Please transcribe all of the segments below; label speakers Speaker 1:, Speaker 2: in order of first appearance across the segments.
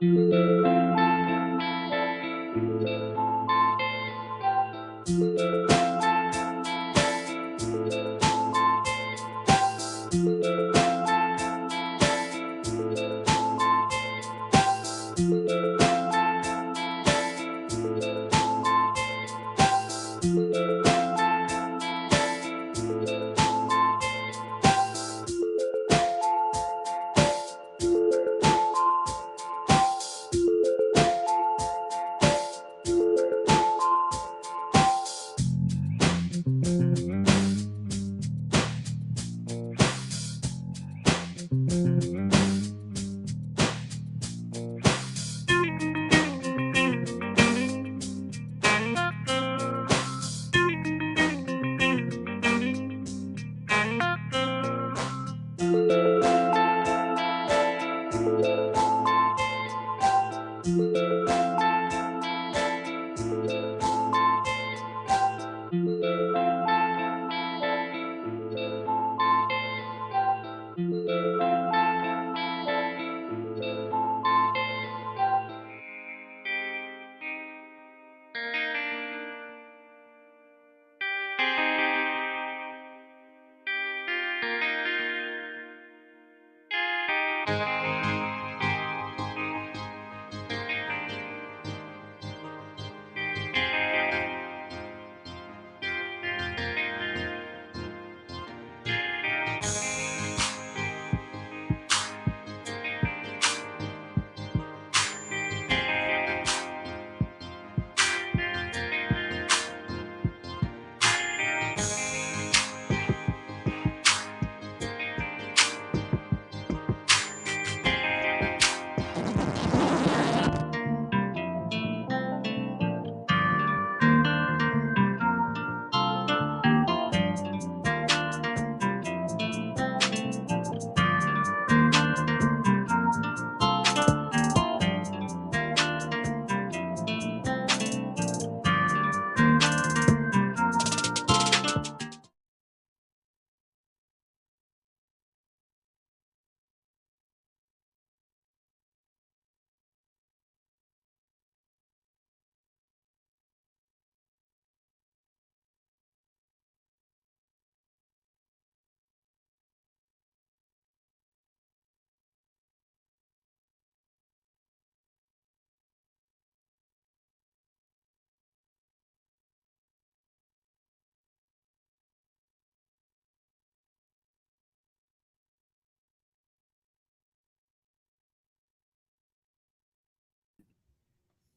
Speaker 1: Thank you.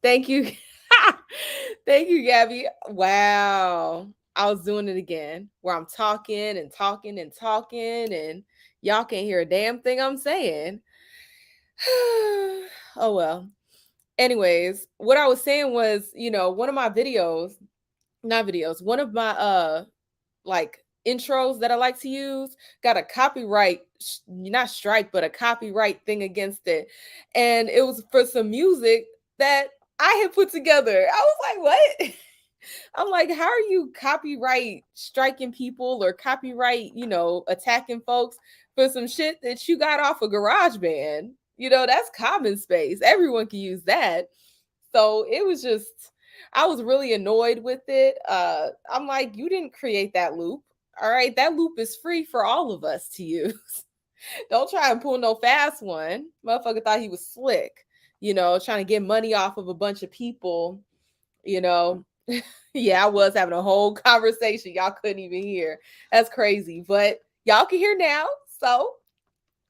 Speaker 1: Thank you, Gabby. Wow. I was doing it again where I'm talking and talking and talking, and y'all can't hear a damn thing I'm saying. Oh, well. Anyways, what I was saying was, one of my videos, not videos, one of my like intros that I like to use got a copyright not strike but a copyright thing against it, and it was for some music that I had put together. I was like, "What?" I'm like, "How are you copyright striking people or copyright, attacking folks for some shit that you got off a GarageBand? That's common space. Everyone can use that." So it was just, I was really annoyed with it. I'm like, you didn't create that loop. All right, that loop is free for all of us to use. Don't try and pull no fast one. Motherfucker thought he was slick, trying to get money off of a bunch of people, you know. Yeah, I was having a whole conversation. Y'all couldn't even hear. That's crazy. But y'all can hear now. So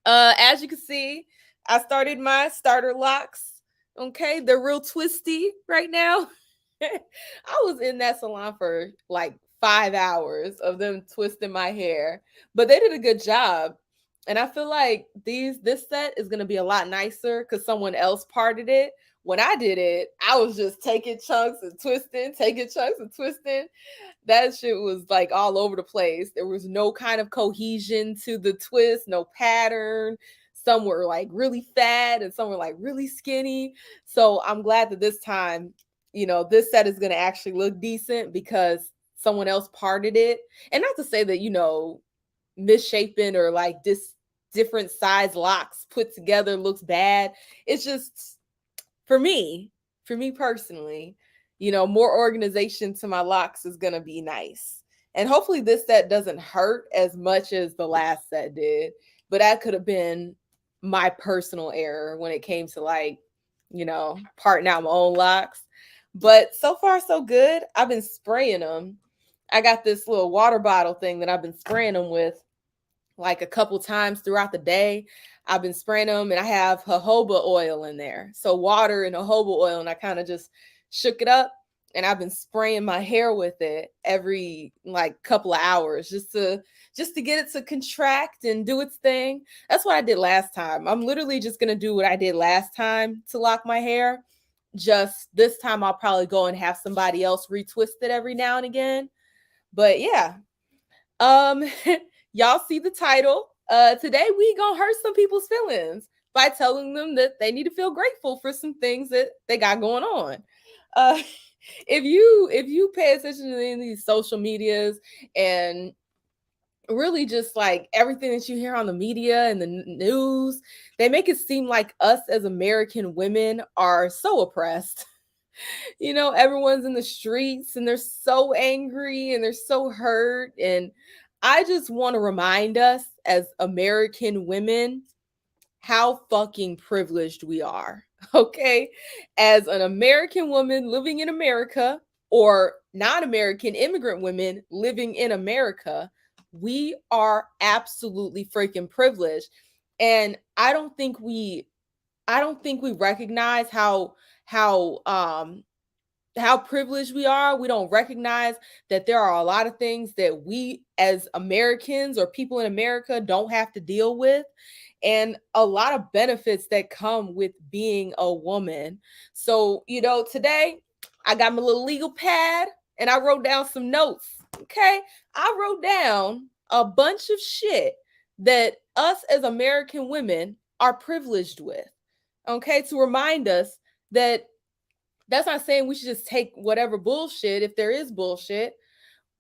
Speaker 1: as you can see, I started my starter locks. Okay, they're real twisty right now. I was in that salon for like 5 hours of them twisting my hair, but they did a good job. And I feel like this set is gonna be a lot nicer because someone else parted it. When I did it, I was just taking chunks and twisting, taking chunks and twisting. That shit was like all over the place. There was no kind of cohesion to the twist, no pattern. Some were like really fat and some were like really skinny. So I'm glad that this time, this set is going to actually look decent because someone else parted it. And not to say that, misshapen or like different size locks put together looks bad. It's just for me, personally, more organization to my locks is gonna be nice. And hopefully this set doesn't hurt as much as the last set did. But that could have been my personal error when it came to like, parting out my own locks. But so far so good. I've been spraying them. I got this little water bottle thing that I've been spraying them with like a couple times throughout the day. I've been spraying them and I have jojoba oil in there. So water and jojoba oil, and I kind of just shook it up and I've been spraying my hair with it every like couple of hours just to get it to contract and do its thing. That's what I did last time. I'm literally just going to do what I did last time to lock my hair. Just this time I'll probably go and have somebody else retwist it every now and again. But yeah. Um Y'all see the title. Today we gonna hurt some people's feelings by telling them that they need to feel grateful for some things that they got going on. Uh, if you pay attention to any of these social medias and really just like everything that you hear on the media and the news, they make it seem like us as American women are so oppressed. Everyone's in the streets and they're so angry and they're so hurt. And I just want to remind us as American women how fucking privileged we are. Okay. As an American woman living in America, or non American immigrant women living in America, we are absolutely freaking privileged. And I don't think we recognize how privileged we are. We don't recognize that there are a lot of things that we as Americans or people in America don't have to deal with, and a lot of benefits that come with being a woman. So, today I got my little legal pad and I wrote down some notes. Okay. I wrote down a bunch of shit that us as American women are privileged with. Okay. To remind us that that's not saying we should just take whatever bullshit if there is bullshit,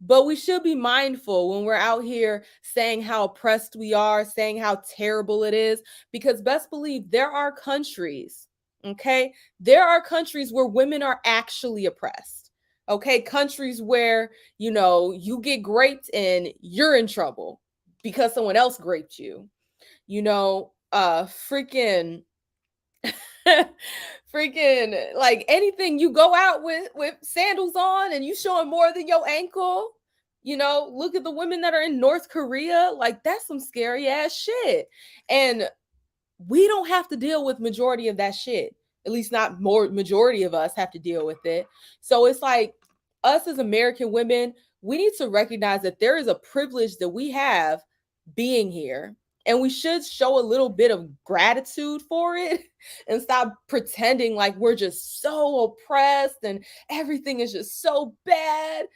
Speaker 1: but we should be mindful when we're out here saying how oppressed we are, saying how terrible it is, because best believe there are countries, okay? There are countries where women are actually oppressed. Okay, countries where, you get raped and you're in trouble because someone else raped you. Freaking freaking like anything, you go out with sandals on and you showing more than your ankle. Look at the women that are in North Korea. Like, that's some scary ass shit. And we don't have to deal with majority of that shit. At least not more majority of us have to deal with it. So it's like, us as American women, we need to recognize that there is a privilege that we have being here. And we should show a little bit of gratitude for it and stop pretending like we're just so oppressed and everything is just so bad.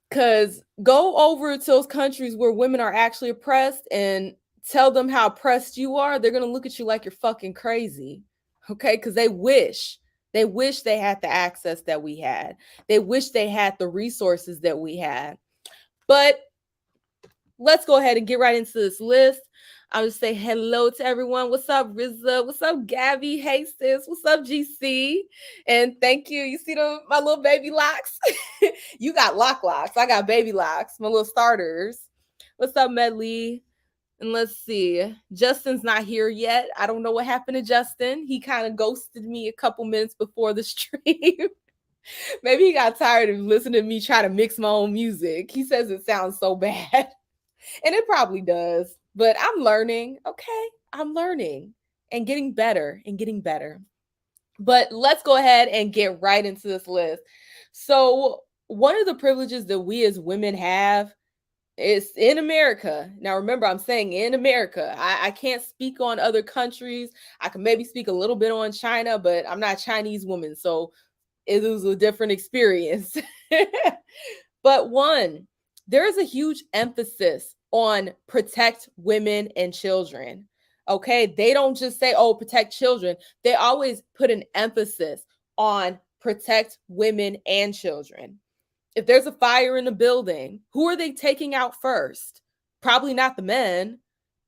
Speaker 1: Because go over to those countries where women are actually oppressed and tell them how oppressed you are. They're going to look at you like you're fucking crazy. Okay. Because they wish they had the access that we had. They wish they had the resources that we had. But let's go ahead and get right into this list. I'll just say hello to everyone. What's up, Rizza? What's up, Gabby? Hey, sis. What's up, GC? And thank you. You see my little baby locks? You got locks. I got baby locks, my little starters. What's up, Medley? And let's see. Justin's not here yet. I don't know what happened to Justin. He kind of ghosted me a couple minutes before the stream. Maybe he got tired of listening to me try to mix my own music. He says it sounds so bad. And it probably does. But I'm learning. Okay. I'm learning and getting better. But let's go ahead and get right into this list. So, one of the privileges that we as women have is in America. Now, remember, I'm saying in America. I can't speak on other countries. I can maybe speak a little bit on China, but I'm not a Chinese woman. So, it was a different experience. But one, there is a huge emphasis on protect women and children. Okay. They don't just say, oh, protect children. They always put an emphasis on protect women and children. If there's a fire in the building, who are they taking out first? Probably not the men.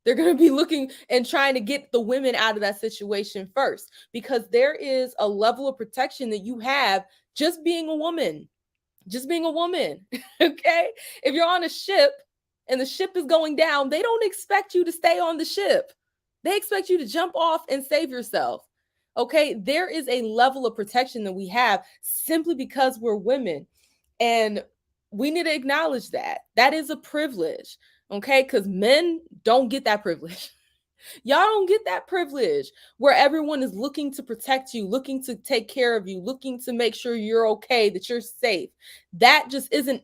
Speaker 1: They're going to be looking and trying to get the women out of that situation first, because there is a level of protection that you have just being a woman. Just being a woman. Okay? If you're on a ship and the ship is going down, they don't expect you to stay on the ship. They expect you to jump off and save yourself. Okay? There is a level of protection that we have simply because we're women. And we need to acknowledge that. That is a privilege. Okay? Because men don't get that privilege. Y'all don't get that privilege where everyone is looking to protect you, looking to take care of you, looking to make sure you're okay, that you're safe. That just isn't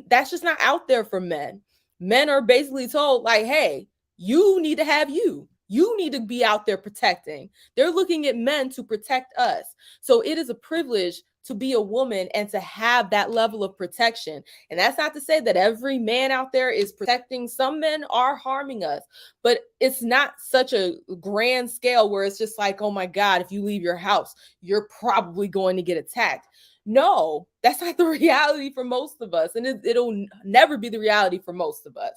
Speaker 1: that's just not out there for men. Men are basically told, like, hey, you need to have you. You need to be out there protecting. They're looking at men to protect us. So it is a privilege to be a woman and to have that level of protection. And that's not to say that every man out there is protecting. Some men are harming us, but it's not such a grand scale where it's just like, oh my God, if you leave your house, you're probably going to get attacked. No, that's not the reality for most of us. And it'll never be the reality for most of us.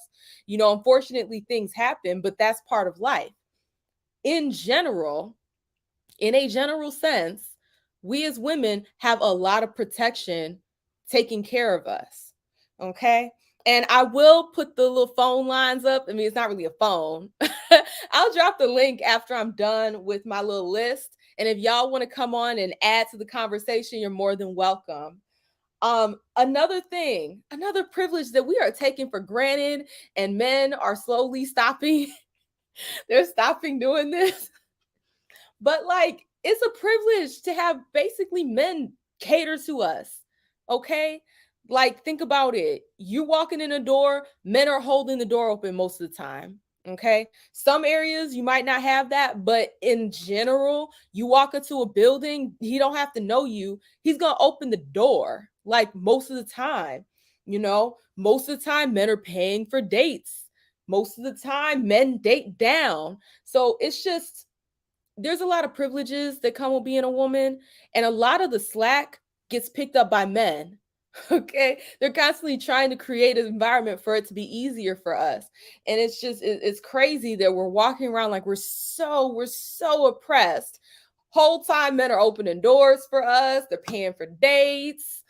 Speaker 1: Unfortunately, things happen, but that's part of life. In general, in a general sense, we as women have a lot of protection taking care of us. Okay. And I will put the little phone lines up. I mean, it's not really a phone. I'll drop the link after I'm done with my little list. And if y'all want to come on and add to the conversation, you're more than welcome. Another thing, another privilege that we are taking for granted, and men are slowly stopping, they're stopping doing this. But like, it's a privilege to have basically men cater to us. Okay? Like, think about it. You walking in a door, men are holding the door open most of the time. Okay? Some areas you might not have that, but in general, you walk into a building, he don't have to know you. He's going to open the door like most of the time. Most of the time men are paying for dates. Most of the time men date down. So it's just, there's a lot of privileges that come with being a woman, and a lot of the slack gets picked up by men. Okay, they're constantly trying to create an environment for it to be easier for us, and it's crazy that we're walking around like we're so oppressed. Whole time men are opening doors for us, they're paying for dates,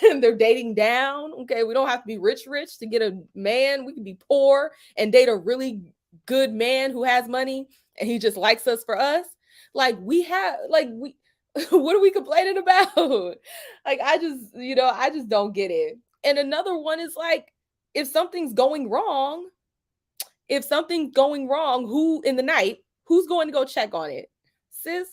Speaker 1: and they're dating down. Okay, we don't have to be rich to get a man. We can be poor and date a really good man who has money and he just likes us for us. Like, we have, like, we what are we complaining about? Like, I just don't get it. And another one is like, if something's going wrong, who in the night, who's going to go check on it? Sis,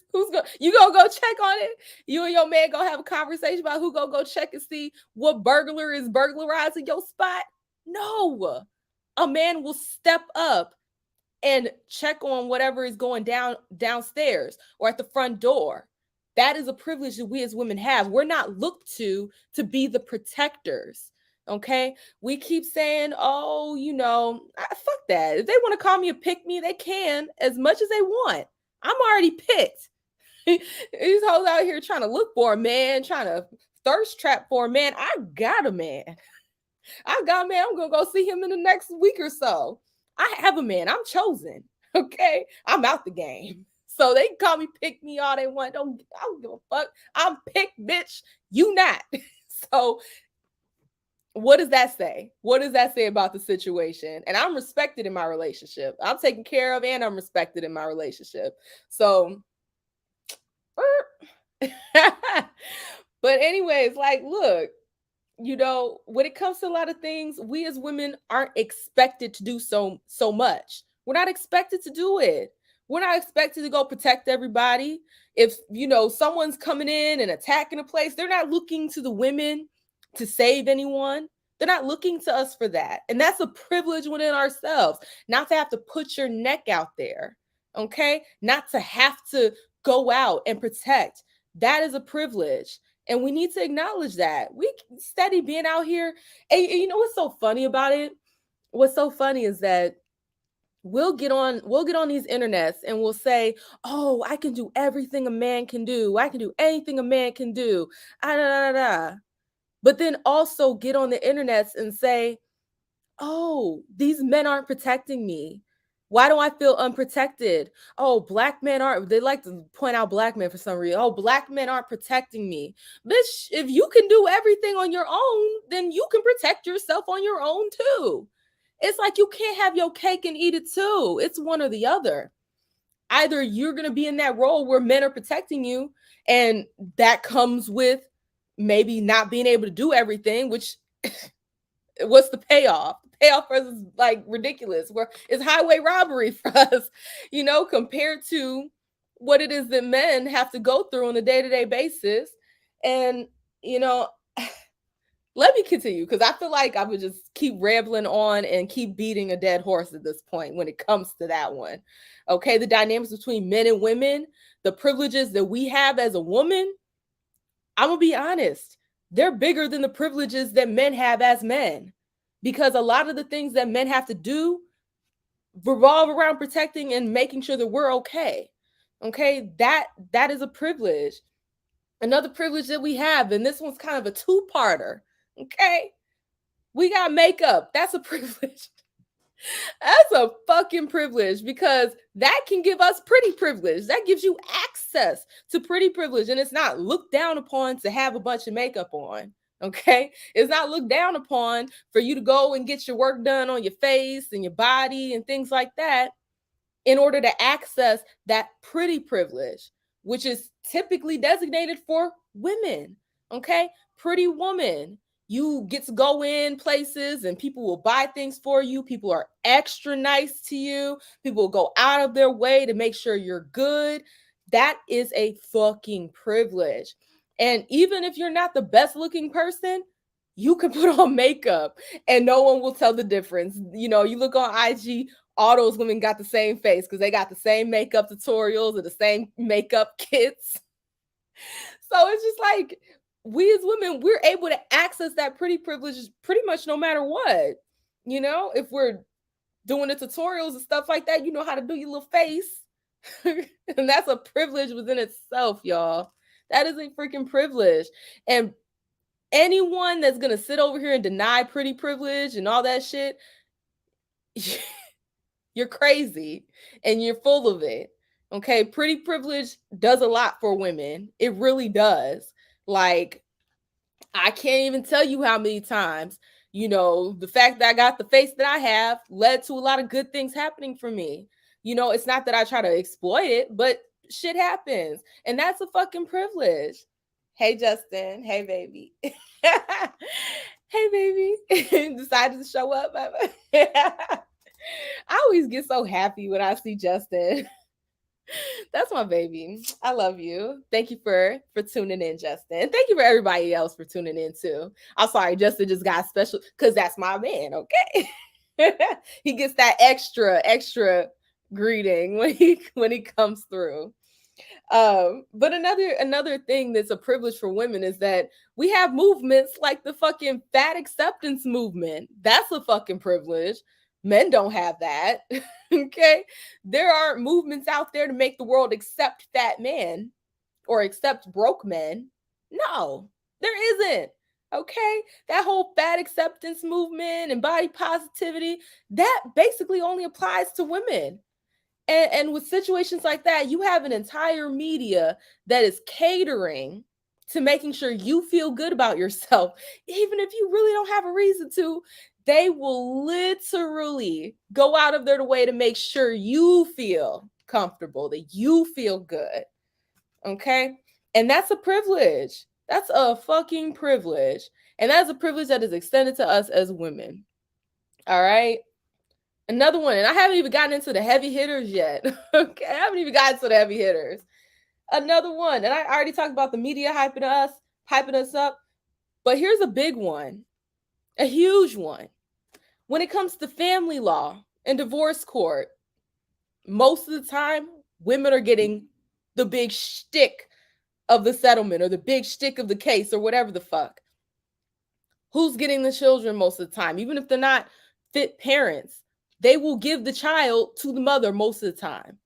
Speaker 1: you gonna go check on it? You and your man gonna have a conversation about who gonna go check and see what burglar is burglarizing your spot? No. A man will step up and check on whatever is going downstairs or at the front door. That is a privilege that we as women have. We're not looked to be the protectors. Okay, we keep saying, oh, fuck that. If they want to call me a pick me, they can as much as they want. I'm already picked. These hoes out here trying to look for a man, trying to thirst trap for a man. I got a man. I'm gonna go see him in the next week or so. I have a man. I'm chosen. Okay, I'm out the game. So they can call me pick me all they want. I don't give a fuck. I'm picked, bitch. You not. So what does that say? What does that say about the situation? And I'm respected in my relationship. I'm taken care of and I'm respected in my relationship. So but anyways, like, look, when it comes to a lot of things, we as women aren't expected to do so much. We're not expected to do it. We're not expected to go protect everybody. If someone's coming in and attacking a place, they're not looking to the women to save anyone. They're not looking to us for that. And that's a privilege within ourselves, not to have to put your neck out there. Okay? Not to have to go out and protect. That is a privilege. And we need to acknowledge that. We steady being out here. And you know what's so funny about it? What's so funny is that we'll get on these internets and we'll say, oh, I can do everything a man can do. I can do anything a man can do. Ah, da, da, da, da. But then also get on the internets and say, oh, these men aren't protecting me. Why do I feel unprotected? Oh, black men aren't, they like to point out black men for some reason. Oh, black men aren't protecting me. Bitch, if you can do everything on your own, then you can protect yourself on your own too. It's like you can't have your cake and eat it too. It's one or the other. Either you're going to be in that role where men are protecting you, and that comes with maybe not being able to do everything, which what's the payoff? The payoff for us is like ridiculous. Where it's highway robbery for us, compared to what it is that men have to go through on a day-to-day basis. And you know, let me continue, because I feel like I would just keep rambling on and keep beating a dead horse at this point when it comes to that one. Okay, the dynamics between men and women, the privileges that we have as a woman, I'm gonna be honest, they're bigger than the privileges that men have as men, because a lot of the things that men have to do revolve around protecting and making sure that we're okay. Okay, that is a privilege. Another privilege that we have, and this one's kind of a two-parter. Okay, we got makeup. That's a privilege. That's a fucking privilege, because that can give us pretty privilege. That gives you access to pretty privilege. And it's not looked down upon to have a bunch of makeup on. Okay. It's not looked down upon for you to go and get your work done on your face and your body and things like that in order to access that pretty privilege, which is typically designated for women. Okay. Pretty woman. You get to go in places and people will buy things for you. People are extra nice to you. People will go out of their way to make sure you're good. That is a fucking privilege. And even if you're not the best looking person, you can put on makeup and no one will tell the difference. You look on IG, all those women got the same face because they got the same makeup tutorials or the same makeup kits. So it's just like, we as women, we're able to access that pretty privilege pretty much no matter what. If we're doing the tutorials and stuff like that, you know how to do your little face. And that's a privilege within itself, y'all. That is a freaking privilege. And anyone that's going to sit over here and deny pretty privilege and all that shit, you're crazy and you're full of it. Okay, pretty privilege does a lot for women. It really does. Like, I can't even tell you how many times, the fact that I got the face that I have led to a lot of good things happening for me. It's not that I try to exploit it, but shit happens. And that's a fucking privilege. Hey, Justin. Hey, baby. Hey, baby. Decided to show up. I always get so happy when I see Justin. That's my baby. I love you. Thank you for tuning in, Justin. Thank you for everybody else for tuning in too. I'm sorry, Justin just got special because that's my man. Okay, he gets that extra greeting when he comes through. But another thing that's a privilege for women is that we have movements like the fucking fat acceptance movement. That's a fucking privilege. Men don't have that. Okay, there aren't movements out there to make the world accept fat men or accept broke men. No, there isn't. Okay, that whole fat acceptance movement and body positivity, that basically only applies to women. And with situations like that, you have an entire media that is catering to making sure you feel good about yourself, even if you really don't have a reason to. They will literally go out of their way to make sure you feel comfortable, that you feel good. Okay. And that's a privilege. That's a fucking privilege. And that's a privilege that is extended to us as women. All right. Another one, and I haven't even gotten into the heavy hitters yet. Okay, I haven't even gotten to the heavy hitters. Another one, and I already talked about the media hyping us up, but here's a big one, a huge one. When it comes to family law and divorce court, most of the time, women are getting the big shtick of the settlement or the big shtick of the case or whatever the fuck. Who's getting the children most of the time? Even if they're not fit parents, they will give the child to the mother most of the time.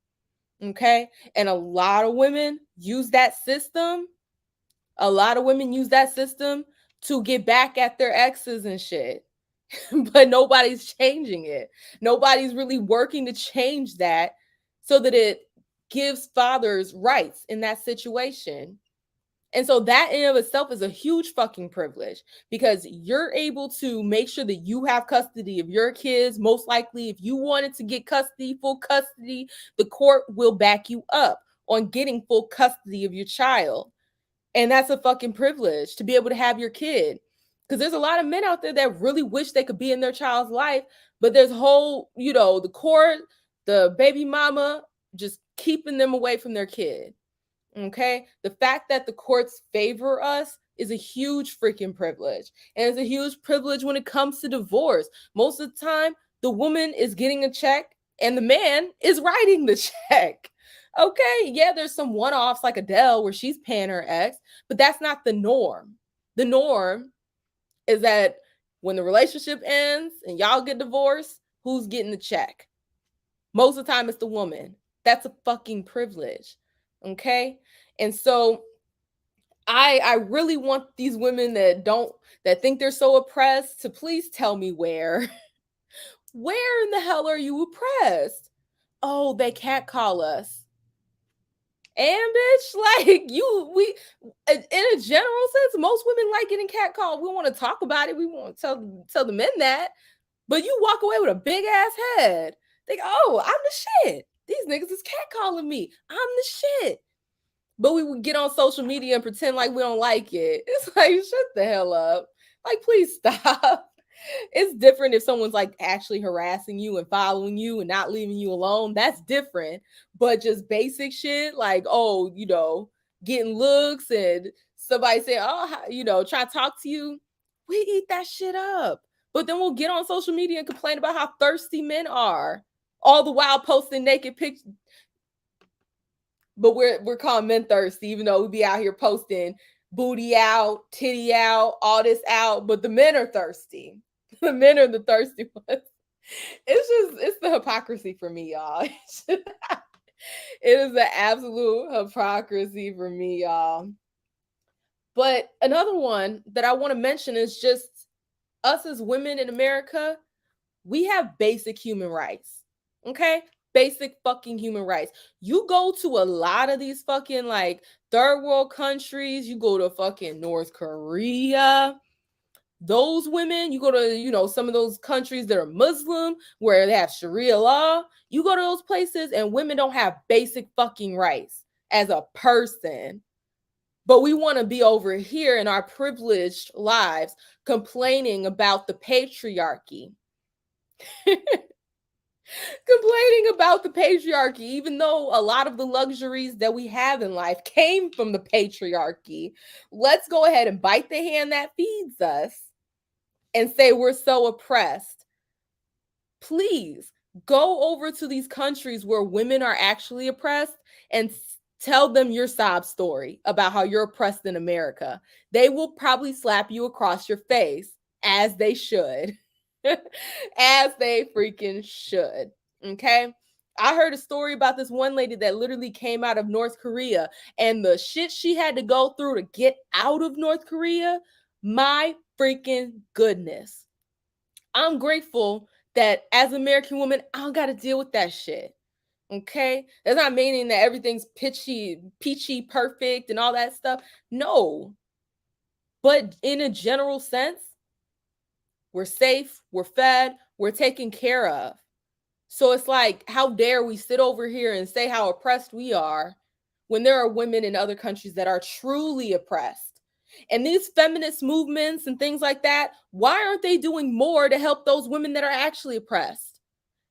Speaker 1: Okay. And a lot of women use that system. A lot of women use that system to get back at their exes and shit. but nobody's changing it. Nobody's really working to change that so that it gives fathers rights in that situation. And so that in of itself is a huge fucking privilege because you're able to make sure that you have custody of your kids. Most likely, if you wanted to get custody, full custody, the court will back you up on getting full custody of your child. And that's a fucking privilege to be able to have your kid. Because there's a lot of men out there that really wish they could be in their child's life, but there's whole, the court, the baby mama, just keeping them away from their kid. Okay. The fact that the courts favor us is a huge freaking privilege. And it's a huge privilege when it comes to divorce. Most of the time, the woman is getting a check and the man is writing the check. Okay. Yeah, there's some one offs like Adele where she's paying her ex, but that's not the norm. The norm is that when the relationship ends and y'all get divorced, who's getting the check? Most of the time, it's the woman. That's a fucking privilege. Okay. And so I really want these women that think they're so oppressed to please tell me where. Where in the hell are you oppressed? Oh, they catcall us. And bitch, like we in a general sense, most women like getting catcalled. We want to talk about it. We want to tell the men that. But you walk away with a big ass head. Think, oh, I'm the shit. These niggas is catcalling me. I'm the shit. But we would get on social media and pretend like we don't like it. It's like, shut the hell up. Like, please stop. It's different if someone's like actually harassing you and following you and not leaving you alone. That's different. But just basic shit like, oh, getting looks and somebody saying, oh, try to talk to you. We eat that shit up. But then we'll get on social media and complain about how thirsty men are, all the while posting naked pictures. But we're calling men thirsty, even though we be out here posting booty out, titty out, all this out. But the men are thirsty. The men are the thirsty ones. It's the hypocrisy for me, y'all. It is the absolute hypocrisy for me, y'all. But another one that I want to mention is just us as women in America, we have basic human rights. Okay? Basic fucking human rights. You go to a lot of these fucking like third world countries, you go to fucking North Korea. Those women, you go to, some of those countries that are Muslim where they have Sharia law. You go to those places and women don't have basic fucking rights as a person. But we want to be over here in our privileged lives complaining about the patriarchy. Complaining about the patriarchy, even though a lot of the luxuries that we have in life came from the patriarchy. Let's go ahead and bite the hand that feeds us and say we're so oppressed. Please go over to these countries where women are actually oppressed and tell them your sob story about how you're oppressed in America. They will probably slap you across your face, as they should. As they freaking should. Okay. I heard a story about this one lady that literally came out of North Korea and the shit she had to go through to get out of North Korea. My freaking goodness. I'm grateful that as an American woman, I don't got to deal with that shit. Okay. That's not meaning that everything's peachy, perfect, and all that stuff. No. But in a general sense, we're safe, we're fed, we're taken care of. So it's like, how dare we sit over here and say how oppressed we are when there are women in other countries that are truly oppressed? And these feminist movements and things like that, why aren't they doing more to help those women that are actually oppressed,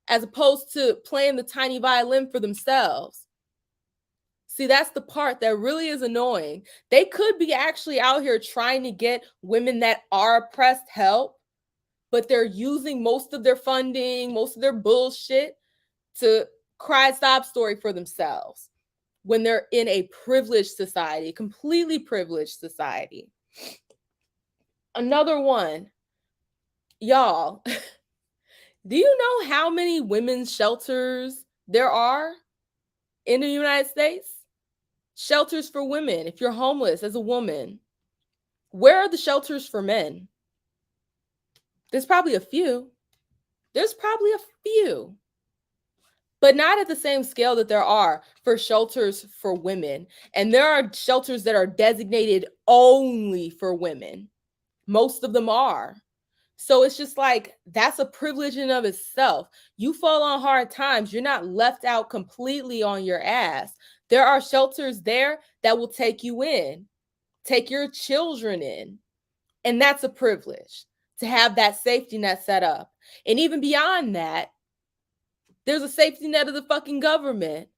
Speaker 1: as opposed to playing the tiny violin for themselves? See, that's the part that really is annoying. They could be actually out here trying to get women that are oppressed help, but they're using most of their funding, most of their bullshit to cry sob story for themselves when they're in a privileged society, completely privileged society. Another one, y'all, do you know how many women's shelters there are in the United States? Shelters for women, if you're homeless as a woman. Where are the shelters for men? There's probably a few. There's probably a few, but not at the same scale that there are for shelters for women. And there are shelters that are designated only for women. Most of them are. So it's just like, that's a privilege in of itself. You fall on hard times, you're not left out completely on your ass. There are shelters there that will take you in, take your children in. And that's a privilege to have that safety net set up. And even beyond that, there's a safety net of the fucking government.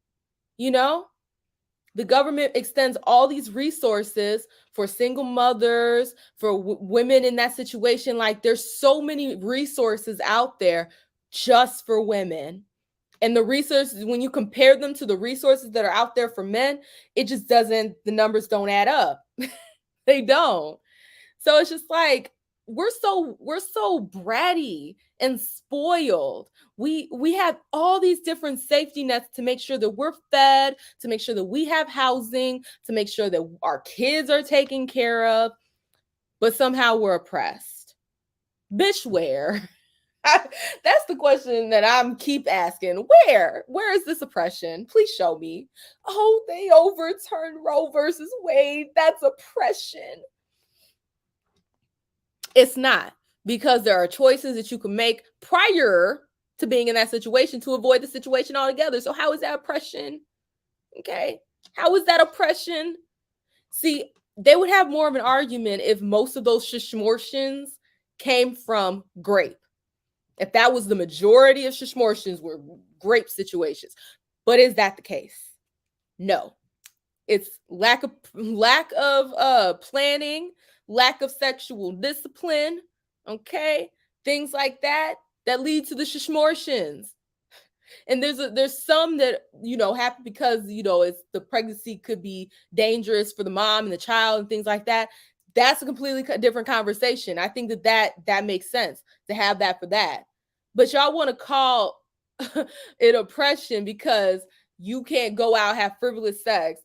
Speaker 1: You know, the government extends all these resources for single mothers, for women in that situation. Like, there's so many resources out there just for women. And the resources, when you compare them to the resources that are out there for men, it just doesn't, the numbers don't add up. They don't. So it's just like, we're so bratty and spoiled. We have all these different safety nets to make sure that we're fed, to make sure that we have housing, to make sure that our kids are taken care of, but somehow we're oppressed. Bitch, where? That's the question that I'm keep asking. Where is this oppression? Please show me. Oh, they overturned Roe versus Wade. That's oppression. It's not, because there are choices that you can make prior to being in that situation to avoid the situation altogether. So how is that oppression? Okay. How is that oppression? See, they would have more of an argument if most of those shishmortions came from grape. If that was the majority of shishmortions were grape situations. But is that the case? No. It's lack of planning, lack of sexual discipline, okay? Things like that lead to the shishmortions. And there's some that, happen because, it's the pregnancy could be dangerous for the mom and the child and things like that. That's a completely different conversation. I think that makes sense to have that for that. But y'all want to call it oppression because you can't go out, have frivolous sex,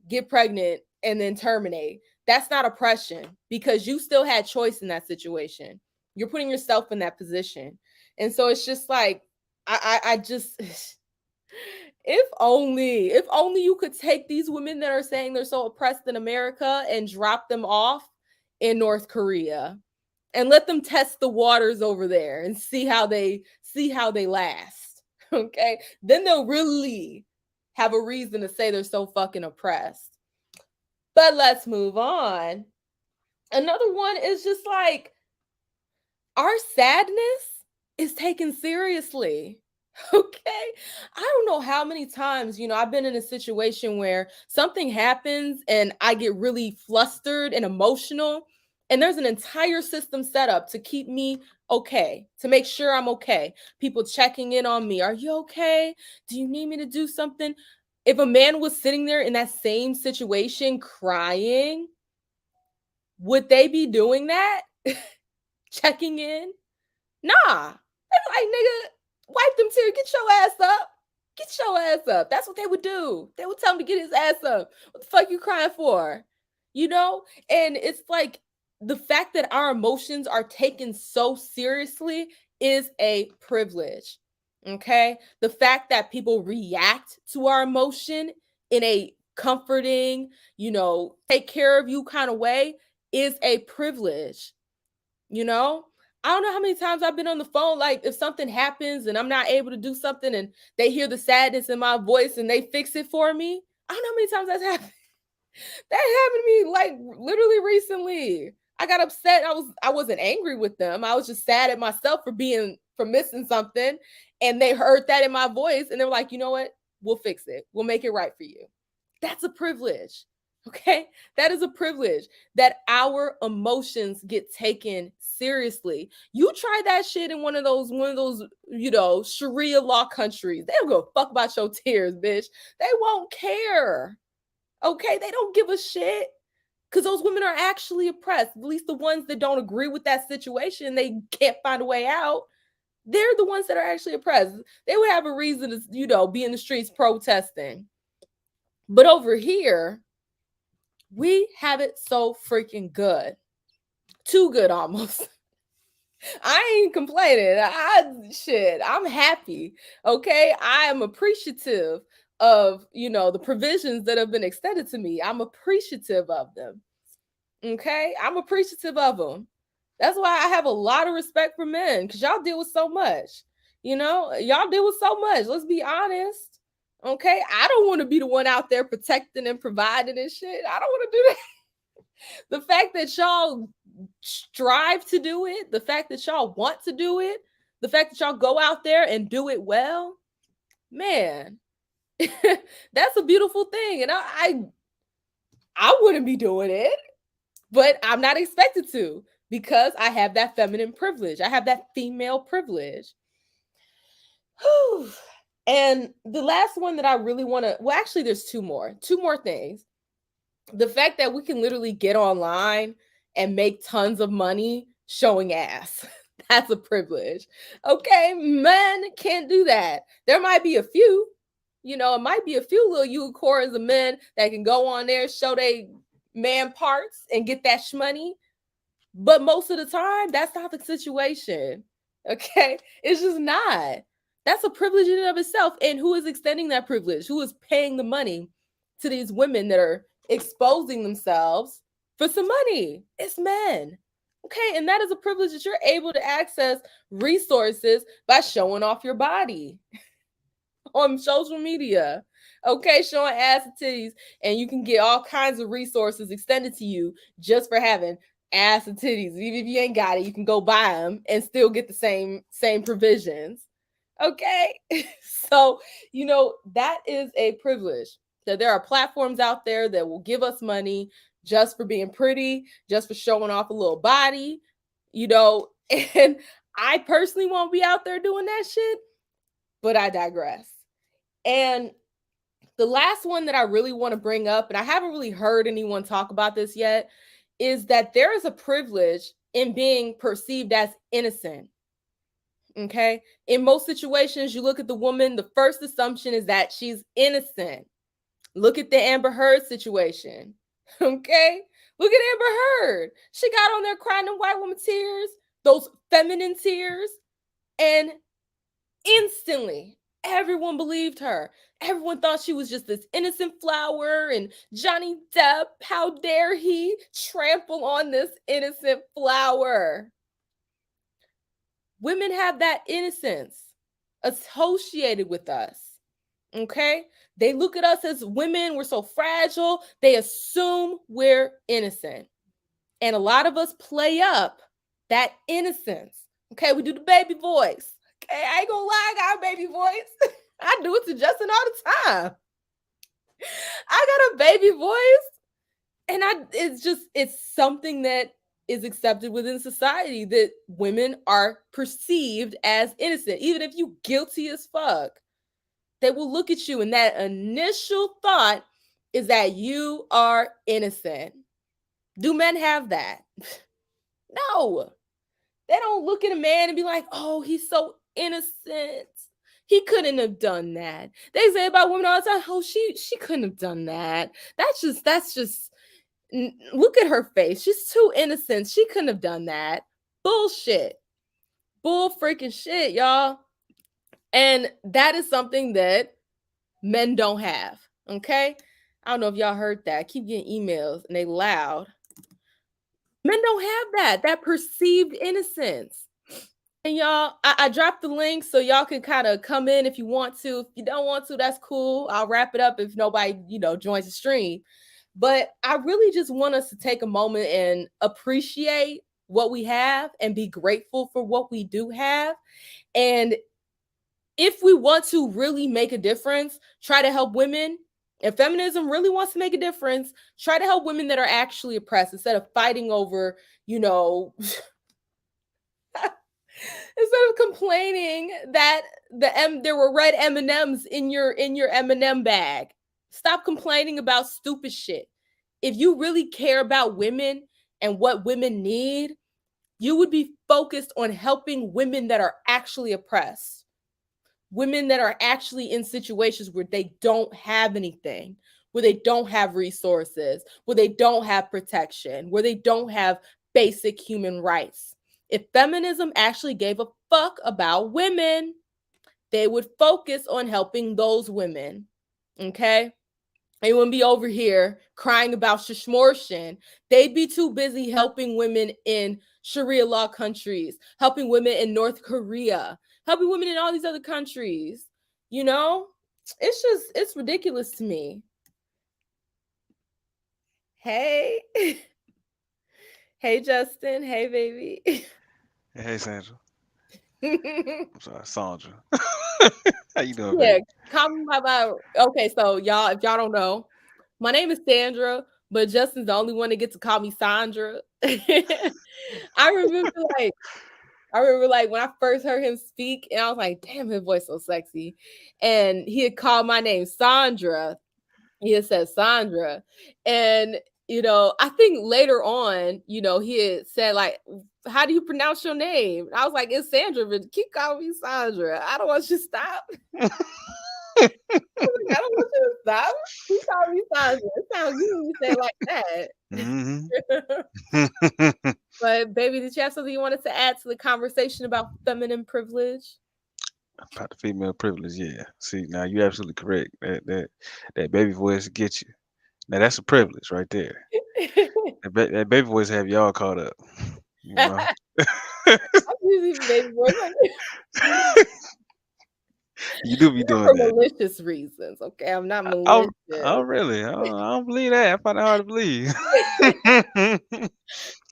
Speaker 1: get pregnant, and then terminate. That's not oppression, because you still had choice in that situation. You're putting yourself in that position. And so it's just like, I just, if only you could take these women that are saying they're so oppressed in America and drop them off in North Korea and let them test the waters over there and see how they last. Okay? Then they'll really have a reason to say they're so fucking oppressed. But let's move on. Another one is just like, our sadness is taken seriously. Okay. I don't know how many times, I've been in a situation where something happens and I get really flustered and emotional. And there's an entire system set up to keep me okay, to make sure I'm okay. People checking in on me. Are you okay? Do you need me to do something? If a man was sitting there in that same situation crying, would they be doing that? Checking in? Nah. They're like, nigga, wipe them tears. Get your ass up. Get your ass up. That's what they would do. They would tell him to get his ass up. What the fuck you crying for? And it's like, the fact that our emotions are taken so seriously is a privilege. Okay? The fact that people react to our emotion in a comforting, take care of you kind of way is a privilege. I don't know how many times I've been on the phone, like, if something happens and I'm not able to do something and they hear the sadness in my voice and they fix it for me. I don't know how many times that's happened. That happened to me, like, literally recently. I got upset. I wasn't angry with them. I was just sad at myself for missing something. And they heard that in my voice and they were like, you know what? We'll fix it. We'll make it right for you. That's a privilege. Okay? That is a privilege, that our emotions get taken seriously. You try that shit in one of those, Sharia law countries. They don't give a fuck about your tears, bitch. They won't care. Okay? They don't give a shit. Because those women are actually oppressed. At least the ones that don't agree with that situation, they can't find a way out. They're the ones that are actually oppressed. They would have a reason to, be in the streets protesting. But over here, we have it so freaking good. Too good almost. I ain't complaining. I'm happy. Okay. I am appreciative of, the provisions that have been extended to me. I'm appreciative of them. Okay. I'm appreciative of them. That's why I have a lot of respect for men because y'all deal with so much. Y'all deal with so much. Let's be honest. Okay. I don't want to be the one out there protecting and providing and shit. I don't want to do that. The fact that y'all strive to do it, the fact that y'all want to do it, the fact that y'all go out there and do it well, man, that's a beautiful thing. And I wouldn't be doing it, but I'm not expected to because I have that feminine privilege. I have that female privilege. Whew. And the last one that I really want to, well, actually, there's two more things. The fact that we can literally get online and make tons of money showing ass. That's a privilege. Okay, men can't do that. There might be a few, it might be a few little unicorns of men that can go on there, show they man parts and get that shmoney. But most of the time, that's not the situation. Okay, it's just not. That's a privilege in and of itself. And who is extending that privilege? Who is paying the money to these women that are exposing themselves for some money? It's men. Okay, and that is a privilege that you're able to access resources by showing off your body on social media. Okay, showing ass and titties, and you can get all kinds of resources extended to you just for having ass and titties. Even if you ain't got it, you can go buy them and still get the same provisions. Okay, so that is a privilege. That there are platforms out there that will give us money just for being pretty, just for showing off a little body, and I personally won't be out there doing that shit, but I digress. And the last one that I really want to bring up, and I haven't really heard anyone talk about this yet, is that there is a privilege in being perceived as innocent. Okay. In most situations, you look at the woman, the first assumption is that she's innocent. Look at the Amber Heard situation. Okay. Look at Amber Heard. She got on there crying them white woman tears, those feminine tears, and instantly everyone believed her. Everyone thought she was just this innocent flower, and Johnny Depp, how dare he trample on this innocent flower? Women have that innocence associated with us. Okay? They look at us as women, we're so fragile, they assume we're innocent. And a lot of us play up that innocence. Okay, we do the baby voice. Okay, I ain't gonna lie, I got a baby voice. I do it to Justin all the time. I got a baby voice. And it's something that is accepted within society, that women are perceived as innocent. Even if you guilty as fuck, they will look at you, and that initial thought is that you are innocent. Do men have that? No. They don't look at a man and be like, oh, he's so innocent. He couldn't have done that. They say about women all the time, oh, she couldn't have done that. That's just look at her face. She's too innocent. She couldn't have done that. Bullshit. Bull freaking shit, y'all. And that is something that men don't have. Okay? I don't know if y'all heard that. I keep getting emails and they loud. Men don't have that perceived innocence. And y'all, I dropped the link so y'all can kind of come in if you want to. If you don't want to, that's cool. I'll wrap it up if nobody, joins the stream. But I really just want us to take a moment and appreciate what we have and be grateful for what we do have. And if we want to really make a difference, try to help women. If feminism really wants to make a difference, try to help women that are actually oppressed instead of fighting over, instead of complaining that there were red M&Ms in your M&M bag. Stop complaining about stupid shit. If you really care about women and what women need, you would be focused on helping women that are actually oppressed. Women that are actually in situations where they don't have anything, where they don't have resources, where they don't have protection, where they don't have basic human rights. If feminism actually gave a fuck about women, they would focus on helping those women. Okay? They wouldn't be over here crying about shishmortion. They'd be too busy helping women in Sharia law countries, helping women in North Korea, helping women in all these other countries. You know, it's ridiculous to me. Hey, hey, Justin. Hey, baby.
Speaker 2: Hey, Sandra. I'm sorry, Sandra. How you doing,
Speaker 1: Yeah,
Speaker 2: baby?
Speaker 1: call me by my. Okay, so y'all, if y'all don't know, my name is Sandra, but Justin's the only one that gets to call me Sandra. I remember like I remember like when I first heard him speak, and I was like, damn, his voice so sexy. And he had called my name Sandra. He had said Sandra. And I think later on, he had said, like, how do you pronounce your name? I was like, it's Sandra, but keep calling me Sandra. I don't want you to stop. I don't want you to stop. Keep calling me Sandra. It sounds good when you say it like
Speaker 2: Hmm.
Speaker 1: that. But baby, did you have something you wanted to add to the conversation about feminine privilege?
Speaker 2: About the female privilege, yeah. See, now you're absolutely correct. That baby voice gets you. Now that's a privilege right there. That baby voice have y'all caught up. You know.
Speaker 1: I'm using baby voice.
Speaker 2: You do be
Speaker 1: Not
Speaker 2: doing
Speaker 1: for
Speaker 2: that.
Speaker 1: malicious reasons, okay? I'm not
Speaker 2: Oh,
Speaker 1: malicious.
Speaker 2: oh, really? I don't believe that. I find it hard to believe.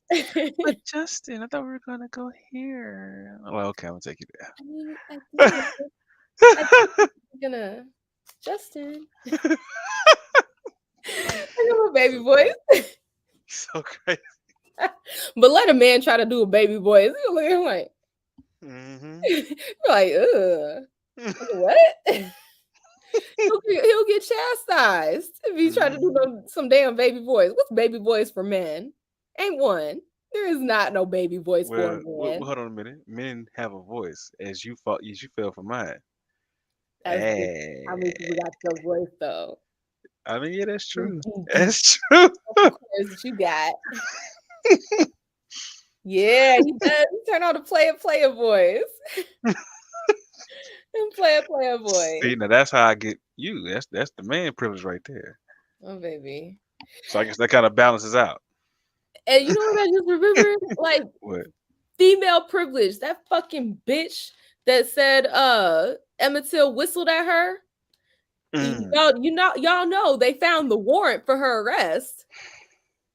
Speaker 2: But Justin, I thought we were gonna go here. Well, okay, I'm gonna take you
Speaker 1: I mean, I
Speaker 2: there.
Speaker 1: did. I am gonna Justin. I got my baby
Speaker 2: So crazy.
Speaker 1: voice.
Speaker 2: So crazy.
Speaker 1: But let a man try to do a baby voice. You're looking like,
Speaker 2: Hmm.
Speaker 1: you're like, ugh. What? He'll get chastised if he try to do
Speaker 2: Hmm.
Speaker 1: some damn baby voice. What's baby voice for men? Ain't one. There is not no baby voice for a man.
Speaker 2: Hold on a minute. Men have a voice, as you fell for mine.
Speaker 1: As if how many
Speaker 2: Hey,
Speaker 1: people got your voice though?
Speaker 2: I mean, yeah, that's
Speaker 1: Them
Speaker 2: true.
Speaker 1: deep, deep
Speaker 2: That's true.
Speaker 1: vocal cords that you got. Yeah, he does. He turn on the player voice. And player
Speaker 2: See,
Speaker 1: voice.
Speaker 2: now that's how I get you. That's the man privilege right there.
Speaker 1: Oh baby.
Speaker 2: So I guess that kind of balances out.
Speaker 1: And you know what I just remembered? Like
Speaker 2: What?
Speaker 1: female privilege. That fucking bitch that said Emmett Till whistled at her.
Speaker 2: Mm.
Speaker 1: Y'all know they found the warrant for her arrest.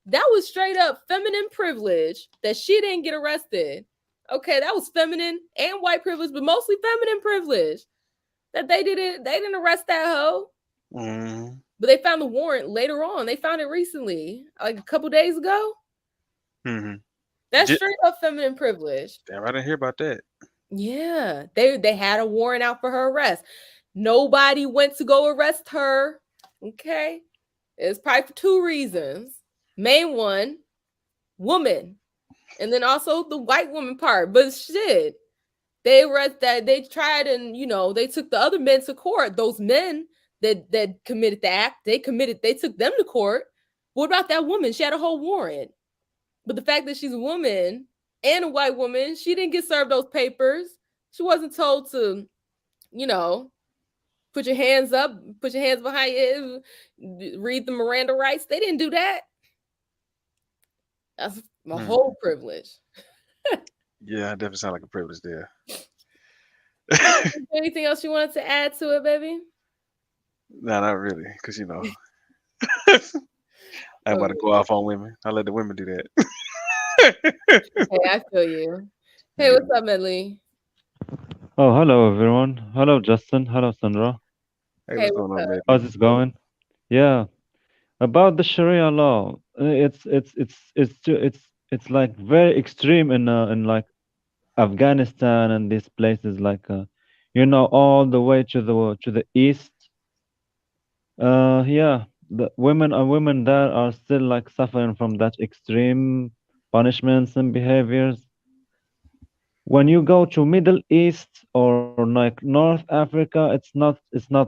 Speaker 1: That was straight up feminine privilege that she didn't get arrested. Okay, that was feminine and white privilege, but mostly feminine privilege. That they didn't arrest that hoe.
Speaker 2: Mm.
Speaker 1: But they found the warrant later on. They found it recently, like a couple days ago.
Speaker 2: Mm-hmm.
Speaker 1: That's
Speaker 2: J-
Speaker 1: straight up feminine privilege.
Speaker 2: Damn, I didn't hear about that.
Speaker 1: Yeah, they had a warrant out for her arrest. Nobody went to go arrest her. Okay, it's probably for two reasons. Main one, woman, and then also the white woman part. But shit, they arrest that they tried and they took the other men to court. Those men that committed the act, they took them to court. What about that woman? She had a whole warrant. But the fact that she's a woman and a white woman, she didn't get served those papers. She wasn't told to, you know, put your hands up, put your hands behind you, read the Miranda rights. They didn't do that. That's a
Speaker 2: Hmm.
Speaker 1: whole privilege.
Speaker 2: Yeah, definitely sound like a privilege there.
Speaker 1: Is there anything else you wanted to add to it, baby?
Speaker 2: No, not really, because I'm about to
Speaker 1: Okay,
Speaker 2: go off on women. I let the women do that.
Speaker 1: I feel you. Hey,
Speaker 2: Yeah.
Speaker 1: what's up, Medley?
Speaker 3: Oh, hello everyone. Hello Justin. Hello Sandra.
Speaker 2: Hey,
Speaker 1: Hey,
Speaker 2: what's going
Speaker 1: what's
Speaker 2: on,
Speaker 1: up?
Speaker 2: Medley?
Speaker 3: How's it going? Yeah, about the Sharia law. It's like very extreme in like Afghanistan and these places like all the way to the east. Yeah, the women there are still like suffering from that extreme punishments and behaviors. When you go to Middle East or like North Africa, it's not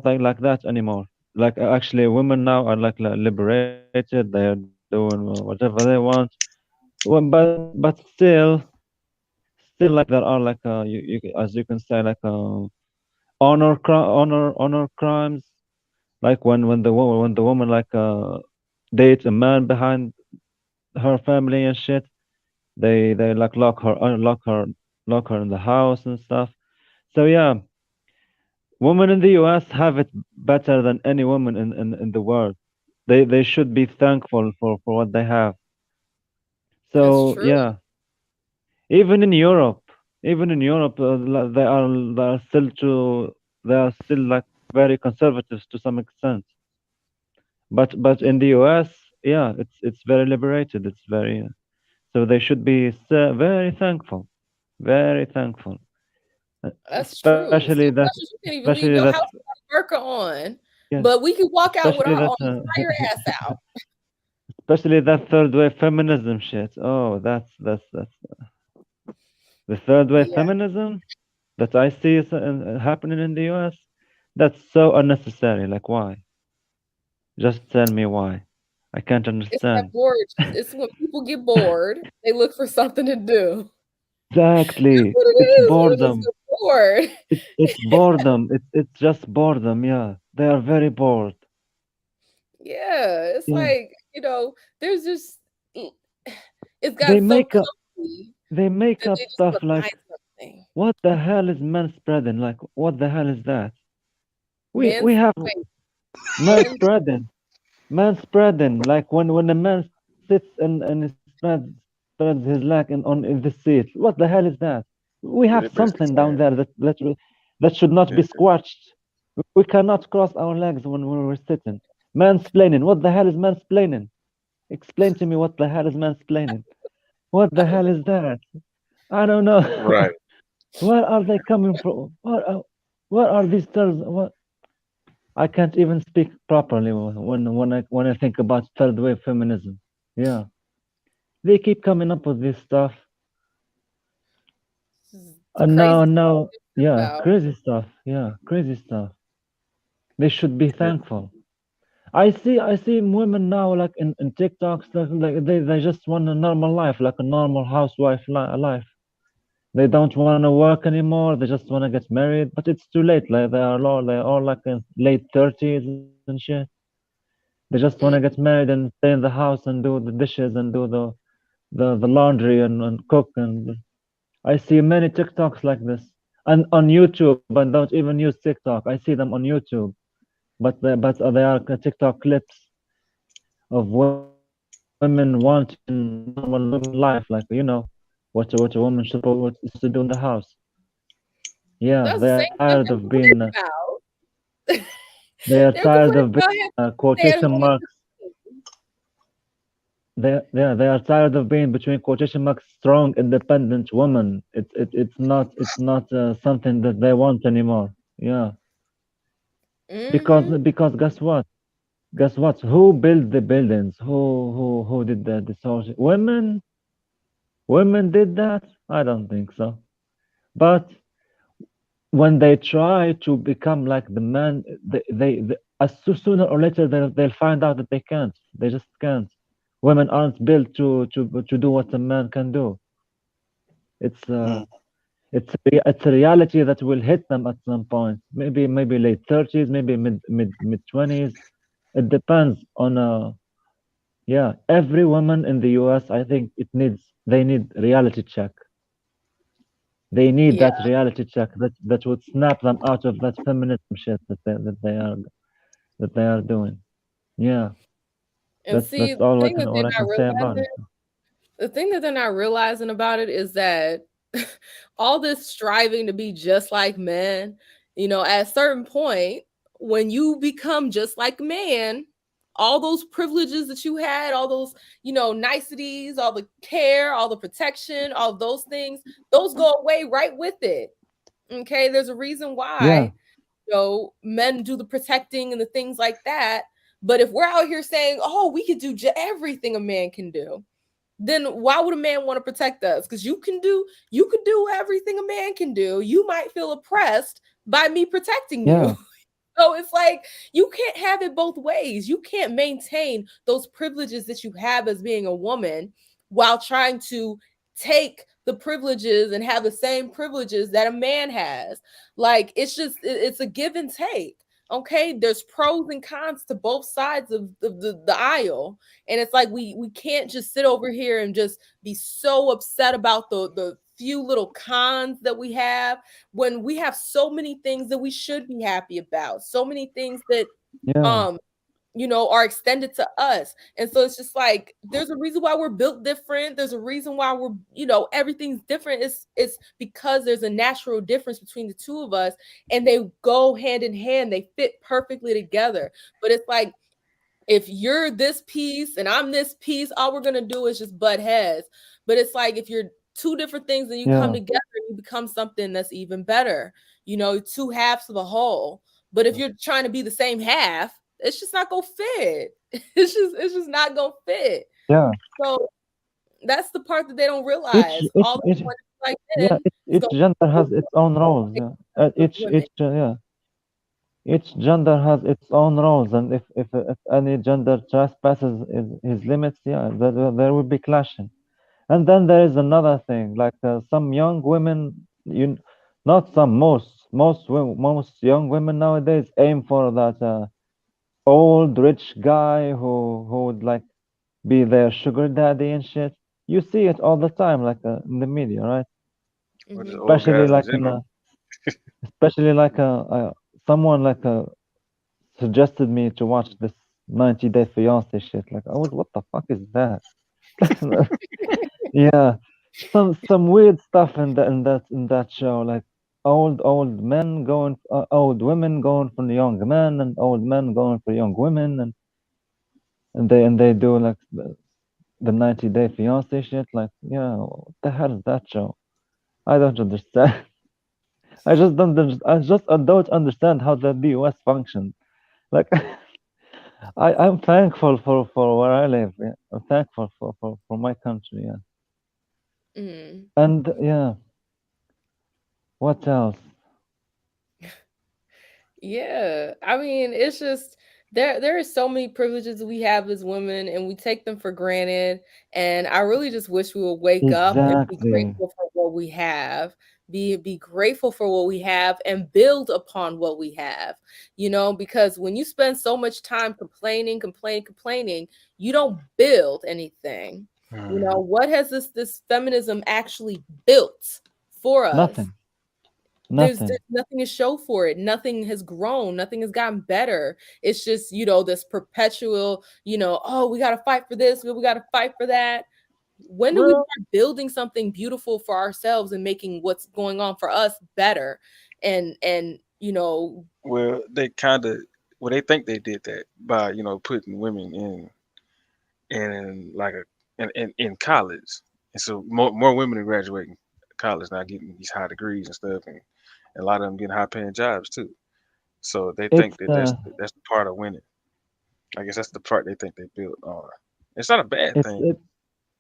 Speaker 3: like that anymore. Like actually, women now are like liberated. They are doing whatever they want. But still, still like there are like as you can say like honor crimes, like when the woman like dates a man behind her family and shit. They like lock her in the house and stuff. So yeah, women in the US have it better than any woman in the world. They should be thankful for what they have.
Speaker 1: That's
Speaker 3: So
Speaker 1: true.
Speaker 3: yeah, even in Europe, they are still like very conservative to some extent. But in the US, yeah, it's very liberated. It's very so they should be very thankful, very thankful.
Speaker 1: That's true.
Speaker 3: Especially
Speaker 1: Some
Speaker 3: that,
Speaker 1: countries you can't even
Speaker 3: especially
Speaker 1: leave your
Speaker 3: that,
Speaker 1: house without a burqa on,
Speaker 3: yeah,
Speaker 1: but we can walk out with
Speaker 3: especially
Speaker 1: our
Speaker 3: that,
Speaker 1: arms, fire your ass out.
Speaker 3: especially that third wave feminism shit. Oh, that's the third wave
Speaker 1: Yeah,
Speaker 3: feminism that I see is happening in the US. That's so unnecessary. Like, why? Just tell me why. I can't
Speaker 1: it's that
Speaker 3: understand.
Speaker 1: bored. It's when people get bored, they look for something to do. That's
Speaker 3: Exactly.
Speaker 1: what it
Speaker 3: It's
Speaker 1: is. We're just
Speaker 3: boredom.
Speaker 1: so bored.
Speaker 3: It's boredom. It's just boredom. Yeah, they are very bored.
Speaker 1: Yeah, it's
Speaker 3: Yeah,
Speaker 1: like, there's just mm, it's
Speaker 3: they
Speaker 1: got so
Speaker 3: make up
Speaker 1: comfy
Speaker 3: they make
Speaker 1: that
Speaker 3: up
Speaker 1: they just
Speaker 3: stuff
Speaker 1: want to
Speaker 3: like,
Speaker 1: find something.
Speaker 3: what the hell is man spreading? Like, what the hell is that? We
Speaker 1: Man's
Speaker 3: have
Speaker 1: wait,
Speaker 3: man
Speaker 1: man,
Speaker 3: spreading, man spreading. Like when a man sits and he spreads his leg in the seat. What the hell is that? We have
Speaker 2: Yeah, they basically
Speaker 3: something down
Speaker 2: saying,
Speaker 3: there that should not
Speaker 2: yeah,
Speaker 3: be squashed. We cannot cross our legs when we're sitting. Mansplaining. What the hell is mansplaining? Explain to me what the hell is mansplaining. What the hell is that? I don't know.
Speaker 2: right.
Speaker 3: Where are they coming from? What are these terms? What I can't even speak properly when I think about third wave feminism. Yeah, they keep coming up with this stuff,
Speaker 1: it's
Speaker 3: and
Speaker 1: crazy
Speaker 3: now, yeah,
Speaker 1: about.
Speaker 3: crazy stuff. Yeah, crazy stuff. They should be
Speaker 2: Yeah.
Speaker 3: thankful. I see women now like in TikToks like they just want a normal life, like a normal housewife life. They don't want to work anymore. They just want to get married, but it's too late. Like they are all like in late 30s and shit. They just want to get
Speaker 1: Mm,
Speaker 3: married and stay in the house and do the dishes and do the laundry and cook. And I see many TikToks like this and on YouTube. I don't even use TikTok. I see them on YouTube, but they are TikTok clips of women wanting normal women life, like what a woman is supposed to do in the house. Yeah,
Speaker 1: that's the
Speaker 3: they are
Speaker 1: same stuff
Speaker 3: tired
Speaker 1: they're
Speaker 3: of being
Speaker 1: complaining about.
Speaker 3: they are
Speaker 1: They're
Speaker 3: tired
Speaker 1: complaining
Speaker 3: of being
Speaker 1: about having stay at
Speaker 3: quotation
Speaker 1: home.
Speaker 3: marks. They are tired of being between quotation marks strong, independent woman. It's not something that they want anymore. Yeah,
Speaker 1: Mm-hmm.
Speaker 3: because guess what? Guess what? Who built the buildings? Who did the social? Women did that? I don't think so. But when they try to become like the man, sooner or later they'll find out that they can't. They just can't. Women aren't built to do what a man can do. It's
Speaker 2: Mm.
Speaker 3: it's a reality that will hit them at some point. Maybe late 30s, maybe mid 20s. It depends on yeah. Every woman in the US, I think they need reality check. They need
Speaker 1: Yeah.
Speaker 3: that reality check that would snap them out of that feminism shit that they are doing. Yeah,
Speaker 1: And see,
Speaker 3: that's
Speaker 1: the
Speaker 3: all
Speaker 1: thing that
Speaker 3: what
Speaker 1: they're
Speaker 3: I can
Speaker 1: not
Speaker 3: say about
Speaker 1: realizing
Speaker 3: it.
Speaker 1: the thing that they're not realizing about it is that all this striving to be just like men, at a certain point, when you become just like a man, all those privileges that you had, all those, niceties, all the care, all the protection, all those things, those go away right with it. Okay. There's a reason
Speaker 3: Yeah,
Speaker 1: why, men do the protecting and the things like that. But if we're out here saying, oh, we could do everything a man can do, then why would a man want to protect us? Because you could do everything a man can do. You might feel oppressed by me protecting
Speaker 3: yeah,
Speaker 1: you. So it's like you can't have it both ways. You can't maintain those privileges that you have as being a woman while trying to take the privileges and have the same privileges that a man has. Like it's just it's a give and take. Okay, there's pros and cons to both sides of the aisle, and it's like we can't just sit over here and just be so upset about the few little cons that we have when we have so many things that we should be happy about, so many things that
Speaker 3: Yeah,
Speaker 1: um are extended to us. And so it's just like there's a reason why we're built different. There's a reason why we're, everything's different. It's because there's a natural difference between the two of us, and they go hand in hand. They fit perfectly together. But it's like if you're this piece and I'm this piece, all we're gonna do is just butt heads. But it's like if you're two different things and you come
Speaker 3: yeah,
Speaker 1: together and you become something that's even better, two halves of a whole. But if you're trying to be the same half, it's just not gonna fit. It's just not gonna fit.
Speaker 3: yeah.
Speaker 1: So that's the part that they don't
Speaker 3: Each
Speaker 1: realize.
Speaker 3: each
Speaker 1: All they
Speaker 3: each
Speaker 1: want is like
Speaker 3: yeah,
Speaker 1: men is
Speaker 3: each
Speaker 1: gonna
Speaker 3: gender
Speaker 1: do
Speaker 3: has its own roles. Yeah,
Speaker 1: with women.
Speaker 3: each gender has its own roles, and if any gender trespasses his limits, yeah, there will be clashing. And then there is another thing, like some young women, not some, most young women nowadays aim for that old rich guy who would like be their sugar daddy and shit. You see it all the time, like in the media, right?
Speaker 2: Or just
Speaker 1: Hmm.
Speaker 2: old
Speaker 3: Especially
Speaker 2: guys in
Speaker 3: like
Speaker 2: general.
Speaker 3: especially like someone like suggested me to watch this 90-day fiance shit. Like I was, what the fuck is that? Yeah, some weird stuff in that show, like old men going, old women going for the young men, and old men going for young women, and they do like the 90-day fiance shit. Like, yeah, what the hell is that show? I don't understand. I don't understand how the US functions. Like, I'm thankful for where I live. Yeah. I'm thankful for my country. Yeah,
Speaker 1: Hmm.
Speaker 3: and yeah, what else?
Speaker 1: Yeah, I mean, it's just there are so many privileges we have as women, and we take them for granted. And I really just wish we would wake up and be
Speaker 3: Exactly.
Speaker 1: grateful for what we have. Be grateful for what we have and build upon what we have. Because when you spend so much time complaining, you don't build anything.
Speaker 2: Mhm.
Speaker 1: What has this feminism actually built for us?
Speaker 3: Nothing.
Speaker 1: There's
Speaker 3: Nothing.
Speaker 1: nothing to show for it. Nothing has grown. Nothing has gotten better. It's just, this perpetual, oh, we got to fight for this. We got to fight for that. When do we
Speaker 2: Well,
Speaker 1: start building something beautiful for ourselves and making what's going on for us better? And
Speaker 2: they kind of, well, they think they did that by putting women in like in college, and so more women are graduating college now, getting these high degrees and stuff, and a lot of them getting high paying jobs too. So they think
Speaker 3: It's
Speaker 2: that that's the part of winning. I guess that's the part they think they built on. It's not a bad
Speaker 3: it's
Speaker 2: thing,
Speaker 3: it,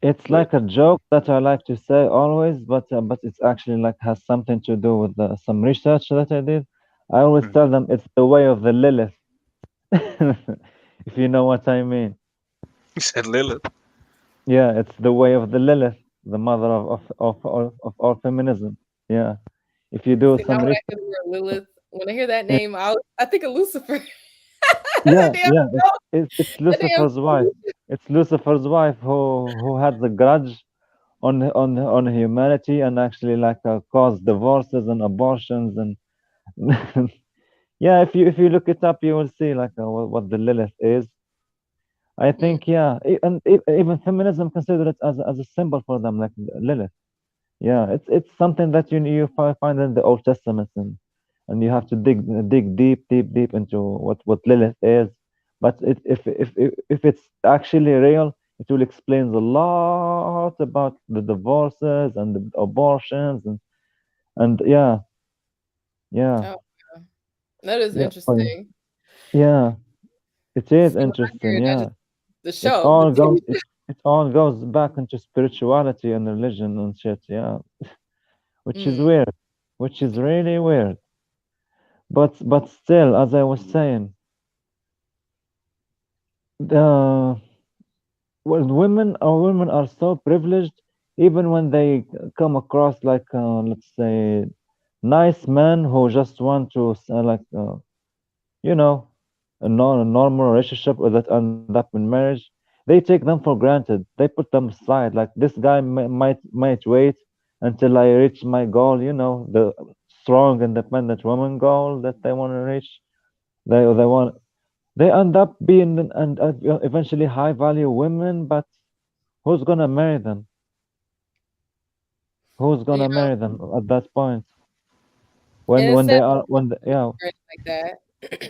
Speaker 3: it's
Speaker 2: but
Speaker 3: like a joke that I like to say always, but it's actually like has something to do with some research that I did. I always
Speaker 2: mm,
Speaker 3: tell them it's the way of the Lilith, if you know what I mean.
Speaker 2: you said Lilith.
Speaker 3: Yeah, it's the way of the Lilith, the mother of all feminism. Yeah, if you do
Speaker 1: see, now
Speaker 3: some
Speaker 1: when I
Speaker 3: research.
Speaker 1: hear the word Lilith, when I hear that name, I think of Lucifer.
Speaker 3: Yeah,
Speaker 1: That damn
Speaker 3: yeah,
Speaker 1: show,
Speaker 3: it's
Speaker 1: that damn
Speaker 3: Lucifer's wife.
Speaker 1: show.
Speaker 3: It's Lucifer's wife who had the grudge on humanity and actually like caused divorces and abortions and yeah. If you look it up, you will see like what the Lilith is. I
Speaker 1: Mm,
Speaker 3: think yeah, even feminism consider it as a symbol for them, like Lilith. Yeah, it's something that you find in the Old Testament, and you have to dig deep into what Lilith is. But if it's actually real, it will explain a lot about the divorces and the abortions and yeah, yeah,
Speaker 1: oh, that is
Speaker 3: yeah, oh, yeah,
Speaker 1: interesting.
Speaker 3: yeah. It is
Speaker 1: See, when I
Speaker 3: interesting.
Speaker 1: hear that,
Speaker 3: Yeah,
Speaker 1: just the
Speaker 3: it
Speaker 1: show, the
Speaker 3: all goes
Speaker 1: TV
Speaker 3: it it all goes back into spirituality and religion and shit. Yeah, which is
Speaker 1: Mm,
Speaker 3: weird, which is really weird. But still, as I was saying, the when women are so privileged, even when they come across like let's say nice men who just want to you know a normal relationship that end up in marriage, they take them for granted. They put them aside. Like this guy might wait until I reach my goal. The strong, independent woman goal that they want to reach. They end up being and eventually high value women, but who's gonna marry them? Who's
Speaker 1: You
Speaker 3: gonna
Speaker 1: know,
Speaker 3: marry them at that point?
Speaker 1: and
Speaker 3: When
Speaker 1: it's
Speaker 3: when
Speaker 1: sad
Speaker 3: they are when they, yeah
Speaker 1: like that.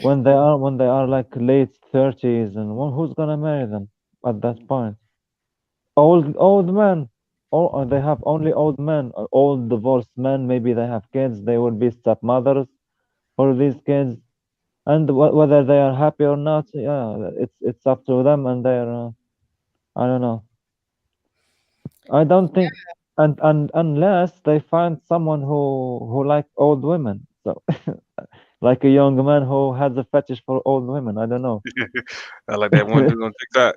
Speaker 3: when they are like late 30s, and who's gonna marry them at that point? Old men. Or they have only old men, old divorced men. Maybe they have kids. They will be stepmothers for these kids, and whether they are happy or not, yeah, it's up to them and their. I don't know. I don't think, and unless they find someone who like old women, so like a young man who has a fetish for old women. I don't know.
Speaker 2: I like that one dude on TikTok.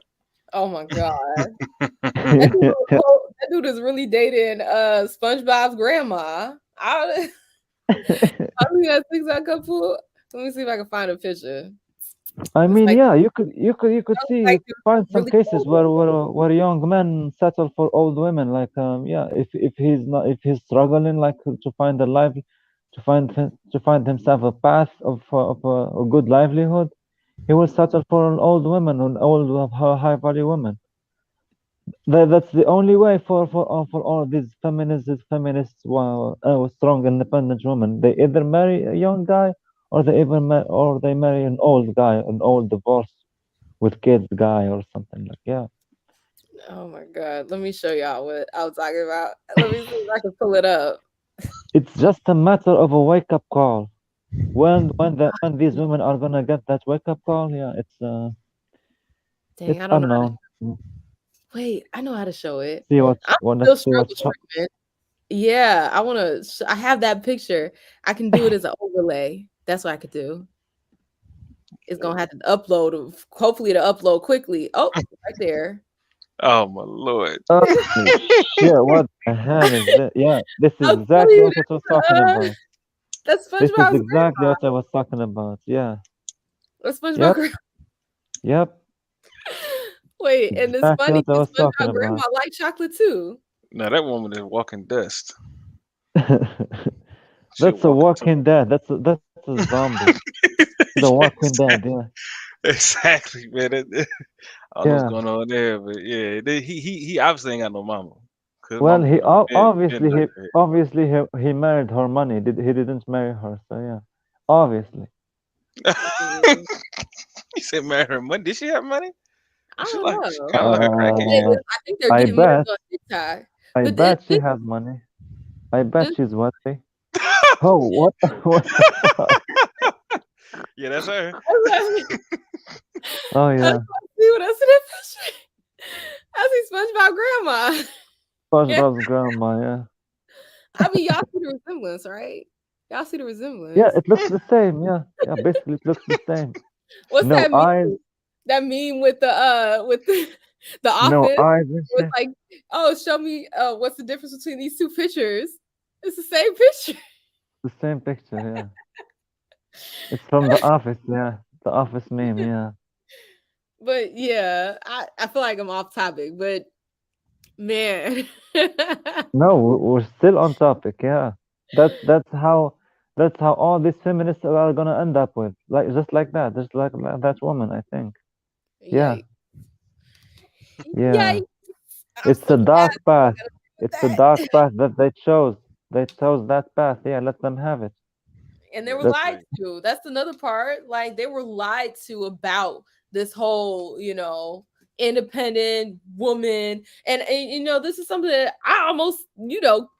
Speaker 1: Oh my god. That dude is really dating SpongeBob's grandma. I mean that TikTok couple. Let me see if I can find a picture.
Speaker 3: I
Speaker 1: It's
Speaker 3: mean,
Speaker 1: like
Speaker 3: yeah, you could see, you
Speaker 1: like
Speaker 3: could find some
Speaker 1: really
Speaker 3: cases
Speaker 1: old.
Speaker 3: where young men settle for old women. Like, yeah, if he's struggling, like to find a life, to find himself a path of a good livelihood, he will settle for an old woman, an old high value woman. That's the only way for all these feminists, strong independent women. They either marry a young guy, or they marry an old guy, an old divorced with kids guy or something like. Yeah.
Speaker 1: Oh my god. Let me show y'all what I was talking about. Let me see if I can pull it up.
Speaker 3: It's just a matter of a wake up call. When these women are gonna get that wake up call, yeah,
Speaker 1: Dang,
Speaker 3: it's
Speaker 1: I don't know how to
Speaker 3: unknown.
Speaker 1: wait, I know how to show it.
Speaker 3: See what's
Speaker 1: I'm
Speaker 3: well,
Speaker 1: still
Speaker 3: let's see
Speaker 1: struggle
Speaker 3: what's
Speaker 1: streaming. Yeah, I wanna I have that picture. I can do it as an overlay. That's what I could do. It's gonna have to upload hopefully to upload quickly. Oh, right there.
Speaker 2: Oh my lord.
Speaker 3: oh shit, what the hell is that? Yeah, this is
Speaker 1: I'll tell
Speaker 3: exactly
Speaker 1: you
Speaker 3: what I was talking about.
Speaker 1: that's
Speaker 3: This is
Speaker 1: SpongeBob's
Speaker 3: exactly
Speaker 1: grandma.
Speaker 3: what I was talking about. Yeah.
Speaker 1: That's SpongeBob
Speaker 3: Yep.
Speaker 1: grandma.
Speaker 3: Yep.
Speaker 1: Wait, and it's
Speaker 3: Exactly
Speaker 1: funny
Speaker 3: what I
Speaker 1: because
Speaker 3: was talking
Speaker 1: SpongeBob grandma
Speaker 3: about.
Speaker 1: like chocolate too.
Speaker 2: Now that woman is walking dust. She a
Speaker 3: That's a
Speaker 2: walking
Speaker 3: walking
Speaker 2: tomb.
Speaker 3: dead. That's a zombie. She's a walking dead.
Speaker 2: Exactly.
Speaker 3: Yeah.
Speaker 2: Exactly, man. I don't know what's
Speaker 3: Yeah.
Speaker 2: going on there, but yeah, he obviously ain't got no mama. Cause
Speaker 3: Well,
Speaker 2: mama
Speaker 3: he
Speaker 2: been been
Speaker 3: obviously he
Speaker 2: knucklehead.
Speaker 3: obviously he married her money. He didn't marry her. So yeah, obviously.
Speaker 1: Mm,
Speaker 2: He said marry her money. Did she have money?
Speaker 1: I
Speaker 2: She
Speaker 1: don't
Speaker 2: like she
Speaker 1: know.
Speaker 2: kind of like a crackhead.
Speaker 1: I think they're
Speaker 3: I
Speaker 1: getting married
Speaker 3: bet.
Speaker 1: on TikTok.
Speaker 3: I
Speaker 1: But
Speaker 3: bet she
Speaker 1: this,
Speaker 3: has money. I bet
Speaker 1: this
Speaker 3: she's wealthy. Oh, what? What the fuck?
Speaker 2: Yeah, that's her.
Speaker 3: Oh
Speaker 1: I
Speaker 3: yeah,
Speaker 1: see what I see that picture. I see SpongeBob grandma. Yeah.
Speaker 3: SpongeBob's grandma. Yeah.
Speaker 1: I mean, y'all see the resemblance, right? Y'all see the
Speaker 3: Yeah,
Speaker 1: resemblance.
Speaker 3: it looks the same. Yeah. Yeah. Basically, it looks the same.
Speaker 1: What's
Speaker 3: No
Speaker 1: that
Speaker 3: eyes.
Speaker 1: meme? That meme with the
Speaker 3: No
Speaker 1: office.
Speaker 3: eyes and
Speaker 1: It's
Speaker 3: shit.
Speaker 1: like, oh, show me what's the difference between these two pictures? It's the same picture.
Speaker 3: The same picture. Yeah. It's from The Office. Yeah. The Office meme. Yeah.
Speaker 1: But yeah, I feel like I'm off topic, but man.
Speaker 3: No, we're still on topic. Yeah, that's how all these feminists are gonna end up with, like just like that, just like that woman. I think. Yeah,
Speaker 1: Yikes.
Speaker 3: yeah.
Speaker 1: Yikes. I'm
Speaker 3: It's
Speaker 1: so
Speaker 3: a
Speaker 1: glad
Speaker 3: dark path.
Speaker 1: with
Speaker 3: It's a
Speaker 1: that.
Speaker 3: dark path that they chose. They chose that path. Yeah, let them have it.
Speaker 1: And they
Speaker 2: Yeah,
Speaker 1: were
Speaker 3: That
Speaker 2: that's
Speaker 1: lied
Speaker 2: right.
Speaker 1: to. That's another part. Like they were lied to about this whole, independent woman. And this is something that I almost,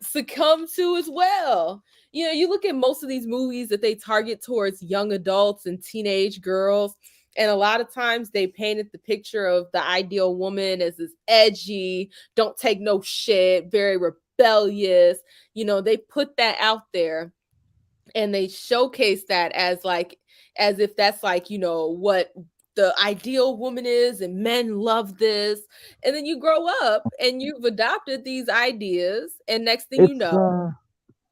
Speaker 1: succumb to as well. You look at most of these movies that they target towards young adults and teenage girls. And a lot of times they painted the picture of the ideal woman as this edgy, don't take no shit, very rebellious. They put that out there and they showcase that as like as if that's like what the ideal woman is, and men love this. And then you grow up and you've adopted these ideas, and next thing you
Speaker 3: It's
Speaker 1: know,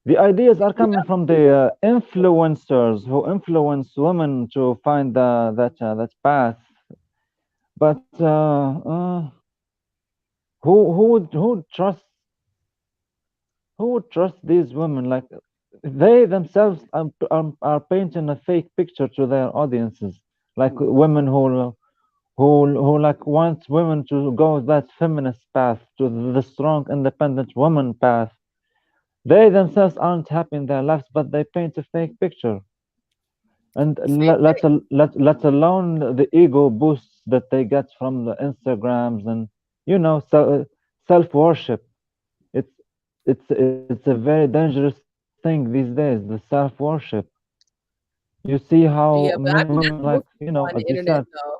Speaker 3: the ideas are coming from the influencers who influence women to find that path. But who would trust these women? Like they themselves are painting a fake picture to their audiences, like women who like want women to go that feminist path, to the strong, independent woman path. They themselves aren't happy in their lives, but they paint a fake picture. And
Speaker 1: same
Speaker 3: let alone the ego boosts that they get from the Instagrams and so self worship. It's it's a very dangerous thing these days. The self worship. You see how
Speaker 1: yeah, but
Speaker 3: many
Speaker 1: I
Speaker 3: women,
Speaker 1: think
Speaker 3: like
Speaker 1: that's most people
Speaker 3: as
Speaker 1: on
Speaker 3: you
Speaker 1: the
Speaker 3: said,
Speaker 1: internet though.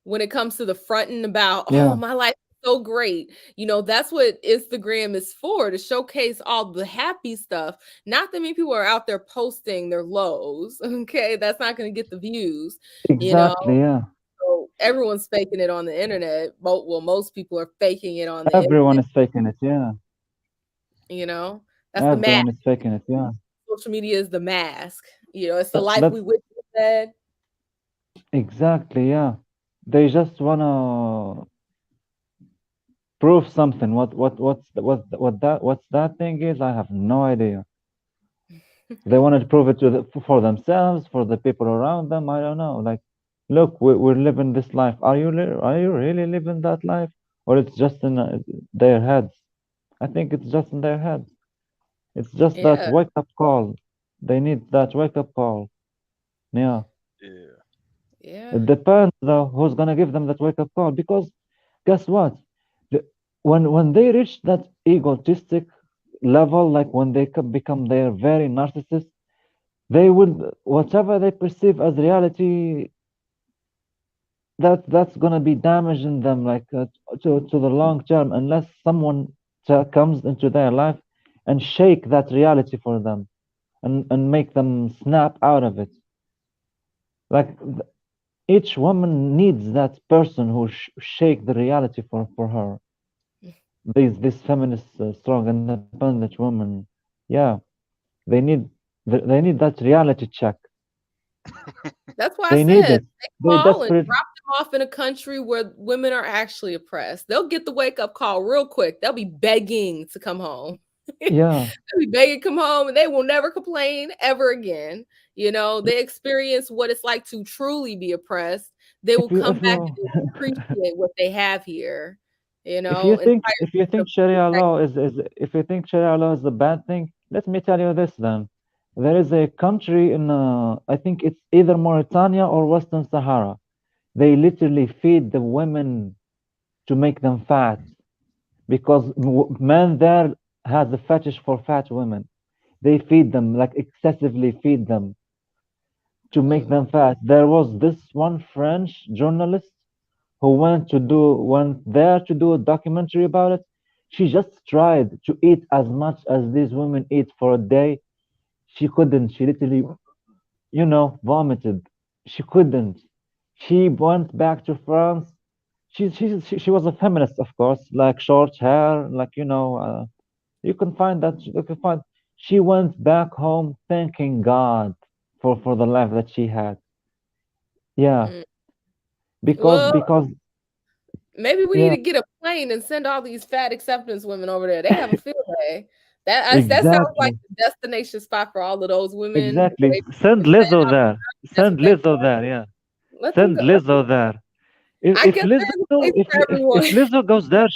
Speaker 1: When it comes to the fronting about,
Speaker 3: yeah,
Speaker 1: oh, my life is so great. That's what Instagram is for, to showcase all the happy stuff. Not that many people are out there posting their lows. Okay. That's not going to get the views, you know.
Speaker 3: exactly, yeah.
Speaker 1: So everyone's faking it on the internet. Well, most people are faking it on the
Speaker 3: Everyone
Speaker 1: internet,
Speaker 3: is faking it, yeah.
Speaker 1: you know. That's the mask.
Speaker 3: Everyone is faking it, yeah.
Speaker 1: Social media is the mask. It's the life
Speaker 3: That's
Speaker 1: we wish we said.
Speaker 3: exactly, yeah. They just wanna prove something. What's that thing is? I have no idea. They wanted to prove it for themselves, for the people around them. I don't know. Like, look, we're living this life. Are you really living that life, or it's just in their heads? I think it's just in their heads. It's just that
Speaker 1: Yeah.
Speaker 3: wake up call. They need that wake up call. Yeah.
Speaker 2: Yeah.
Speaker 1: Yeah.
Speaker 3: It depends though who's gonna give them that wake up call, because guess what? The, when they reach that egotistic level, like when they become their very narcissist, they would whatever they perceive as reality, that's gonna be damaging them, like to the long term, unless someone comes into their life and shake that reality for them and make them snap out of it. Like each woman needs that person who shake the reality for her. These feminist, strong, independent women, yeah, they need they need that reality check.
Speaker 1: That's why I
Speaker 3: They need
Speaker 1: said
Speaker 3: it.
Speaker 1: they
Speaker 3: They
Speaker 1: call and
Speaker 3: desperate.
Speaker 1: drop them off in a country where women are actually oppressed. They'll get the wake up call real quick. They'll be begging to come home.
Speaker 3: Yeah.
Speaker 1: They'll be begging to come home, and they will never complain ever again. They experience what it's like to truly be oppressed. They will
Speaker 3: If you
Speaker 1: come
Speaker 3: if
Speaker 1: back
Speaker 3: you
Speaker 1: and appreciate what they have here,
Speaker 3: if you
Speaker 1: and
Speaker 3: think if you think Sharia law is if you think Sharia law is a bad thing, let me tell you this then. There is a country in I think it's either Mauritania or Western Sahara. They literally feed the women to make them fat, because men there has a fetish for fat women. They feed them, like excessively feed them to make
Speaker 1: Mm,
Speaker 3: them fat. There was this one French journalist who went there to do a documentary about it. She just tried to eat as much as these women eat for a day. She couldn't. She literally, vomited. She couldn't. She went back to France. She was a feminist, of course, like short hair, like you can find that. You can find. She went back home thanking God for the life that she had. Yeah,
Speaker 1: mm.
Speaker 3: because
Speaker 1: Well,
Speaker 3: because
Speaker 1: maybe we need
Speaker 3: yeah,
Speaker 1: to get a plane and send all these fat acceptance women over there. They have a field day. That sounds like
Speaker 3: exactly.
Speaker 1: the destination spot for all of those women.
Speaker 3: Exactly.
Speaker 1: They
Speaker 3: Send
Speaker 1: can stand
Speaker 3: Lizzo
Speaker 1: out.
Speaker 3: there.
Speaker 1: That's
Speaker 3: Send
Speaker 1: what they
Speaker 3: Lizzo
Speaker 1: want.
Speaker 3: there. Yeah.
Speaker 1: Let them
Speaker 3: Send
Speaker 1: go.
Speaker 3: Lizzo there. If
Speaker 1: I
Speaker 3: if
Speaker 1: guess
Speaker 3: Lizzo
Speaker 1: there's a place for
Speaker 3: if
Speaker 1: everyone.
Speaker 3: Lizzo goes there,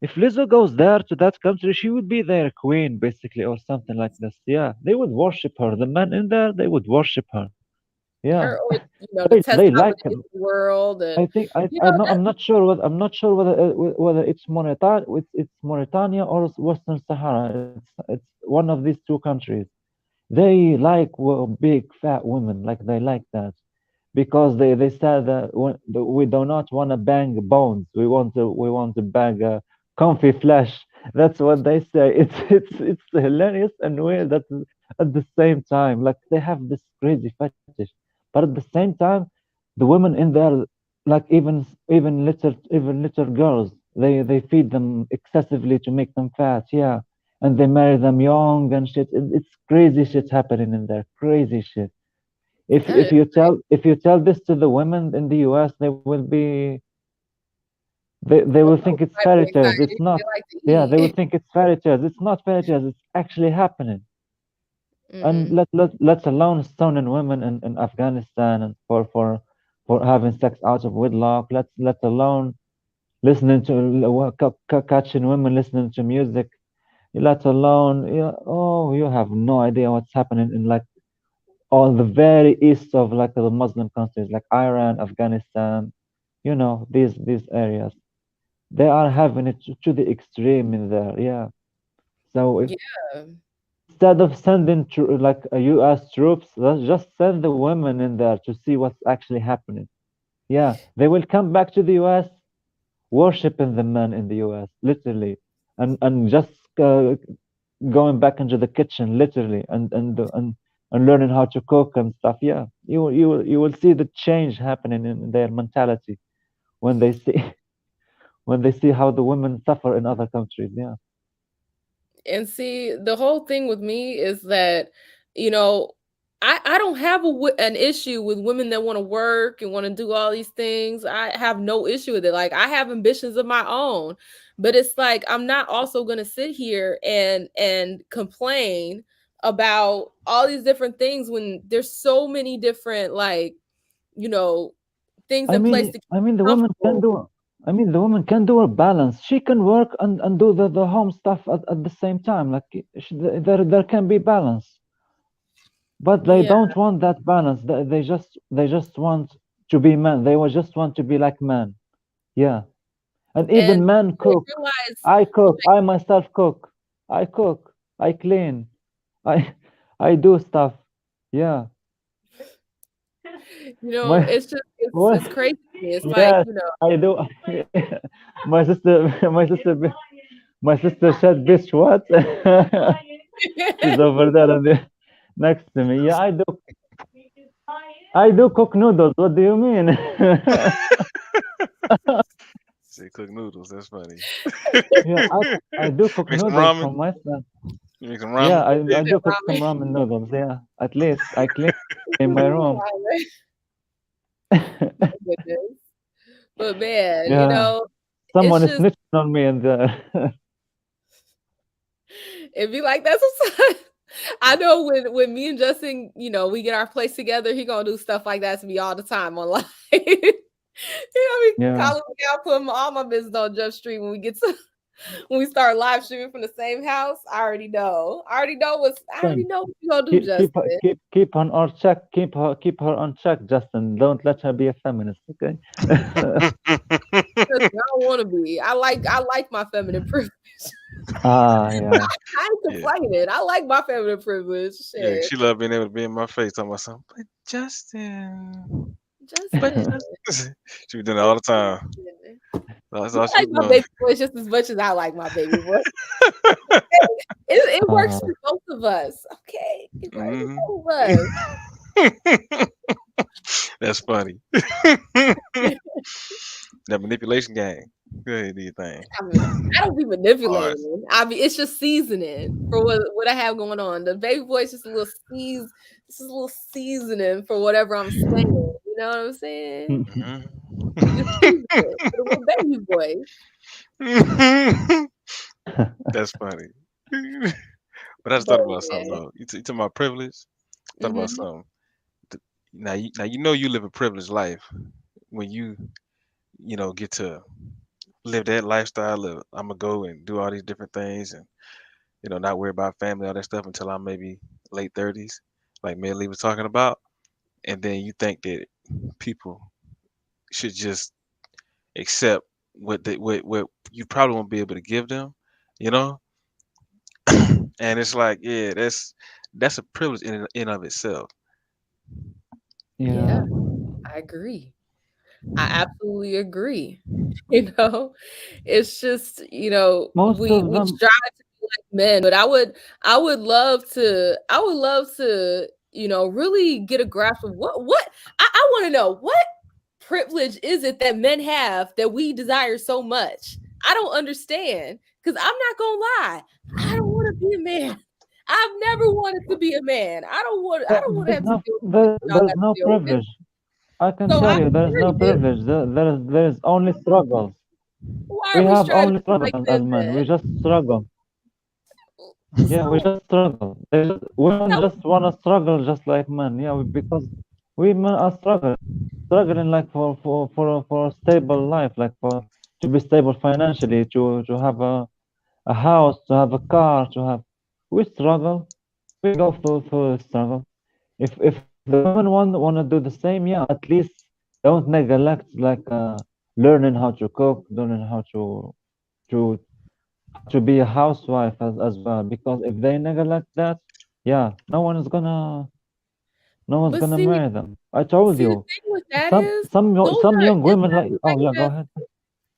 Speaker 3: if Lizzo goes there to that country, she would be their queen basically, or something like this. Yeah, they would worship her. The men in there, they would worship her. Yeah,
Speaker 1: Her, or to test
Speaker 3: they
Speaker 1: out the
Speaker 3: like him.
Speaker 1: Indian world,
Speaker 3: I
Speaker 1: and
Speaker 3: think
Speaker 1: that.
Speaker 3: I'm not sure whether it's Mauritania or Western Sahara. It's one of these two countries. They like big fat women, like they like that, because they said that we do not want to bang bones. We want to bang comfy flesh. That's what they say. It's hilarious and weird at the same time. Like they have this crazy fetish, but at the same time, the women in there. like even little girls, they feed them excessively to make them fat, yeah, and they marry them young and shit. It's crazy shit happening in there, crazy shit. if
Speaker 1: That
Speaker 3: if
Speaker 1: is
Speaker 3: you
Speaker 1: crazy.
Speaker 3: tell if you tell this to the women in the US, they will be they will think it's
Speaker 1: Might be
Speaker 3: fairy tales.
Speaker 1: excited.
Speaker 3: It's
Speaker 1: They
Speaker 3: not.
Speaker 1: like to
Speaker 3: Yeah, they will
Speaker 1: eat.
Speaker 3: think it's fairy tales. It's not fairy tales. It's actually happening. And
Speaker 1: Hmm.
Speaker 3: let alone stoning women in Afghanistan and for having sex out of wedlock. Let alone listening to catching women listening to music. Let alone, oh, you have no idea what's happening in like all the very east of like the Muslim countries like Iran, Afghanistan. These areas. They are having it to the extreme in there. Yeah. So if
Speaker 1: Yeah.
Speaker 3: instead of sending like U.S. troops, let's just send the women in there to see what's actually happening. Yeah, they will come back to the U.S. worshiping the men in the U.S. literally, and just going back into the kitchen literally, and learning how to cook and stuff. Yeah, you will see the change happening in their mentality when they see when they see how the women suffer in other countries. Yeah.
Speaker 1: And see, the whole thing with me is that, you know, I don't have an issue with women that want to work and want to do all these things. I have no issue with it. Like, I have ambitions of my own, but it's like I'm not also going to sit here and complain about all these different things when there's so many different, like, you know, things
Speaker 3: I
Speaker 1: in place
Speaker 3: mean,
Speaker 1: to keep
Speaker 3: I mean, the
Speaker 1: you
Speaker 3: woman can
Speaker 1: comfortable.
Speaker 3: do. I mean, the woman can do a balance. She can work and do the home stuff at the same time. Like there can be balance, but they
Speaker 1: Yeah.
Speaker 3: don't want that balance. They just want to be men. They will just want to be like men. Yeah, and
Speaker 1: And
Speaker 3: even men
Speaker 1: they
Speaker 3: cook.
Speaker 1: realize,
Speaker 3: I cook. I myself cook. I cook. I clean. I I do stuff. Yeah. My
Speaker 1: it's just
Speaker 3: what?
Speaker 1: it's crazy to me. It's like,
Speaker 3: Yes, I do. My sister, my sister said, "Bitch, what?" She's over there next to me. Yeah, I do cook noodles. What do you mean?
Speaker 2: Say cook noodles. That's funny.
Speaker 3: Yeah, I do cook
Speaker 2: Make some
Speaker 3: noodles for
Speaker 2: ramen.
Speaker 3: my son.
Speaker 2: You make some
Speaker 3: Yeah,
Speaker 2: ramen.
Speaker 3: I
Speaker 1: said
Speaker 3: do cook some
Speaker 1: ramen.
Speaker 3: ramen noodles. Yeah, at least I clean in my room.
Speaker 1: Ramen. My goodness. But man,
Speaker 3: Yeah,
Speaker 1: it's
Speaker 3: someone is
Speaker 1: just
Speaker 3: snitching on me, and
Speaker 1: it'd be like that's what I know when me and Justin, we get our place together, he gonna do stuff like that to me all the time online. Be
Speaker 3: yeah.
Speaker 1: calling me out, putting all my business on Jump Street when we get to when we start live streaming from the same house. I already know. I already
Speaker 3: Son,
Speaker 1: know what you gonna do,
Speaker 3: keep keep her
Speaker 1: Justin.
Speaker 3: keep keep her on check. Keep her on check, Justin. Don't let her be a feminist, okay?
Speaker 1: Listen, I don't want to be. I like my feminine privilege.
Speaker 3: Ah, yeah.
Speaker 1: I ain't
Speaker 2: Yeah.
Speaker 1: complaining. I like my feminine privilege.
Speaker 2: Yeah,
Speaker 1: Shit,
Speaker 2: she love being able to be in my face talking about something. But Justin. But
Speaker 1: Justin.
Speaker 2: Justin. She be doing it all the time.
Speaker 1: Justin.
Speaker 2: That's
Speaker 1: You
Speaker 2: all she
Speaker 1: like
Speaker 2: be
Speaker 1: my
Speaker 2: doing.
Speaker 1: baby voice just as much as I like my baby voice. It works
Speaker 3: Uh,
Speaker 1: for both of us. Okay, it works for
Speaker 2: Hmm.
Speaker 1: both of us.
Speaker 2: That's funny. That manipulation game. Go ahead, do your thing.
Speaker 1: I mean, I don't be
Speaker 2: All right.
Speaker 1: manipulating. It's just seasoning for what I have going on. The baby voice just a little this is a little seasoning for whatever I'm saying. You know what I'm saying? Just season it with a little baby voice.
Speaker 2: That's funny. But I just
Speaker 1: But
Speaker 2: thought about something
Speaker 1: man,
Speaker 2: though. You talking about privilege? Thought about
Speaker 1: hmm
Speaker 2: something. Now you live a privileged life when you get to live that lifestyle of I'm gonna go and do all these different things and not worry about family, all that stuff until I'm maybe late 30s, like Melly was talking about, and then you think that people should just accept what you probably won't be able to give them, you know? And it's like, yeah, that's a privilege in of itself.
Speaker 1: yeah,
Speaker 3: yeah.
Speaker 1: I agree. I absolutely agree. You know, it's just,
Speaker 3: Most
Speaker 1: we
Speaker 3: of
Speaker 1: we
Speaker 3: them.
Speaker 1: strive to be like men, but I would love to, really get a grasp of what I want to know what privilege is it that men have that we desire so much? I don't understand. Because I'm not gonna lie, I don't want to be a man. I've never wanted to be a man. I don't want to have to deal with the shit y'all
Speaker 3: There's
Speaker 1: got to
Speaker 3: no
Speaker 1: deal with.
Speaker 3: privilege. I can
Speaker 1: So
Speaker 3: tell
Speaker 1: I'm
Speaker 3: you, there is no
Speaker 1: curious,
Speaker 3: privilege. There is only struggles.
Speaker 1: why
Speaker 3: We
Speaker 1: are we
Speaker 3: have
Speaker 1: striving
Speaker 3: only struggles
Speaker 1: like
Speaker 3: as
Speaker 1: this
Speaker 3: men. We
Speaker 1: then?
Speaker 3: just struggle. Yeah, we
Speaker 1: So
Speaker 3: just struggle. Women
Speaker 1: tell
Speaker 3: just wanna struggle just like men. Yeah, because we men are struggling like for a stable life, like for to be stable financially, to have a house, to have a car, to have. We struggle. We go through the struggle. If the women wanna do the same, yeah, at least don't neglect like learning how to cook, learning to how to be a housewife as well. Because if they neglect that, yeah, no one's
Speaker 1: but
Speaker 3: gonna marry them. I told
Speaker 1: see the
Speaker 3: you,
Speaker 1: thing with that is those
Speaker 3: some
Speaker 1: are
Speaker 3: young
Speaker 1: it's
Speaker 3: women
Speaker 1: not
Speaker 3: like.
Speaker 1: even
Speaker 3: Oh
Speaker 1: like
Speaker 3: yeah, go
Speaker 1: that.
Speaker 3: ahead.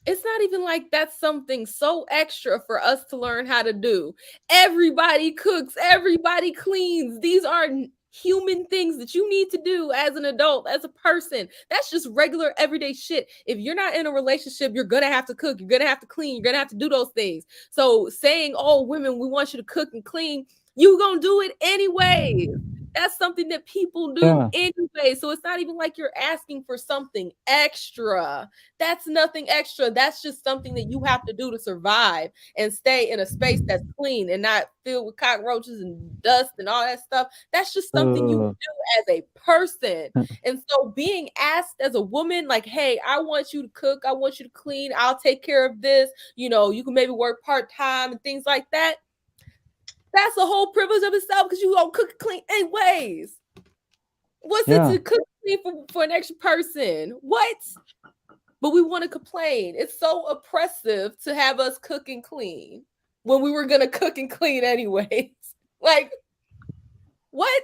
Speaker 1: It's not even like that's something so extra for us to learn how to do. Everybody cooks, everybody cleans. These are human things that you need to do as an adult, as a person. That's just regular everyday shit. If you're not in a relationship, you're going to have to cook, you're going to have to clean, you're going to have to do those things. So saying, "Oh, women, we want you to cook and clean," you going to do it anyway. That's something that people do
Speaker 3: Yeah,
Speaker 1: anyway. So it's not even like you're asking for something extra. That's nothing extra. That's just something that you have to do to survive and stay in a space that's clean and not filled with cockroaches and dust and all that stuff. That's just something you
Speaker 3: uh,
Speaker 1: do as a person. And so being asked as a woman, like, hey, I want you to cook, I want you to clean, I'll take care of this, you can maybe work part-time and things like that. That's a whole privilege of itself because you don't cook and clean anyways. What's it
Speaker 3: yeah.
Speaker 1: to cook and clean for an extra person? What? But we want to complain. It's so oppressive to have us cook and clean when we were gonna cook and clean anyways. Like what?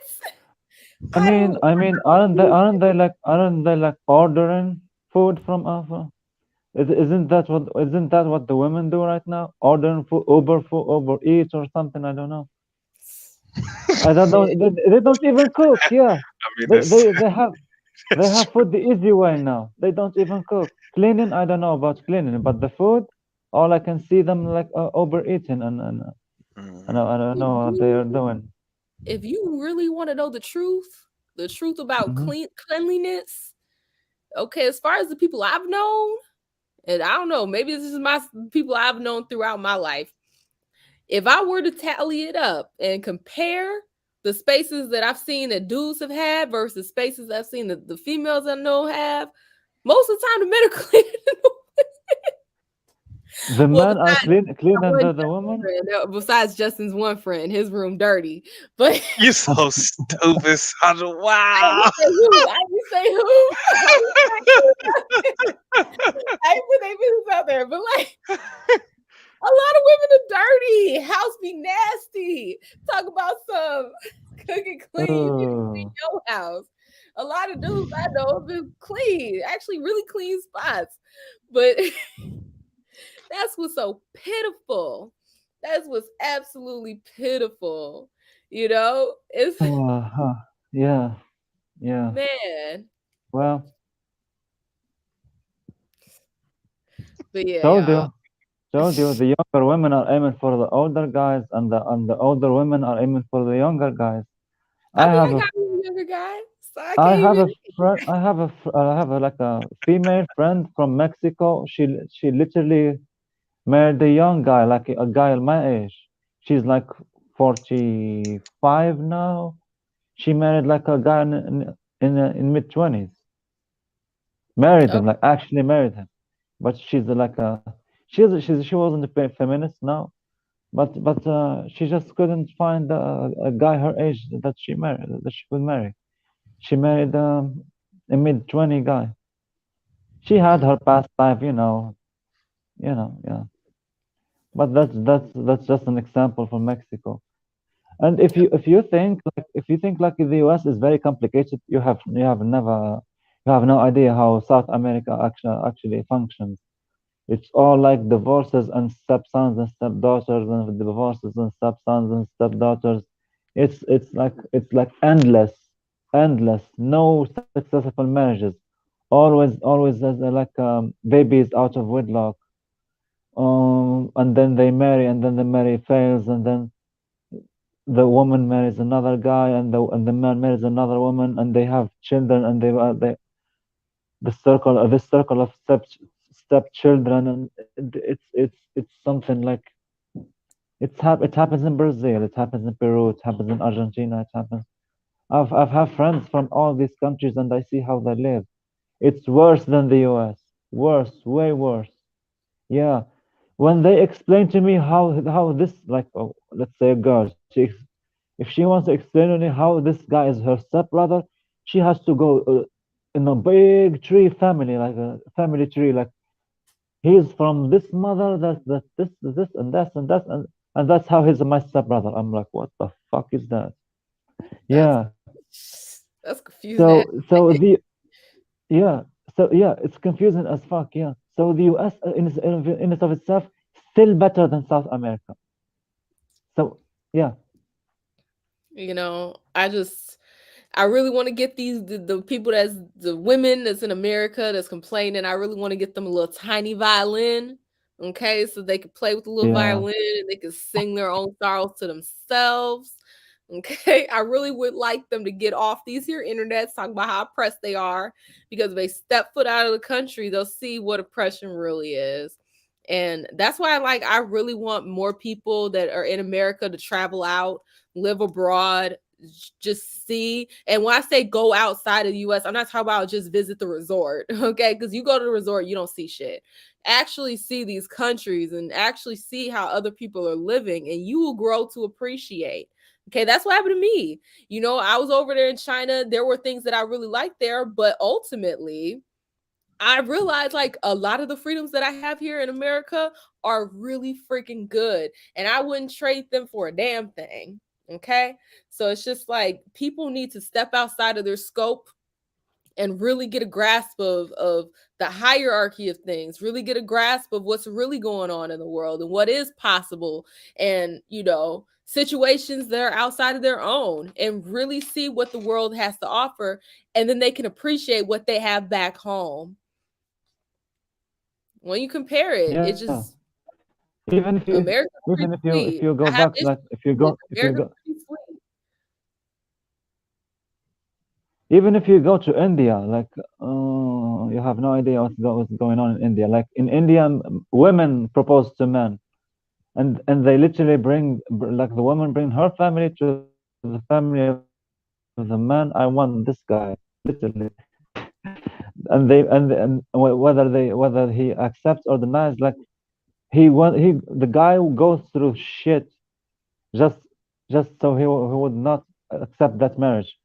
Speaker 1: I don't.
Speaker 3: Aren't they like ordering food from us? Isn't that what the women do right now? Ordering food, Uber Eats or something. I don't know. I don't know.
Speaker 1: Shit.
Speaker 3: They don't even cook. Yeah,
Speaker 2: I mean,
Speaker 3: they
Speaker 2: that's
Speaker 3: they they have they
Speaker 2: that's
Speaker 3: have food the easy way now. They don't even cook. Cleaning, I don't know about cleaning, but the food, all I can see them like Uber eating, and
Speaker 2: true.
Speaker 3: I don't
Speaker 1: If
Speaker 3: know what they are
Speaker 1: you
Speaker 3: doing.
Speaker 1: if you really want to know the truth about
Speaker 3: Hmm.
Speaker 1: cleanliness, okay, as far as the people I've known, and I don't know, maybe this is my people I've known throughout my life. If I were to tally it up and compare the spaces that I've seen that dudes have had versus spaces I've seen that the females I know have, most of the time the men are cleaning.
Speaker 3: The
Speaker 1: Well,
Speaker 3: men are
Speaker 1: besides
Speaker 3: cleaner
Speaker 1: one
Speaker 3: than the
Speaker 1: Justin
Speaker 3: women.
Speaker 1: friend, besides Justin's one friend, his room dirty. But
Speaker 2: You're so stupid, Sandra.
Speaker 1: I
Speaker 2: Wow.
Speaker 1: didn't say who. I didn't say who. I didn't put their business out there. But like a lot of women are dirty. House be nasty. Talk about some cook and clean. You can clean
Speaker 3: Oh,
Speaker 1: your house. A lot of dudes I know have been clean, actually really clean spots. But that's what's so pitiful. That's what's absolutely pitiful. It's
Speaker 3: huh. Yeah, yeah.
Speaker 1: man.
Speaker 3: Well,
Speaker 1: But yeah,
Speaker 3: told
Speaker 1: y'all.
Speaker 3: you. Told you the younger women are aiming for the older guys, and the older women are aiming for the younger guys.
Speaker 1: I
Speaker 3: I
Speaker 1: mean,
Speaker 3: have
Speaker 1: I
Speaker 3: a
Speaker 1: got a younger guy, so I
Speaker 3: I
Speaker 1: can't
Speaker 3: have
Speaker 1: even.
Speaker 3: a friend. I have like a female friend from Mexico. She literally married a young guy, like a guy my age. She's like 45 now. She married like a guy in mid 20s. Married
Speaker 1: Oh,
Speaker 3: him, like actually married him. But she's like a she wasn't a feminist now. But she just couldn't find a guy her age that she could marry. She married a mid 20 guy. She had
Speaker 1: mm,
Speaker 3: her past life, yeah. But that's just an example from Mexico. And if you think like the US is very complicated, you have no idea how South America actually functions. It's all like divorces and stepsons and stepdaughters and divorces and stepsons and stepdaughters. It's like endless, endless. No successful marriages. always as like babies out of wedlock, and then they marry, and then the marriage fails, and then the woman marries another guy, and the man marries another woman, and they have children, and they the circle this circle of stepchildren, and it's something like it happens in Brazil, it happens in Peru, it happens in Argentina, it happens. I've have friends from all these countries, and I see how they live. It's worse than the US. Worse, way worse. Yeah. When they explain to me how this, like, oh, let's say a girl, if she wants to explain to me how this guy is her stepbrother, she has to go in a big tree family, like a family tree, like he's from this mother, that this and that and that, and that's how he's my stepbrother. I'm like, what the fuck is that?
Speaker 1: That's
Speaker 3: Yeah.
Speaker 1: that's confusing.
Speaker 3: So yeah, yeah, it's confusing as fuck. Yeah. So the US in and of itself still better than South America. So yeah,
Speaker 1: I really want to get the people that's the women that's in America that's complaining. I really want to get them a little tiny violin, okay, so they could play with the little
Speaker 3: yeah,
Speaker 1: violin and they could sing their own sorrows to themselves. Okay, I really would like them to get off these here internets talking about how oppressed they are, because if they step foot out of the country, they'll see what oppression really is. And that's why I really want more people that are in America to travel out, live abroad, just see. And when I say go outside of the US, I'm not talking about just visit the resort, okay? Because you go to the resort, you don't see shit. Actually see these countries and actually see how other people are living, and you will grow to appreciate. Okay, that's what happened to me. I was over there in China. There were things that I really liked there, but ultimately, I realized like a lot of the freedoms that I have here in America are really freaking good, and I wouldn't trade them for a damn thing. Okay. So it's just like people need to step outside of their scope and really get a grasp of the hierarchy of things, really get a grasp of what's really going on in the world and what is possible, and situations that are outside of their own, and really see what the world has to offer, and then they can appreciate what they have back home. When you compare it, it
Speaker 3: yeah.
Speaker 1: just
Speaker 3: Even if you
Speaker 1: America's
Speaker 3: even
Speaker 1: pretty
Speaker 3: if
Speaker 1: sweet.
Speaker 3: you go
Speaker 1: I have
Speaker 3: back,
Speaker 1: issues
Speaker 3: like
Speaker 1: with it. America's pretty sweet.
Speaker 3: even if you go to India, like you have no idea what's going on in India. Like in India, women propose to men, and they literally like the woman bring her family to the family of the man. I want this guy, literally. Whether he accepts or denies, like the guy goes through shit just so he would not accept that marriage.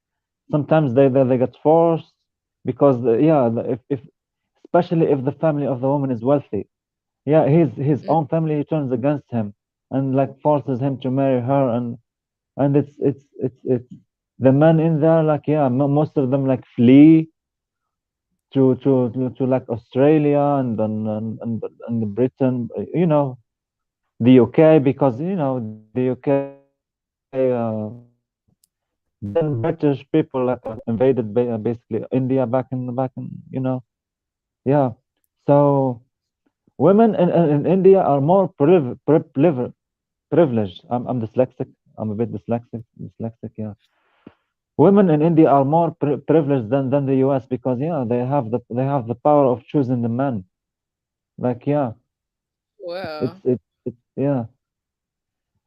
Speaker 3: Sometimes they get forced because if especially if the family of the woman is wealthy. Yeah, his
Speaker 1: Mm,
Speaker 3: own family turns against him and like forces him to marry her, and it's the men in there, like, yeah, most of them like flee to like Australia and Britain, the UK, because the UK, then British people like invaded basically India back in. Yeah. So women in India are more privileged. I'm dyslexic. I'm a bit dyslexic. Yeah. Women in India are more privileged than the US, because yeah, they have the power of choosing the men. Like, yeah,
Speaker 1: wow.
Speaker 3: it's yeah.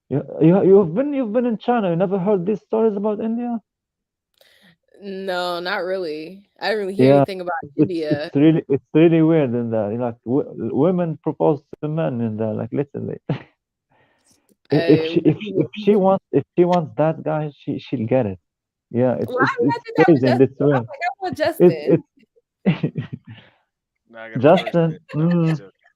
Speaker 3: You've been in China. You never heard these stories about India?
Speaker 1: No, not really. I didn't really hear
Speaker 3: Yeah,
Speaker 1: anything about
Speaker 3: it's
Speaker 1: India.
Speaker 3: really weird in there. Like women propose to men in there, like literally. If she if she, if she wants if she wants that guy, she'll get it. Yeah, it's
Speaker 1: Why
Speaker 3: it's
Speaker 1: did I
Speaker 3: it's
Speaker 1: did that with
Speaker 3: crazy in
Speaker 1: Justin?
Speaker 3: this
Speaker 1: I'm
Speaker 3: way.
Speaker 1: like, I want
Speaker 3: It's
Speaker 1: Justin.
Speaker 2: Now I gotta reverse
Speaker 3: Justin.
Speaker 2: that. No, I'm just joking.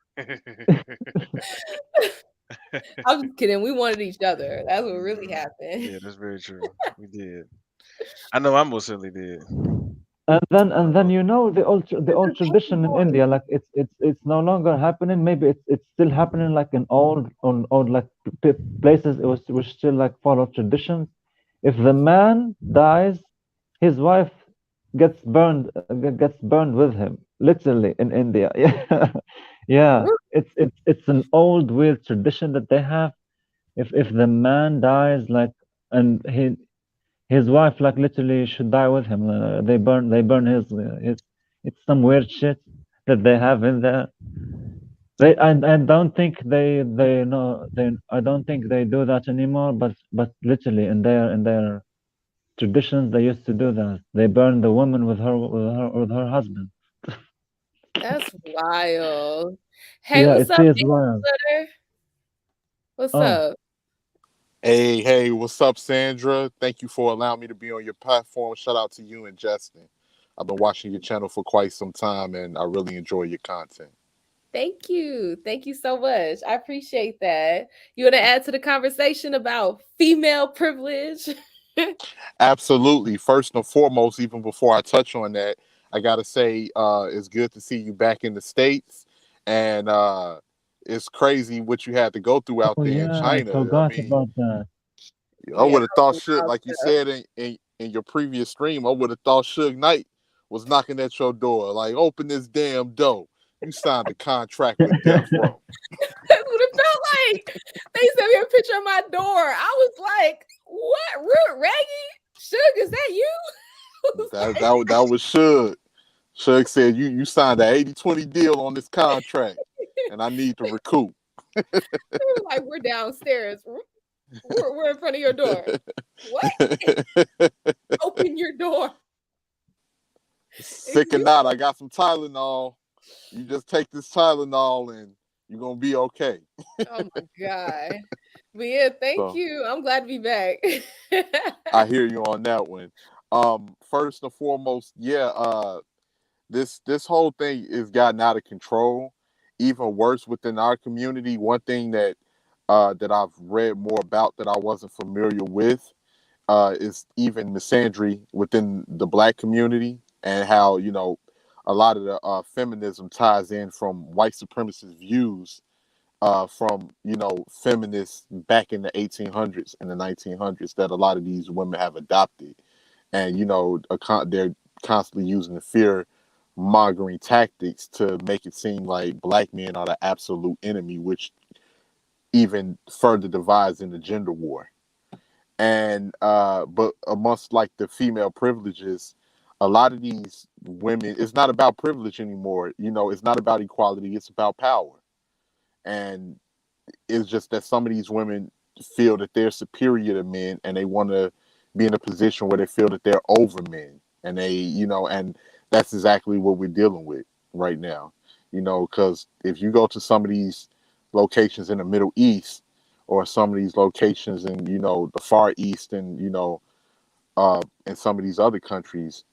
Speaker 1: I'm just kidding. We wanted each other. That's what really
Speaker 2: No.
Speaker 1: happened.
Speaker 2: Yeah, that's very true. We did. I know I most certainly did.
Speaker 3: And then the old
Speaker 1: This is Justin's
Speaker 3: tradition in
Speaker 1: voice.
Speaker 3: India, like it's no longer happening. Maybe it's still happening, like in old like places. It was still like follow traditions. If the man dies, his wife gets burned with him, literally in India. Yeah, yeah.
Speaker 1: Woo,
Speaker 3: It's an old weird tradition that they have. If the man dies, like, and his wife, like, literally should die with him. They burn his. It's some weird shit that they have in there. I don't think they know they I don't think they do that anymore. But literally in their traditions, they used to do that. They burn the woman with her husband.
Speaker 1: that's wild. Hey,
Speaker 3: Yeah,
Speaker 1: what's
Speaker 3: it
Speaker 1: up,
Speaker 3: is wild.
Speaker 1: Newsletter? What's
Speaker 3: Oh,
Speaker 1: up?
Speaker 4: Hey, what's up, Sandra? Thank you for allowing me to be on your platform. Shout out to you and Justin. I've been watching your channel for quite some time and I really enjoy your content.
Speaker 1: Thank you. Thank you so much. I appreciate that. You want to add to the conversation about female privilege?
Speaker 4: Absolutely. First and foremost, even before I touch on that, I got to say it's good to see you back in the States. And it's crazy what you had to go through out
Speaker 3: oh
Speaker 4: there in
Speaker 3: yeah, I
Speaker 4: China. I
Speaker 3: forgot
Speaker 4: mean,
Speaker 3: about that.
Speaker 4: I
Speaker 1: Yeah,
Speaker 4: would have
Speaker 1: that
Speaker 4: thought
Speaker 1: was
Speaker 4: Suge,
Speaker 1: wild
Speaker 4: like you
Speaker 1: stuff.
Speaker 4: said in your previous stream, I would have thought Suge Knight was knocking at your door, like, open this damn door. You signed a contract with Death Row.
Speaker 1: That's what it felt like. They sent me a picture of my door. I was like, "What, Root Raggy? Suge, is that you?" I was
Speaker 4: That
Speaker 1: like,
Speaker 4: that, that was Suge. Suge said you signed an 80-20 deal on this contract, and I need to recoup.
Speaker 1: "We're downstairs. We're in front of your door. What? Open your door. It's
Speaker 4: Sick or
Speaker 1: you."
Speaker 4: not, I got some Tylenol. You just take this Tylenol and you're gonna be okay.
Speaker 1: Oh my god. But yeah, thank
Speaker 4: So
Speaker 1: you. I'm glad to be back.
Speaker 4: I hear you on that one. First and foremost, yeah, this whole thing is gotten out of control. Even worse within our community. One thing that I've read more about that I wasn't familiar with is even misandry within the black community, and how a lot of the feminism ties in from white supremacist views from feminists back in the 1800s and the 1900s that a lot of these women have adopted, and they're constantly using the fear mongering tactics to make it seem like black men are the absolute enemy, which even further divides in the gender war. And but amongst like the female privileges, a lot of these women, it's not about privilege anymore. It's not about equality, it's about power. And it's just that some of these women feel that they're superior to men, and they want to be in a position where they feel that they're over men, and and that's exactly what we're dealing with right now. Because if you go to some of these locations in the Middle East, or some of these locations in the Far East, and in some of these other countries,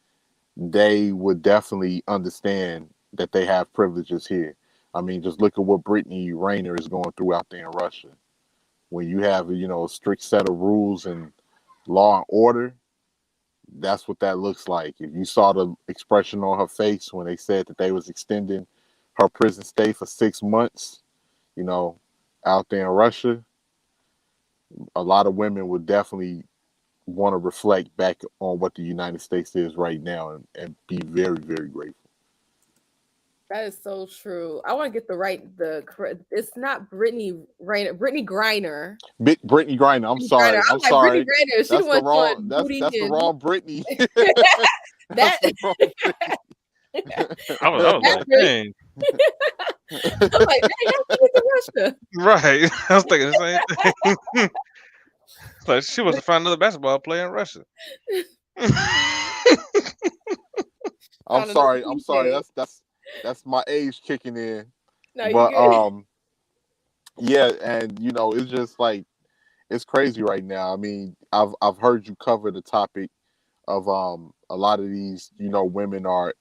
Speaker 4: they would definitely understand that they have privileges here. I mean, just look at what Brittany Rayner is going through out there in Russia. When you have a strict set of rules and law and order, that's what that looks like. If you saw the expression on her face when they said that they was extending her prison stay for 6 months, you know, out there in Russia, a lot of women would definitely want to reflect back on what the United States is right now, and be very, very grateful.
Speaker 1: That is so true. I want to get it's not Brittany Rainer, Brittany Griner.
Speaker 4: Brittany Griner, I'm
Speaker 1: Brittany Griner.
Speaker 4: sorry.
Speaker 1: I'm
Speaker 4: I'm
Speaker 1: like Brittany
Speaker 4: sorry.
Speaker 1: Griner. She the
Speaker 4: That's the
Speaker 1: one
Speaker 4: wrong
Speaker 1: showing
Speaker 4: that's
Speaker 1: booty
Speaker 4: that's the
Speaker 1: and
Speaker 4: wrong Brittany.
Speaker 1: that
Speaker 4: That's the wrong
Speaker 2: I was
Speaker 1: that
Speaker 2: like,
Speaker 1: Brittany.
Speaker 2: dang,
Speaker 1: I'm like, dang, how she get to Russia?
Speaker 2: right. I was thinking the same thing. Like she wants
Speaker 1: But
Speaker 2: to find another basketball player in Russia.
Speaker 4: I'm
Speaker 1: found another
Speaker 4: sorry. I'm sorry.
Speaker 1: DJ.
Speaker 4: That's my age kicking in.
Speaker 1: No, you
Speaker 4: But
Speaker 1: good.
Speaker 4: yeah, and it's just like it's crazy right now. I mean, I've heard you cover the topic of a lot of these, women are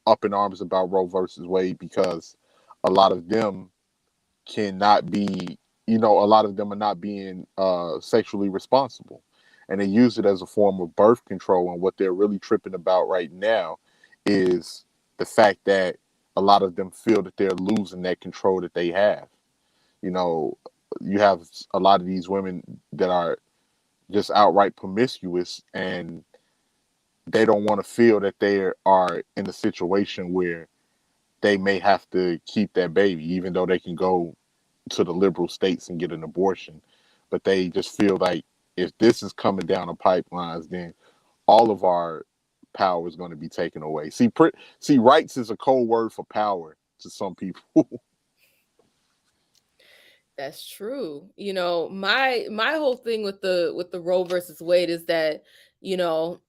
Speaker 4: up in arms about Roe versus Wade, because a lot of them cannot be, a lot of them are not being sexually responsible, and they use it as a form of birth control. And what they're really tripping about right now is the fact that a lot of them feel that they're losing that control that they have. You know, you have a lot of these women that are just outright promiscuous, and they don't want to feel that they are in a situation where they may have to keep that baby, even though they can go to the liberal states and get an abortion. But they just feel like if this is coming down the pipelines, then all of our power is going to be taken away. See, rights is a code word for power to some people.
Speaker 1: That's true. My whole thing with the Roe versus Wade is that, you know,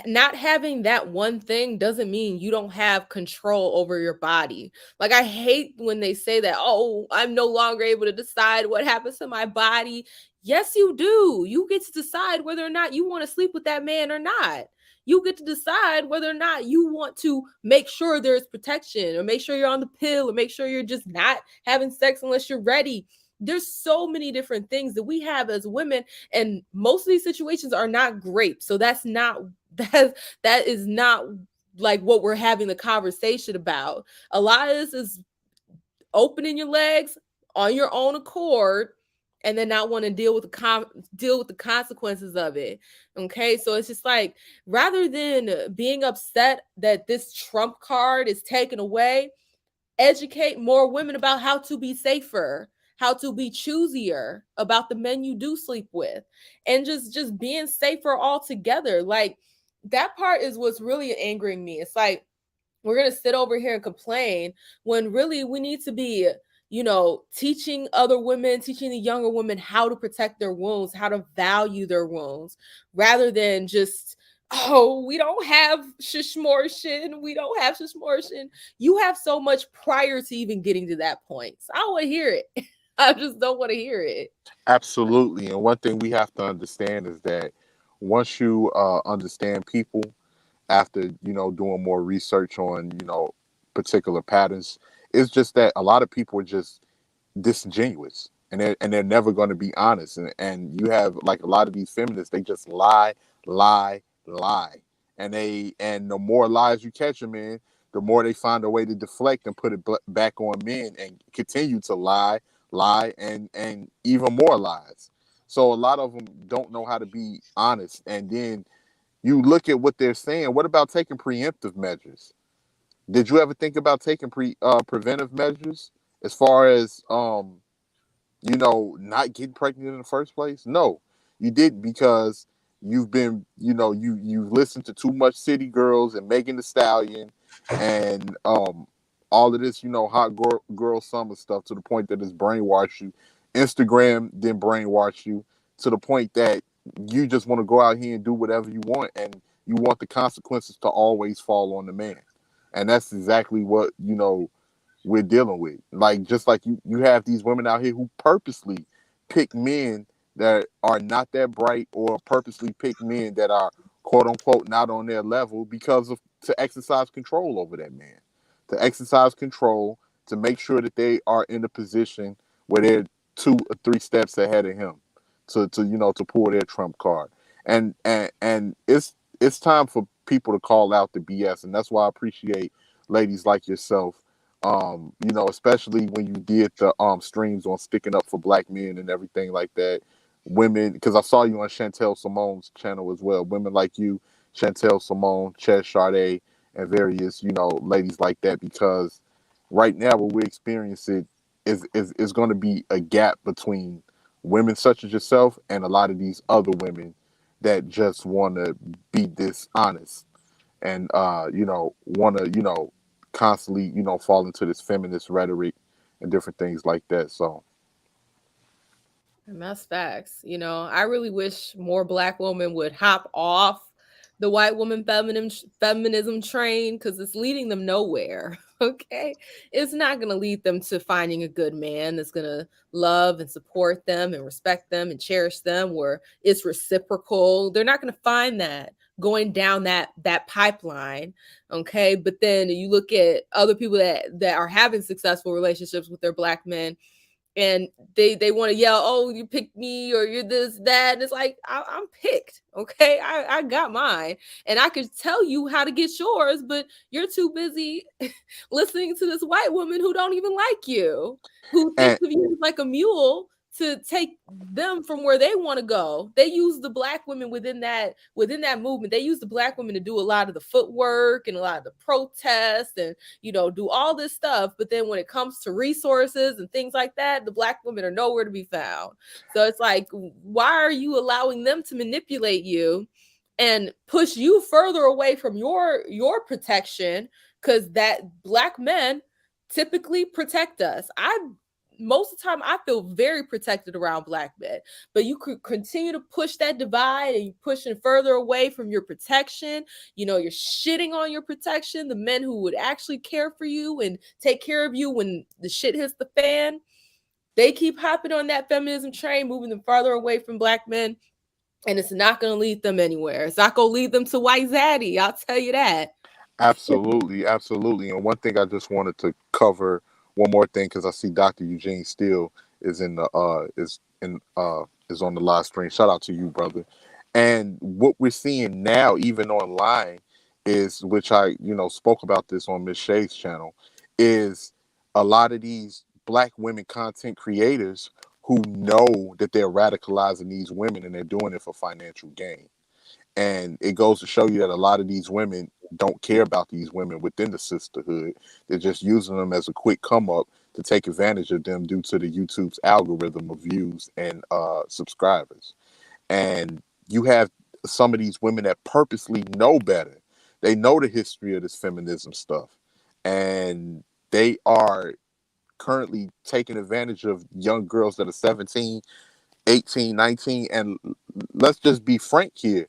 Speaker 1: not having that one thing doesn't mean you don't have control over your body. Like, I hate when they say that, oh, I'm no longer able to decide what happens to my body. Yes, you do. You get to decide whether or not you want to sleep with that man or not. You get to decide whether or not you want to make sure there's protection, or make sure you're on the pill, or make sure you're just not having sex unless you're ready. There's so many different things that we have as women, and most of these situations are not great. So that is not like what we're having the conversation about. A lot of this is opening your legs on your own accord, and then not want to deal with the consequences of it. Okay, so it's just like, rather than being upset that this trump card is taken away, educate more women about how to be safer, how to be choosier about the men you do sleep with, and just being safer altogether. Like, that part is what's really angering me. It's like, we're going to sit over here and complain when really we need to be, teaching other women, teaching the younger women how to protect their wounds, how to value their wounds, rather than just, oh, we don't have shishmortion. We don't have shishmortion. You have so much prior to even getting to that point. So I don't want to hear it. I just don't want to hear it.
Speaker 4: Absolutely. And one thing we have to understand is that once you understand people after, doing more research on, particular patterns, it's just that a lot of people are just disingenuous, and they're never going to be honest, and you have like a lot of these feminists, they just lie, lie, lie, and the more lies you catch them in, the more they find a way to deflect and put it back on men and continue to lie, lie, and even more lies. So a lot of them don't know how to be honest. And then you look at what they're saying. What about taking preemptive measures? Did you ever think about taking preventive measures as far as not getting pregnant in the first place? No, you didn't, because you've been, you've listened to too much City Girls and Megan Thee Stallion and all of this, hot girl summer stuff, to the point that it's brainwashed you. Instagram then brainwash you to the point that you just want to go out here and do whatever you want, and you want the consequences to always fall on the man. And that's exactly what, we're dealing with. Like, just like you have these women out here who purposely pick men that are not that bright, or purposely pick men that are quote unquote not on their level, because of to exercise control over that man, to exercise control, to make sure that they are in a position where they're 2 or 3 steps ahead of him, to pull their trump card. And it's time for people to call out the BS, and that's why I appreciate ladies like yourself, especially when you did the streams on sticking up for black men and everything like that. Women, because I saw you on Chantel Simone's channel as well. Women like you, Chantel Simone, Ches Sade, and various, ladies like that. Because right now, what we're experiencing is going to be a gap between women such as yourself and a lot of these other women that just want to be dishonest and want to constantly fall into this feminist rhetoric and different things like that. So
Speaker 1: And that's facts. I really wish more black women would hop off the white woman feminism train, because it's leading them nowhere. Okay, it's not going to lead them to finding a good man that's going to love and support them and respect them and cherish them, where it's reciprocal. They're not going to find that going down that pipeline. Okay, but then you look at other people that are having successful relationships with their black men, and they want to yell, oh, you picked me, or you're this, that. And it's like, I'm picked. Okay, I got mine, and I could tell you how to get yours, but you're too busy listening to this white woman who don't even like you, who
Speaker 4: and
Speaker 1: thinks of you like a mule to take them from where they want to go. They use the black women within that movement. They use the black women to do a lot of the footwork and a lot of the protests and do all this stuff. But then when it comes to resources and things like that, the black women are nowhere to be found. So it's like, why are you allowing them to manipulate you and push you further away from your protection? Because that black men typically protect us. Most of the time I feel very protected around black men, but you could continue to push that divide and you're pushing further away from your protection. You're shitting on your protection, the men who would actually care for you and take care of you when the shit hits the fan. They keep hopping on that feminism train, moving them farther away from black men, and it's not going to lead them anywhere. It's not going to lead them to white zaddy, I'll tell you that.
Speaker 4: Absolutely, absolutely. And one thing I just wanted to cover, one more thing, because I see Dr. Eugene Steele is in the is on the live stream. Shout out to you, brother. And what we're seeing now, even online, is, which I spoke about this on Miss Shay's channel, is a lot of these black women content creators who know that they're radicalizing these women and they're doing it for financial gain. And it goes to show you that a lot of these women don't care about these women within the sisterhood. They're just using them as a quick come up to take advantage of them due to the YouTube's algorithm of views and subscribers. And you have some of these women that purposely know better. They know the history of this feminism stuff. And they are currently taking advantage of young girls that are 17, 18, 19. And let's just be frank here.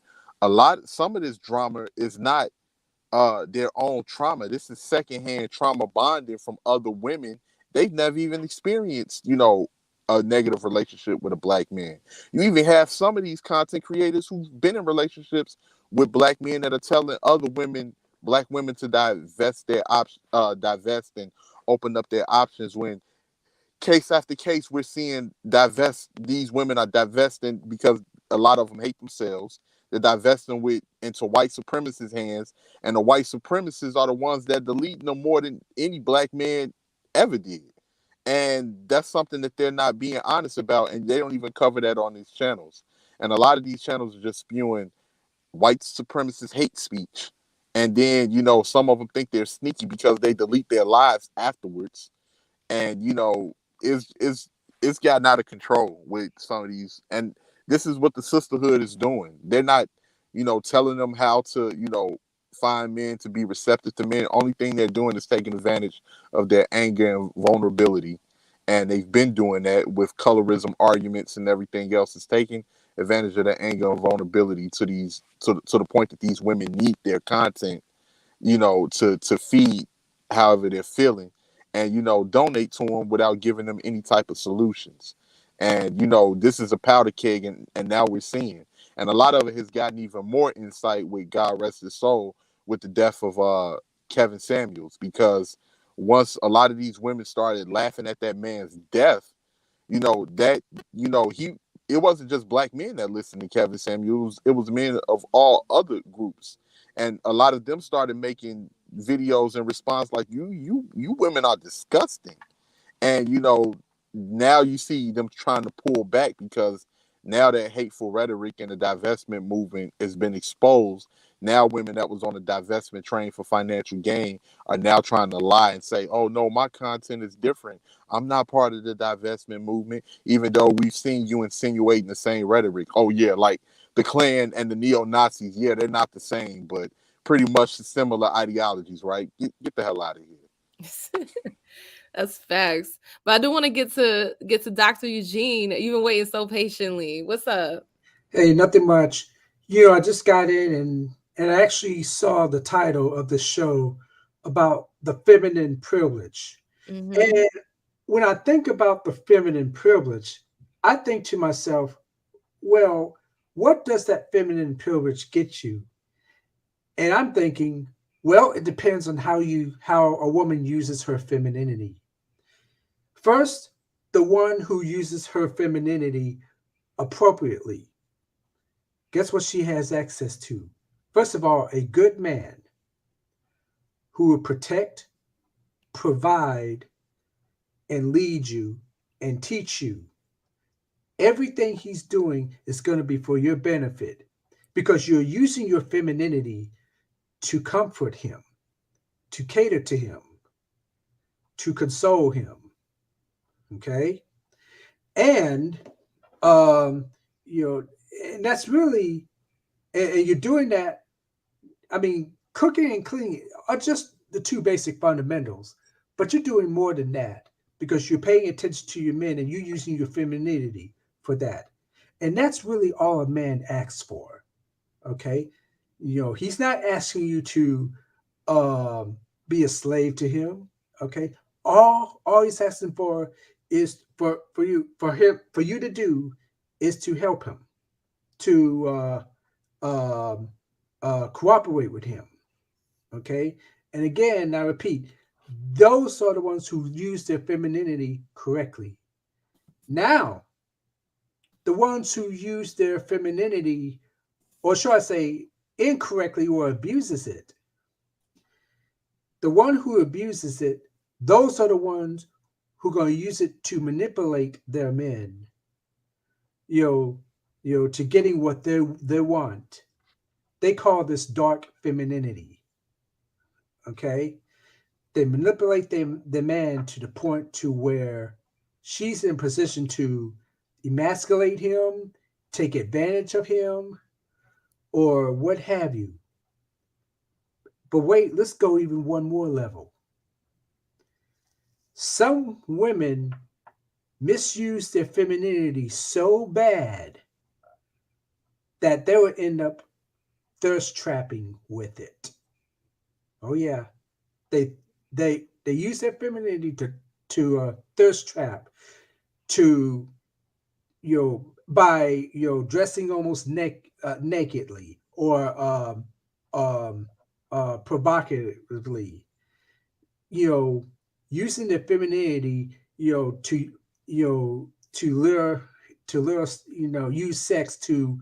Speaker 4: Some of this drama is not their own trauma. This is secondhand trauma bonding from other women. They've never even experienced, a negative relationship with a black man. You even have some of these content creators who've been in relationships with black men that are telling other women, black women, to divest and open up their options, when case after case we're seeing these women are divesting because a lot of them hate themselves. They're divesting into white supremacists' hands, and the white supremacists are the ones that deleting them more than any black man ever did. And that's something that they're not being honest about, and they don't even cover that on these channels. And a lot of these channels are just spewing white supremacist hate speech. And then, some of them think they're sneaky because they delete their lives afterwards. And it's gotten out of control with some of these. And this is what the sisterhood is doing. They're not telling them how to find men to be receptive to men. Only thing they're doing is taking advantage of their anger and vulnerability. And they've been doing that with colorism arguments and everything else. Is taking advantage of their anger and vulnerability to the point that these women need their content to feed however they're feeling, and donate to them without giving them any type of solutions. And this is a powder keg, and now we're seeing, and a lot of it has gotten even more insight with, God rest his soul, with the death of Kevin Samuels, because once a lot of these women started laughing at that man's death, that he it wasn't just black men that listened to Kevin Samuels, it was men of all other groups. And a lot of them started making videos in response like, you women are disgusting. And now you see them trying to pull back, because now that hateful rhetoric and the divestment movement has been exposed. Now women that was on the divestment train for financial gain are now trying to lie and say, oh no, my content is different. I'm not part of the divestment movement, even though we've seen you insinuating the same rhetoric. Oh yeah, like the Klan and the neo-Nazis, yeah, they're not the same, but pretty much similar ideologies, right? Get the hell out of here.
Speaker 1: That's facts. But I do want to get to Dr. Eugene. You've been waiting so patiently. What's up?
Speaker 5: Hey, nothing much. I just got in and I actually saw the title of the show about the feminine privilege.
Speaker 1: Mm-hmm.
Speaker 5: And when I think about the feminine privilege, I think to myself, well, what does that feminine privilege get you? And I'm thinking, well, it depends on how a woman uses her femininity. First, the one who uses her femininity appropriately. Guess what she has access to? First of all, a good man who will protect, provide, and lead you and teach you Everything he's doing is going to be for your benefit because you're using your femininity to comfort him, to cater to him, to console him. Okay. And, um, you know, and that's really, and you're doing that. I mean, cooking and cleaning are just the two basic fundamentals, but you're doing more than that because you're paying attention to your men and you're using your femininity for that. And that's really all a man asks for. Okay. He's not asking you to um, be a slave to him. Okay. All he's asking for is for you to do is to help him, to um, cooperate with him. Okay. And again, I repeat, those are the ones who use their femininity correctly. Now, the ones who use their femininity, or should I say, incorrectly or abuses it, the one who abuses it, those are the ones who are going to use it to manipulate their men, you know, to getting what they want. They call this dark femininity. Okay, they manipulate the man to the point to where she's in position to emasculate him, take advantage of him, or what have you. But wait, let's go even one more level. Some women misuse their femininity so bad that they will end up thirst trapping with it. Oh yeah, they they use their femininity to thirst trap, to by dressing almost nakedly or um, provocatively, you know, using their femininity, to lure, use sex to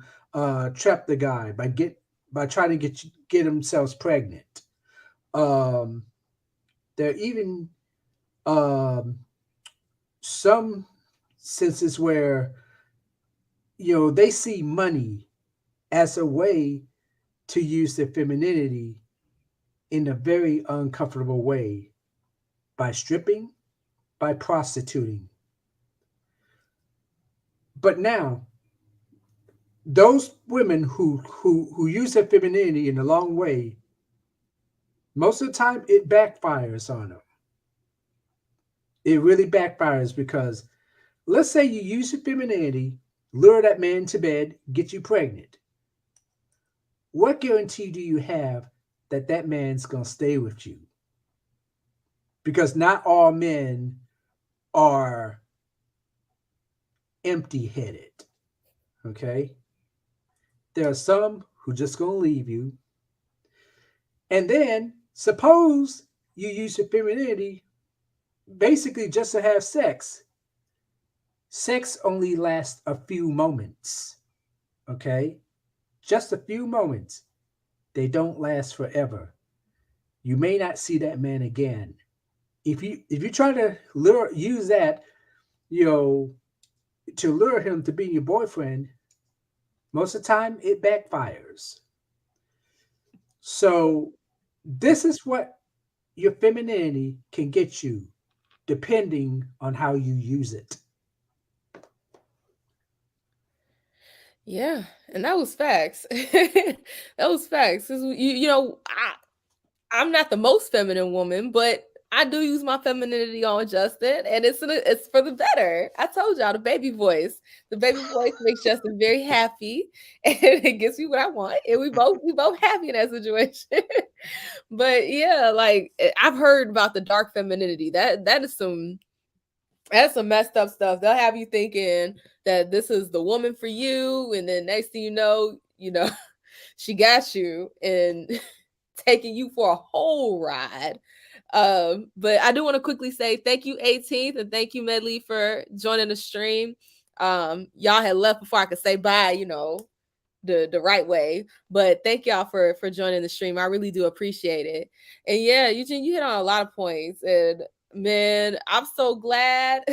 Speaker 5: trap the guy by trying to get themselves pregnant. Um, there are even um, some senses where they see money as a way to use their femininity in a very uncomfortable way by stripping, by prostituting. But now, those women who use their femininity in a long way, most of the time it backfires on them. It really backfires because let's say you use your femininity, lure that man to bed, get you pregnant. What guarantee do you have that that man's going to stay with you? Because not all men are empty headed. Okay. There are some who just going to leave you. And then suppose you use your femininity basically just to have sex. Sex only lasts a few moments. Okay. Just a few moments. They don't last forever. You may not see that man again. If you try to use that, you know, to lure him to be your boyfriend, most of the time it backfires. So this is what your femininity can get you depending on how you use it.
Speaker 1: Yeah, and that was facts. That was facts. 'Cause I'm not the most feminine woman, but I do use my femininity on Justin, and it's for the better. I told y'all the baby voice. The baby voice makes Justin very happy, and it gives me what I want, and we both happy in that situation. But yeah, like I've heard about the dark femininity. That's some messed up stuff. They'll have you thinking that this is the woman for you, and then next thing you know, she got you and taking you for a whole ride. But I do want to quickly say thank you, 18th, and thank you, Medley, for joining the stream. Y'all had left before I could say bye, the right way. But thank y'all for joining the stream. I really do appreciate it. And yeah, Eugene, you hit on a lot of points. And Man, I'm so glad.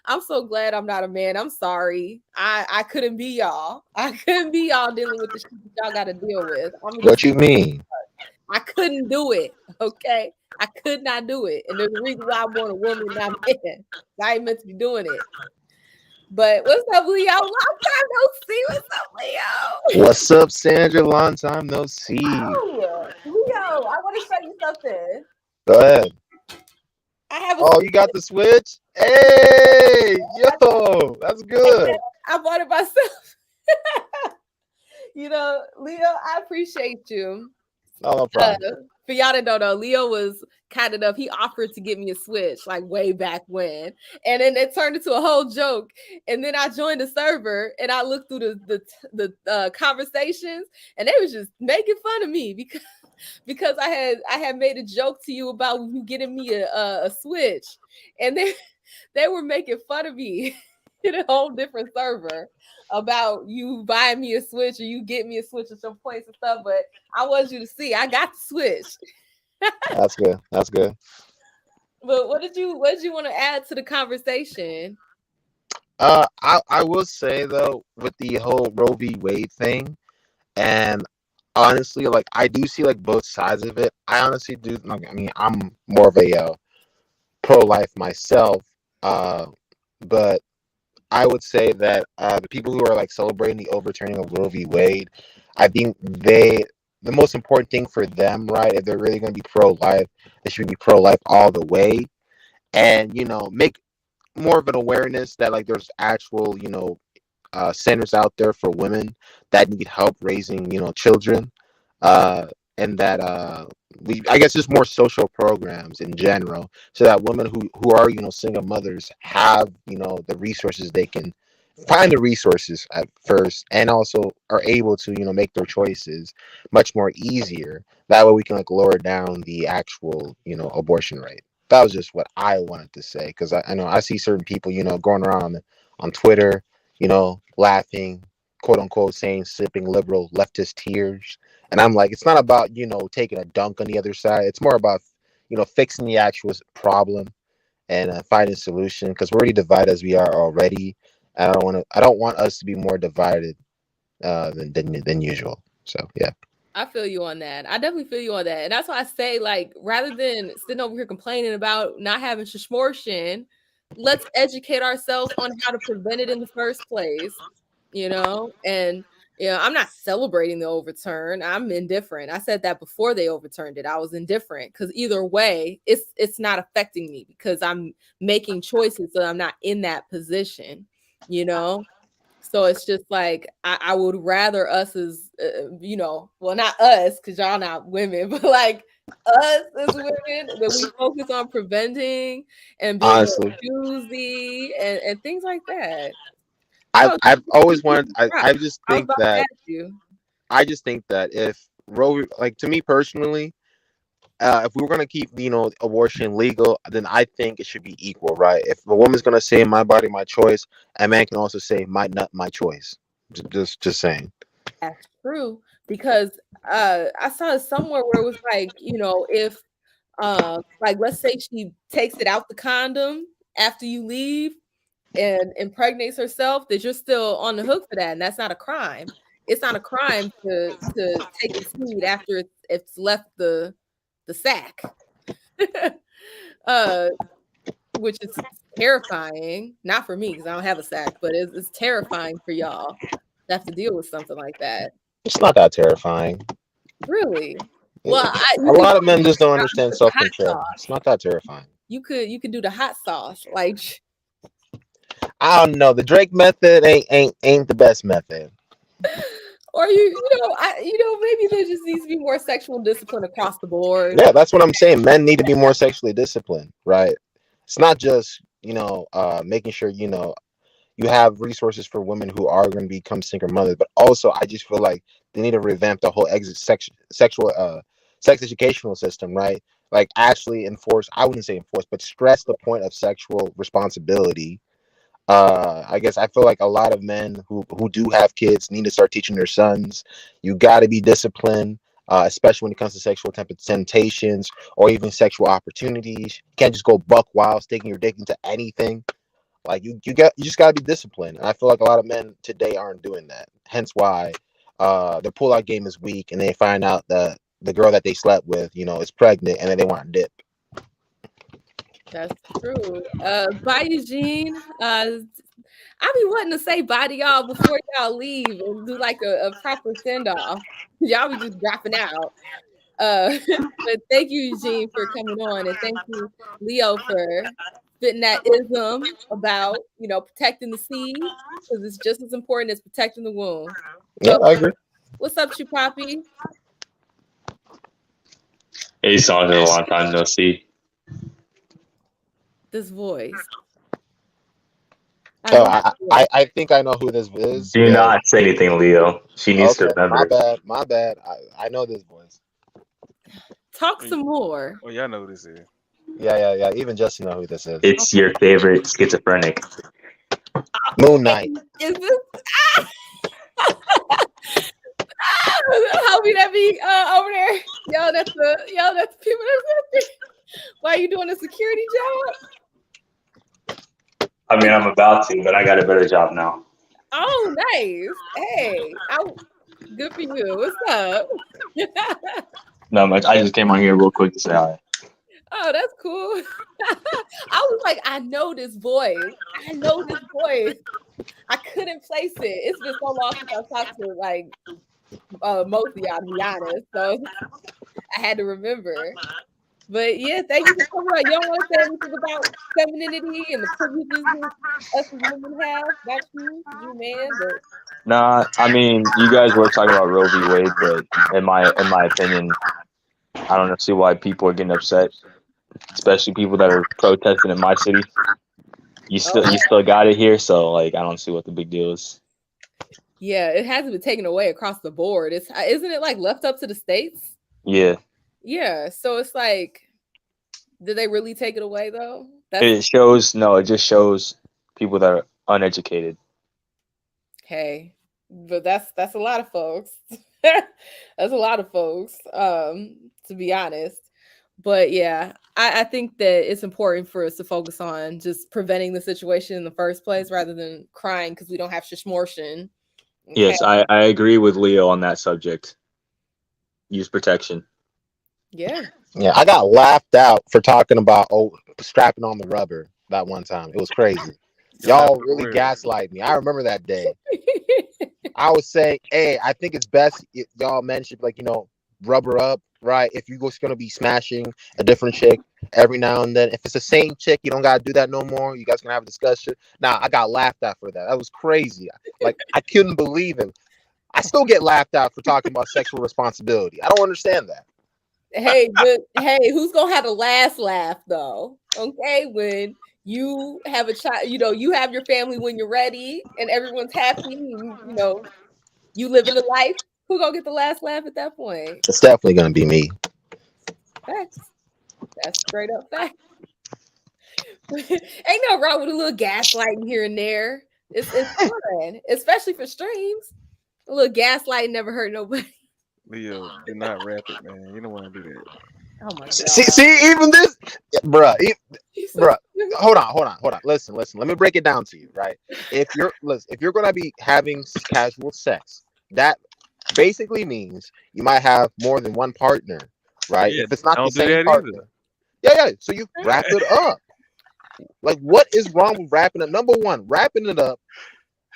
Speaker 1: I'm so glad I'm not a man. I'm sorry. I couldn't be y'all. I couldn't be y'all dealing with the shit that y'all got to deal with. I'm gonna
Speaker 6: What
Speaker 1: just
Speaker 6: you mean?
Speaker 1: I couldn't do it. Okay, I could not do it, and there's a reason why I want a woman, not a man. I ain't meant to be doing it. But what's up, Leo? Long time no see. What's up, Leo?
Speaker 6: What's up, Sandra? Long time no see.
Speaker 1: Oh, Leo, I want to show you something.
Speaker 6: Go ahead.
Speaker 1: I have a
Speaker 6: Oh, you got the Switch? Hey, yo, that's good.
Speaker 1: I bought it myself. Leo, I appreciate you.
Speaker 6: No problem.
Speaker 1: For y'all that don't know, Leo was kind enough. He offered to get me a Switch like way back when, and then it turned into a whole joke. And then I joined the server and I looked through the conversations, and they was just making fun of me because I had made a joke to you about you getting me a Switch, and they were making fun of me in a whole different server about you buying me a Switch or you get me a Switch at some points and stuff. But I want you to see I got the Switch.
Speaker 6: That's good. That's good.
Speaker 1: But what did you want to add to the conversation?
Speaker 6: I will say though, with the whole Roe v. Wade thing, and honestly, like I do see like both sides of it. I honestly do. Like, I mean, I'm more of a pro-life myself, but I would say that the people who are like celebrating the overturning of Roe v. Wade, I think the most important thing for them, right? If they're really going to be pro-life, they should be pro-life all the way, and make more of an awareness that like there's actual centers out there for women that need help raising children, uh, and that I guess just more social programs in general, so that women who are single mothers have the resources. They can find the resources at first, and also are able to make their choices much more easier. That way we can like lower down the actual abortion rate. That was just what I wanted to say, because I know I see certain people going around on Twitter, laughing, quote unquote, saying sipping liberal leftist tears. And I'm like, it's not about, taking a dunk on the other side. It's more about, fixing the actual problem and finding a solution, because we're already divided as we are already. And I don't want us to be more divided than usual. So, yeah.
Speaker 1: I feel you on that. I definitely feel you on that. And that's why I say, like, rather than sitting over here complaining about not having shmortion, let's educate ourselves on how to prevent it in the first place, And, I'm not celebrating the overturn. I'm indifferent. I said that before they overturned it. I was indifferent because either way, it's not affecting me because I'm making choices so I'm not in that position, So it's just like I would rather us as well, not us because y'all not women, but like us as women that we focus on preventing and being more
Speaker 6: Honestly,
Speaker 1: choosy and things like that.
Speaker 6: I've always wanted. I just
Speaker 1: I was
Speaker 6: think
Speaker 1: about to
Speaker 6: that
Speaker 1: ask you.
Speaker 6: if Roe, like to me personally, if we were going to keep abortion legal, then I think it should be equal, right? If a woman's going to say my body, my choice, a man can also say my nut, my choice. Just saying.
Speaker 1: That's true because I saw it somewhere where it was like if like let's say she takes it out the condom after you leave and impregnates herself, that you're still on the hook for that, and that's not a crime. It's not a crime to take the seed after it's left the sack, uh, which is terrifying. Not for me because I don't have a sack, but it's terrifying for y'all to have to deal with something like that.
Speaker 6: It's not that terrifying.
Speaker 1: Really? Well,
Speaker 6: A lot of men just don't understand self-control. It's not that terrifying.
Speaker 1: You could do the hot sauce, like.
Speaker 6: I don't know. The Drake method ain't the best method.
Speaker 1: Or maybe there just needs to be more sexual discipline across the board.
Speaker 6: Yeah, that's what I'm saying. Men need to be more sexually disciplined, right? It's not just making sure you have resources for women who are going to become single mothers, but also I just feel like they need to revamp the whole sexual sex educational system, right? Like actually enforce. I wouldn't say enforce, but stress the point of sexual responsibility. I guess I feel like a lot of men who do have kids need to start teaching their sons, you got to be disciplined. especially when it comes to sexual temptations or even sexual opportunities. You can't just go buck wild, sticking your dick into anything. Like you just gotta be disciplined. And I feel like a lot of men today aren't doing that. Hence why their pullout game is weak, and they find out that the girl that they slept with, is pregnant, and then they want to dip.
Speaker 1: That's true. Bye, Eugene. I be wanting to say bye to y'all before y'all leave and do like a proper send off. Y'all be just dropping out. But thank you, Eugene, for coming on, and thank you, Leo, for fitting that ism about protecting the seed, because it's just as important as protecting the womb.
Speaker 6: Yeah, I agree.
Speaker 1: What's up, Chupapi?
Speaker 7: Hey, Sandra, a long time no see.
Speaker 1: This voice.
Speaker 6: I think I know who this is.
Speaker 7: Do not say anything, Leo. She needs to remember.
Speaker 6: My bad. I know this voice.
Speaker 1: Talk some more.
Speaker 2: Oh, y'all know who this is.
Speaker 6: Yeah. Even Justin know who this is.
Speaker 7: It's your favorite schizophrenic.
Speaker 6: Moon Knight.
Speaker 1: Is this? Homie that be over there. Yo, that's the people that's why are you doing a security job?
Speaker 7: I mean, I'm about to, but I got a better job now.
Speaker 1: Oh, nice. Hey, good for you. What's up?
Speaker 7: No, I just came on here real quick to say hi.
Speaker 1: Oh, that's cool. I was like, I know this voice. I couldn't place it. It's been so long since I talked to like most of y'all, to be honest. So I had to remember. But yeah, thank you for coming on. You don't want to say anything about femininity and the privileges that us as women have? Not you, man. But
Speaker 7: Nah, I mean, you guys were talking about Roe v. Wade, but in my opinion, I don't see why people are getting upset, especially people that are protesting in my city. You still got it here, so like I don't see what the big deal is.
Speaker 1: Yeah, it hasn't been taken away across the board. Isn't it like left up to the states?
Speaker 7: Yeah.
Speaker 1: Yeah, so it's like, did they really take it away though?
Speaker 7: It just shows people that are uneducated.
Speaker 1: Hey, but that's a lot of folks. That's a lot of folks, to be honest. But yeah, I think that it's important for us to focus on just preventing the situation in the first place rather than crying because we don't have shishmortion.
Speaker 7: Okay? Yes, I agree with Leo on that subject. Use protection.
Speaker 1: Yeah,
Speaker 6: I got laughed out for talking about strapping on the rubber that one time. It was crazy. Y'all really gaslight me. I remember that day. I was saying, hey, I think it's best y'all men should rubber up, right? If you're just gonna be smashing a different chick every now and then, if it's the same chick, you don't gotta do that no more. You guys can have a discussion. Now I got laughed at for that. That was crazy. Like I couldn't believe it. I still get laughed at for talking about sexual responsibility. I don't understand that.
Speaker 1: Hey, but hey, who's gonna have the last laugh though? Okay, when you have a child, you have your family when you're ready and everyone's happy, you living the life. Who gonna get the last laugh at that point?
Speaker 6: It's definitely gonna be me.
Speaker 1: Facts. That's straight up fact. Ain't no wrong with a little gaslighting here and there. It's fun, especially for streams. A little gaslighting never hurt nobody.
Speaker 2: Leo, do not rap it, man. You don't want to do that.
Speaker 1: Oh my god.
Speaker 6: See, even this, bruh. Hold on. Listen. Let me break it down to you, right? If you're gonna be having casual sex, that basically means you might have more than one partner, right?
Speaker 2: Yeah,
Speaker 6: if it's not the same partner, yeah. So you wrap it up. Like, what is wrong with wrapping it? Number one, wrapping it up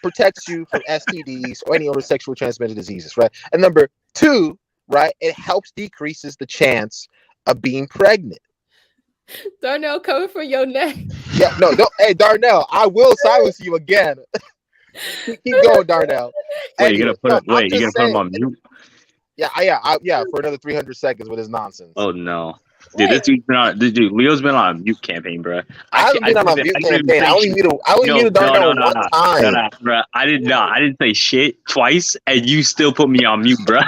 Speaker 6: protects you from STDs or any other sexually transmitted diseases, right? And number two, right, it helps decreases the chance of being pregnant.
Speaker 1: Darnell coming for your neck.
Speaker 6: Yeah, no, don't. Hey, Darnell, I will silence you again. keep going, Darnell.
Speaker 7: Wait, you're gonna put him on mute?
Speaker 6: Yeah, for another 300 seconds with his nonsense.
Speaker 7: Oh no. Dude, Leo's been on a mute campaign, bro.
Speaker 6: I haven't been on a mute campaign. I only muted Darnell one time.
Speaker 7: No, bro. I didn't say shit twice, and you still put me on mute, bro.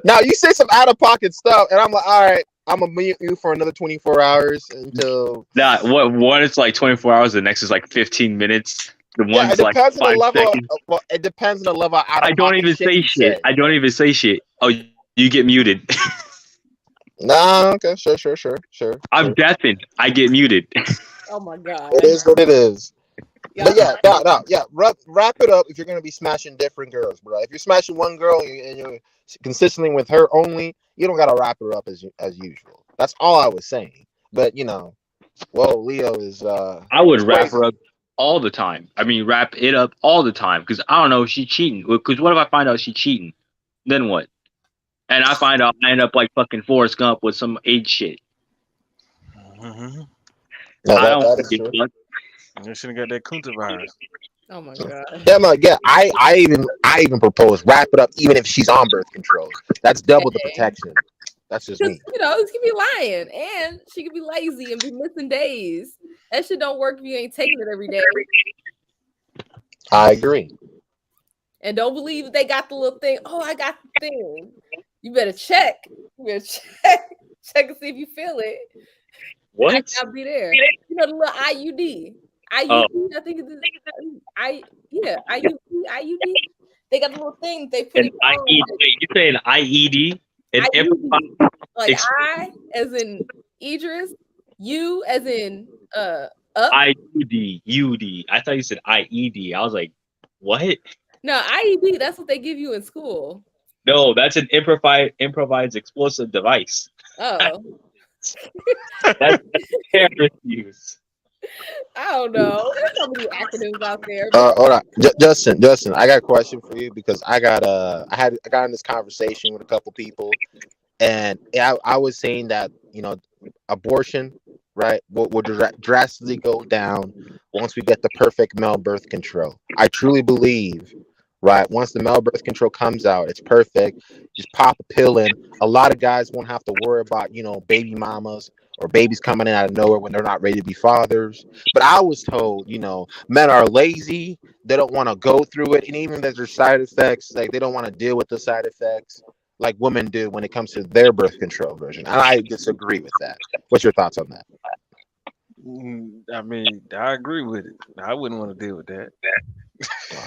Speaker 6: Now you say some out of pocket stuff, and I'm like, all right, I'm gonna mute you for another 24 hours until.
Speaker 7: Nah, one it's like 24 hours, the next is like 15 minutes. The
Speaker 6: Yeah, it
Speaker 7: one's like
Speaker 6: depends on the
Speaker 7: 5 seconds.
Speaker 6: well, it depends on the level of out
Speaker 7: I
Speaker 6: of
Speaker 7: don't
Speaker 6: pocket
Speaker 7: even
Speaker 6: shit
Speaker 7: say
Speaker 6: you
Speaker 7: shit.
Speaker 6: say.
Speaker 7: I don't even say shit. Oh, you get muted.
Speaker 6: Nah, okay, sure.
Speaker 7: I'm deafened. I get muted.
Speaker 1: Oh my god.
Speaker 6: It is what it is.
Speaker 1: Y'all
Speaker 6: But yeah, no, yeah. Wrap it up if you're gonna be smashing different girls, bro. If you're smashing one girl and you're consistently with her only, you don't gotta wrap her up as usual. That's all I was saying. But well, Leo is
Speaker 7: I would
Speaker 6: it's
Speaker 7: wrap
Speaker 6: crazy.
Speaker 7: her up all the time. I mean, wrap it up all the time because I don't know if she's cheating. Because what if I find out she's cheating? Then what? And I find out I end up like fucking Forrest Gump with some age shit.
Speaker 2: Mm-hmm.
Speaker 6: No,
Speaker 7: I don't
Speaker 6: that
Speaker 7: want to
Speaker 6: is
Speaker 7: get
Speaker 6: true.
Speaker 7: fucked.
Speaker 2: You shouldn't got that Kunta virus.
Speaker 1: Oh my god.
Speaker 6: Yeah, no, yeah. I even propose wrap it up even if she's on birth control. That's double the protection. That's just
Speaker 1: Because
Speaker 6: me.
Speaker 1: she could be lying and she could be lazy and be missing days. That shit don't work if you ain't taking it every day.
Speaker 6: I agree.
Speaker 1: And don't believe they got the little thing. Oh, I got the thing. You better check. You better check and see if you feel it.
Speaker 7: What?
Speaker 1: Might not be there. You know the little IUD.
Speaker 7: Oh.
Speaker 1: I think it's IUD. They got the little thing they put
Speaker 7: An
Speaker 1: in your arm.
Speaker 7: IED. Wait, you say an IED? An
Speaker 1: IUD. Like
Speaker 7: ex-
Speaker 1: I as in Idris, U as in up.
Speaker 7: IUD, UD. I thought you said IED. I was like, what?
Speaker 1: No, IED, that's what they give you in school.
Speaker 7: No, that's an improvised explosive device.
Speaker 1: Oh.
Speaker 7: That's terrorist use.
Speaker 1: I don't know. There's so many acronyms out there.
Speaker 6: Hold on, Justin, I got a question for you because I got in this conversation with a couple people, and I was saying that abortion, right, will drastically go down once we get the perfect male birth control. I truly believe, right, once the male birth control comes out, it's perfect. Just pop a pill in. A lot of guys won't have to worry about baby mamas or babies coming in out of nowhere when they're not ready to be fathers. But I was told, men are lazy. They don't want to go through it, and even if there's side effects, like they don't want to deal with the side effects like women do when it comes to their birth control version. And I disagree with that. What's your thoughts on that?
Speaker 2: I mean, I agree with it. I wouldn't want to deal with that.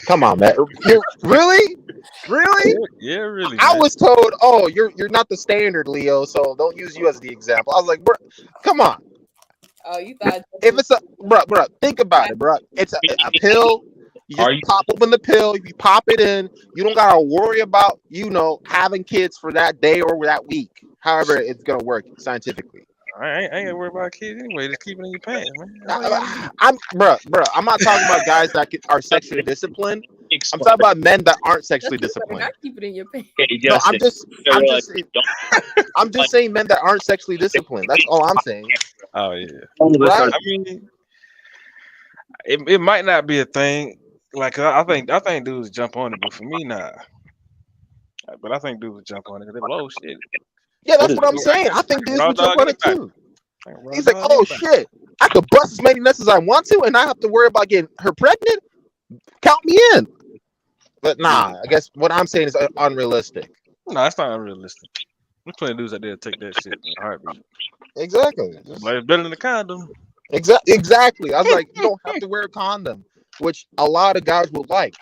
Speaker 6: Come on, man. You really?
Speaker 2: Yeah, really.
Speaker 6: I
Speaker 2: Man.
Speaker 6: was told, oh, you're not the standard, Leo, so don't use you as the example. I was like, bro, come on.
Speaker 1: Oh, you thought
Speaker 6: If it's bro, think about it, bro. It's a pill. You just pop open the pill. You pop it in. You don't gotta worry about having kids for that day or that week. However, it's gonna work scientifically.
Speaker 2: I ain't gotta worry about kids anyway. Just keep it in your pants, man.
Speaker 6: Bro. I'm not talking about guys that are sexually disciplined. I'm talking about men that aren't sexually disciplined.
Speaker 1: not keep it in your pants.
Speaker 6: No, I'm just saying men that aren't sexually disciplined. That's all I'm saying.
Speaker 2: Oh yeah.
Speaker 6: Right?
Speaker 2: I mean, it might not be a thing. Like I think dudes jump on it, but for me, nah. But I think dudes jump on it because they're low shit.
Speaker 6: Yeah, that's what I'm saying. I think dudes would jump on it too. He's like,
Speaker 2: oh
Speaker 6: shit, I could bust as many nuts as I want to, and I have to worry about getting her pregnant. Count me in. But nah, I guess what I'm saying is unrealistic.
Speaker 2: No, it's not unrealistic. There's plenty of dudes out there that take that shit in a heartbeat.
Speaker 6: Exactly.
Speaker 2: Like it's better than the condom.
Speaker 6: Exactly. I was like, you don't have to wear a condom, which a lot of guys would like.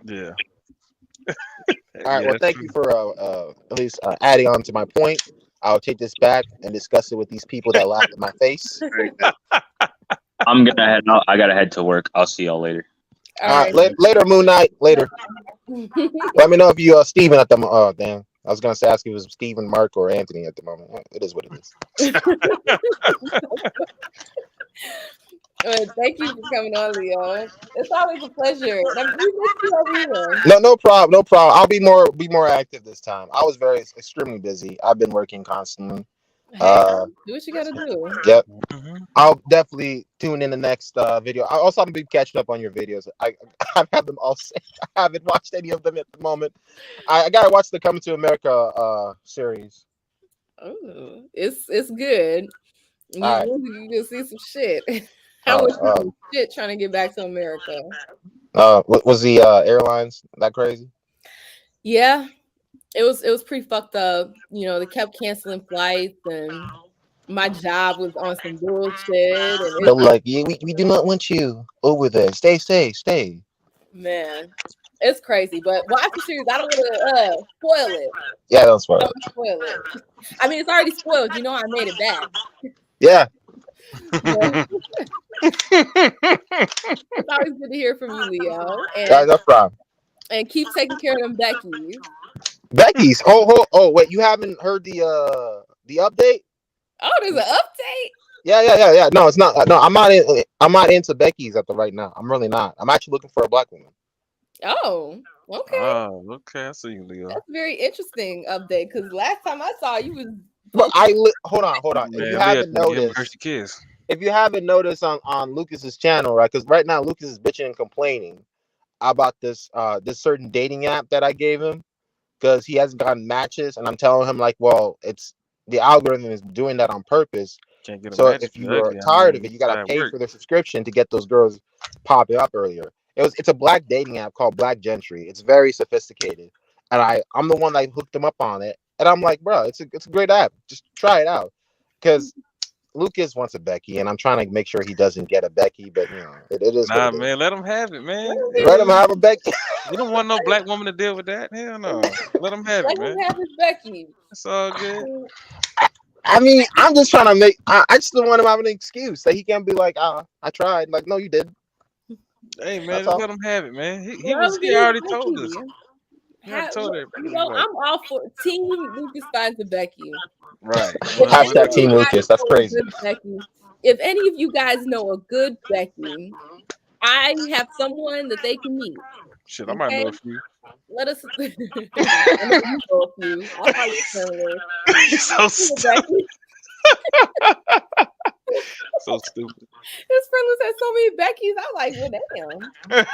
Speaker 2: Yeah.
Speaker 6: All right. Well, thank you for at least adding on to my point. I'll take this back and discuss it with these people that laughed at my face.
Speaker 7: I'm gonna head out. I gotta head to work. I'll see y'all later.
Speaker 6: All right. Later, Moon Knight. Later. Let me know if you Steven at the oh damn. I was gonna ask if it was Steven, Mark, or Anthony at the moment. It is what it is.
Speaker 1: Thank you for coming on, Leo. It's always a pleasure. We miss you over here.
Speaker 6: No problem. I'll be more active this time. I was extremely busy. I've been working constantly.
Speaker 1: Do what you gotta do.
Speaker 6: Yep. I'll definitely tune in the next video. I also haven't been catching up on your videos. I have them all saved. I haven't watched any of them at the moment. I gotta watch the Coming to America series.
Speaker 1: Oh, it's good. You can see some shit. I was shit trying to get back to America.
Speaker 6: Was the airlines that crazy?
Speaker 1: Yeah, it was pretty fucked up. They kept canceling flights, and my job was on some bullshit, and
Speaker 6: They're like, yeah, we do not want you over there. Stay.
Speaker 1: man, it's crazy. But watch the series. I don't want to spoil it.
Speaker 6: Yeah, that's fine.
Speaker 1: Don't spoil it. I mean, it's already spoiled. You know, I made it back.
Speaker 6: Yeah.
Speaker 1: But it's always good to hear from you, Leo,
Speaker 6: Yeah, no problem.
Speaker 1: and keep taking care of them Beckys.
Speaker 6: Becky's. Oh, wait, you haven't heard the update?
Speaker 1: Oh, there's an update.
Speaker 6: Yeah. No, it's not. No, I'm not into Becky's at the right now. I'm really not. I'm actually looking for a black woman.
Speaker 1: Oh, okay.
Speaker 2: Oh, okay. I see you, Leo.
Speaker 1: That's a very interesting update because last time I saw you was
Speaker 6: But hold on. If
Speaker 2: Man,
Speaker 6: you
Speaker 2: Leo
Speaker 6: haven't
Speaker 2: trying to give him
Speaker 6: noticed,
Speaker 2: Hershey Kiss.
Speaker 6: on Lucas's channel, right? Because right now Lucas is bitching and complaining about this certain dating app that I gave him because he hasn't gotten matches, and I'm telling him like, well, it's the algorithm is doing that on purpose.
Speaker 2: Can't get a
Speaker 6: So
Speaker 2: match
Speaker 6: if
Speaker 2: if
Speaker 6: you
Speaker 2: you're
Speaker 6: are
Speaker 2: ugly.
Speaker 6: tired of it, you
Speaker 2: that's
Speaker 6: gotta
Speaker 2: how it
Speaker 6: pay
Speaker 2: works.
Speaker 6: for the subscription to get those girls popping up earlier. It's a black dating app called Black Gentry. It's very sophisticated, and I'm the one that hooked him up on it. And I'm like, bro, it's a great app. Just try it out, because Lucas wants a Becky, and I'm trying to make sure he doesn't get a Becky. But it is
Speaker 2: Nah,
Speaker 6: what it is.
Speaker 2: man, let him have it, man.
Speaker 6: Let him have a Becky.
Speaker 2: You don't want no black woman to deal with that. Hell no. Let him have
Speaker 1: let
Speaker 2: it, man.
Speaker 1: him have his Becky.
Speaker 2: It's all good.
Speaker 6: I mean, I'm just trying to make. I just don't want him to have an excuse that he can't be like, I tried. Like, no, you didn't.
Speaker 2: Hey, man,
Speaker 6: That's
Speaker 2: just
Speaker 6: all.
Speaker 2: let him have it, man. He
Speaker 1: Well,
Speaker 2: already told us. He already
Speaker 1: Have,
Speaker 2: told everybody.
Speaker 1: you know,
Speaker 2: Like,
Speaker 1: I'm all for Team Lucas finds a Becky.
Speaker 2: right.
Speaker 1: If any
Speaker 6: Hashtag
Speaker 1: of you
Speaker 6: Team
Speaker 1: guys
Speaker 6: Lucas. That's
Speaker 1: know a
Speaker 6: crazy.
Speaker 1: good Becky, if any of you guys know a good Becky, I have someone that they can meet.
Speaker 2: Shit, I might know a few.
Speaker 1: Let us. I know you know a few. I saw your friend list.
Speaker 2: He's so stupid.
Speaker 1: Becky.
Speaker 2: So stupid.
Speaker 1: His friend list has so many Beckys. I'm like, well, damn.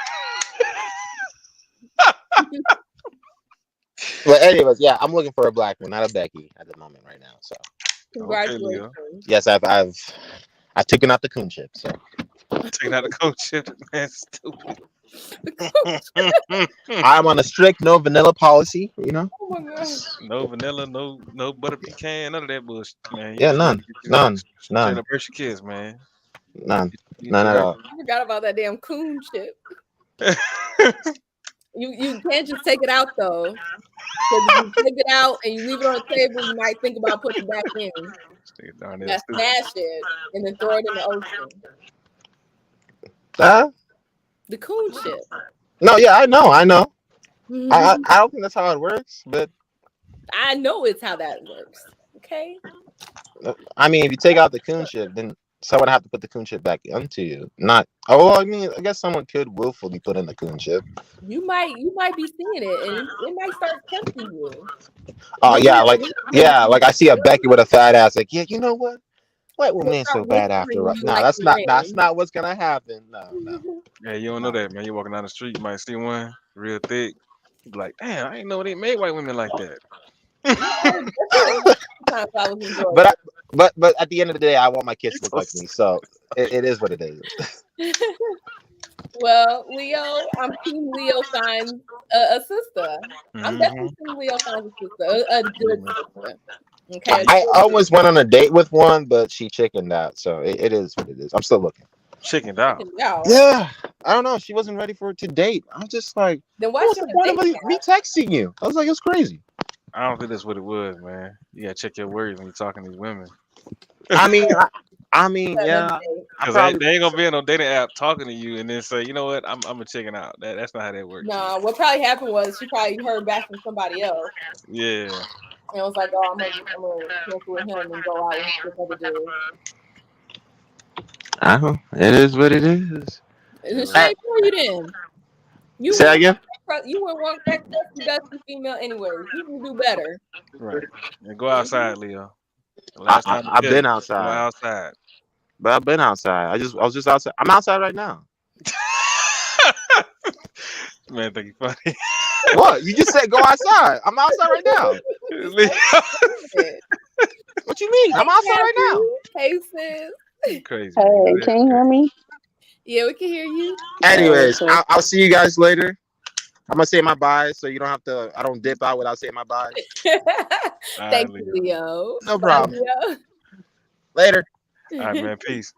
Speaker 6: But anyways, yeah, I'm looking for a black one, not a Becky at the moment right now. So
Speaker 1: Congratulations.
Speaker 6: yes, I've taken out the coon chip. So
Speaker 2: Taking out the coach, man, stupid.
Speaker 6: I'm on a strict no vanilla policy.
Speaker 1: Oh my god.
Speaker 2: No vanilla, no butter pecan, none of that bullshit, man. You
Speaker 6: Yeah,
Speaker 2: just
Speaker 6: none.
Speaker 2: straight up Hershey Kiss, man.
Speaker 6: None
Speaker 2: You
Speaker 6: at all.
Speaker 1: I forgot about that damn coon chip. You can't just take it out though. Because if you take it out and you leave it on the table, you might think about putting it back in.
Speaker 2: Darn
Speaker 1: You
Speaker 2: that
Speaker 1: gotta smash it and then throw it in the ocean. The coon chip.
Speaker 6: No, yeah, I know. I don't think that's how it works, but
Speaker 1: I know it's how that works. Okay.
Speaker 6: I mean, if you take out the coon chip, then someone have to put the coon chip back into you. Not. Oh, I mean, I guess someone could willfully put in the coon chip.
Speaker 1: You might be seeing it and it might start tempting you.
Speaker 6: Oh yeah, like I see a Becky with a fat ass. Like, yeah, you know what? White woman ain't so bad after all. No, that's not what's gonna happen. No.
Speaker 2: Yeah, you don't know that, man. You walking down the street, you might see one real thick. You be like, damn, I didn't know they made white women like that.
Speaker 6: But at the end of the day, I want my kids to look like me. So it is what it is.
Speaker 1: Well, Leo, I'm Team Leo finds a sister. I'm definitely Team Leo finds a sister, a good sister. Okay.
Speaker 6: I almost went on a date with one, but she chickened out. So it is what it is. I'm still looking.
Speaker 2: Chickened out.
Speaker 6: Yeah, I don't know. She wasn't ready for it to date. I was just like,
Speaker 1: then why
Speaker 6: what's the point of me texting you? I was like, it's crazy.
Speaker 2: I don't think that's what it was, man. You gotta check your words when you're talking to these women.
Speaker 6: I mean, yeah.
Speaker 2: Because they ain't gonna be on no dating app talking to you and then say, you know what, I'm a chicken out. That's not how that works.
Speaker 1: No, what probably happened was she probably heard back from somebody else.
Speaker 2: Yeah.
Speaker 1: And it was like, oh, I'm gonna cancel with him and go out with other dude.
Speaker 6: It is what it is.
Speaker 1: It's a shame for you then. You
Speaker 6: say again?
Speaker 1: You wouldn't want that dusty female anyway. You can do better.
Speaker 2: Right. And go outside, Leo.
Speaker 6: I've been outside.
Speaker 2: Go outside.
Speaker 6: But I've been outside. I was just outside. I'm outside right now.
Speaker 2: Man, think you funny.
Speaker 6: What? You just said go outside. I'm outside right now. What you mean? I'm outside right now.
Speaker 1: Hey, sis.
Speaker 2: Crazy.
Speaker 8: Hey, can you hear me?
Speaker 1: Yeah, we can hear you.
Speaker 6: Anyways, I'll see you guys later. I'm gonna say my bye, so you don't have to. I don't dip out without saying my bye.
Speaker 1: Thank you, Leo.
Speaker 6: No problem.
Speaker 1: Bye, Leo.
Speaker 6: Later.
Speaker 2: All right, man. Peace.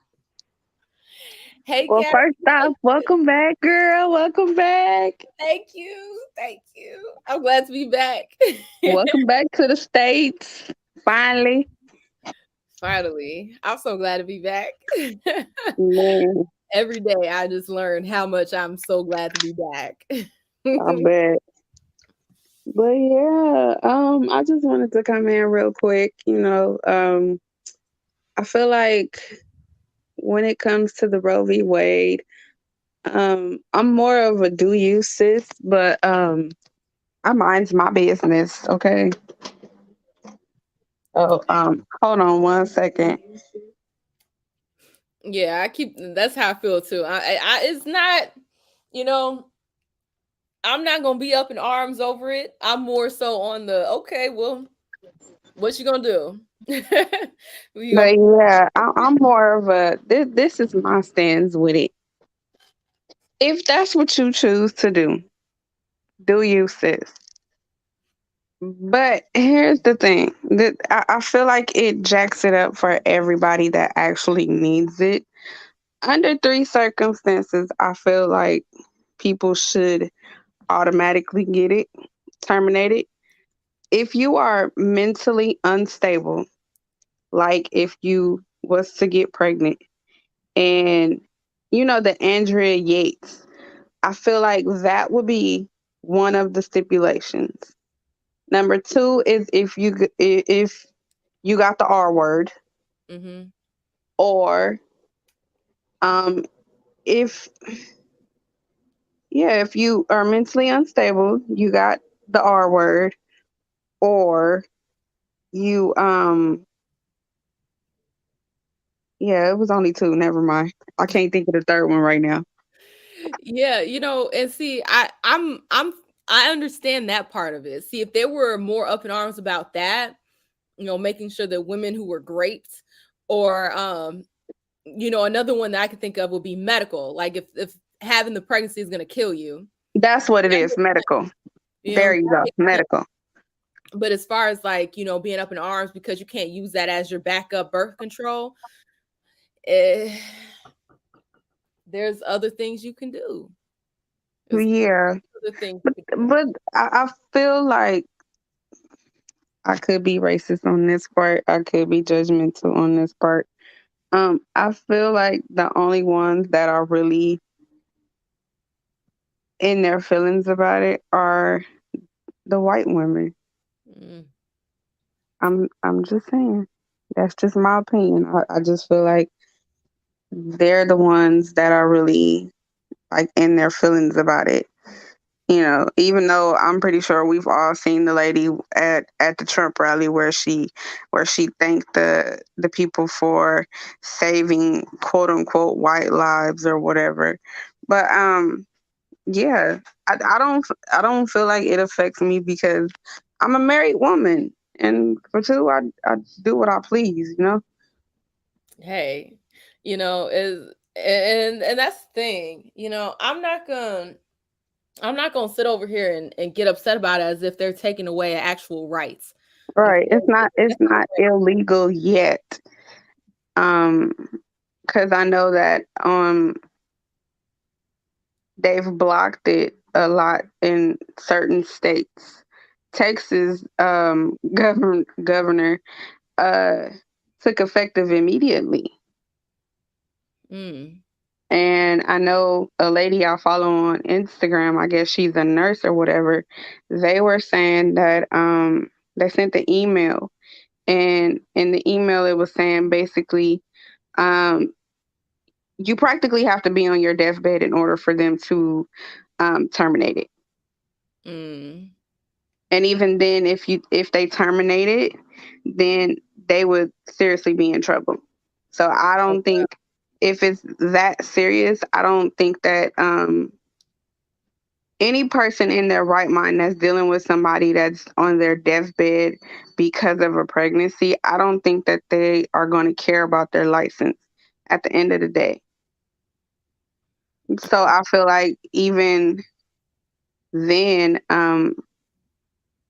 Speaker 1: Hey,
Speaker 8: Well,
Speaker 1: Gary.
Speaker 8: first off, welcome back, girl. Welcome back.
Speaker 1: Thank you. Thank you. I'm glad to be back.
Speaker 8: Welcome back to the States. Finally.
Speaker 1: Finally. I'm so glad to be back.
Speaker 8: Man,
Speaker 1: Every day I just learn how much I'm so glad to be back.
Speaker 8: I bet. But yeah, I just wanted to come in real quick. I feel like when it comes to the Roe v. Wade, I'm more of a do you sis, but I mind's my business, okay? Oh, hold on one second.
Speaker 1: Yeah, that's how I feel too. It's not, you know, I'm not gonna be up in arms over it. I'm more so on the okay, well, what you gonna do? You gonna
Speaker 8: But yeah, I'm more of a this is my stance with it. If that's what you choose to do you, sis. But here's the thing that I feel like it jacks it up for everybody that actually needs it. Under three circumstances, I feel like people should automatically get it terminated. If you are mentally unstable, like if you was to get pregnant and the Andrea Yates, I feel like that would be one of the stipulations. Number two is if you got the R word,
Speaker 1: mm-hmm.
Speaker 8: or um if if you are mentally unstable, you got the R word, or you it was only two. Never mind. I can't think of the third one right now.
Speaker 1: Yeah, and see, I understand that part of it. See, if they were more up in arms about that, making sure that women who were raped, or another one that I could think of would be medical. Like if having the pregnancy is gonna kill you.
Speaker 8: That's what it
Speaker 1: That
Speaker 8: is.
Speaker 1: makes sense.
Speaker 8: Medical. There you
Speaker 1: That
Speaker 8: go.
Speaker 1: makes sense.
Speaker 8: Medical.
Speaker 1: But as far as like, being up in arms because you can't use that as your backup birth control, eh, there's other things you can do. There's
Speaker 8: Yeah.
Speaker 1: other things you
Speaker 8: But,
Speaker 1: can do.
Speaker 8: but I feel like I could be racist on this part. I could be judgmental on this part. I feel like the only ones that are really in their feelings about it are the white women.
Speaker 1: Mm.
Speaker 8: I'm just saying. That's just my opinion. I just feel like they're the ones that are really like in their feelings about it. Even though I'm pretty sure we've all seen the lady at the Trump rally where she thanked the people for saving quote unquote white lives or whatever. But yeah, I don't feel like it affects me because I'm a married woman, and for two, I do what I please.
Speaker 1: Hey, is and that's the thing. I'm not gonna sit over here and get upset about it as if they're taking away actual rights.
Speaker 8: Right?
Speaker 1: Okay.
Speaker 8: It's not illegal yet. Um, because I know that they've blocked it a lot in certain states. Texas governor uh took effective immediately.
Speaker 1: Mm.
Speaker 8: And I know a lady I follow on Instagram, I guess she's a nurse or whatever. They were saying that they sent the email, and in the email it was saying basically um you practically have to be on your deathbed in order for them to terminate it.
Speaker 1: Mm.
Speaker 8: And even then, if they terminate it, then they would seriously be in trouble. So I
Speaker 1: Oh,
Speaker 8: don't think if it's that serious, I don't think that any person in their right mind that's dealing with somebody that's on their deathbed because of a pregnancy, I don't think that they are going to care about their license at the end of the day. So I feel like even then,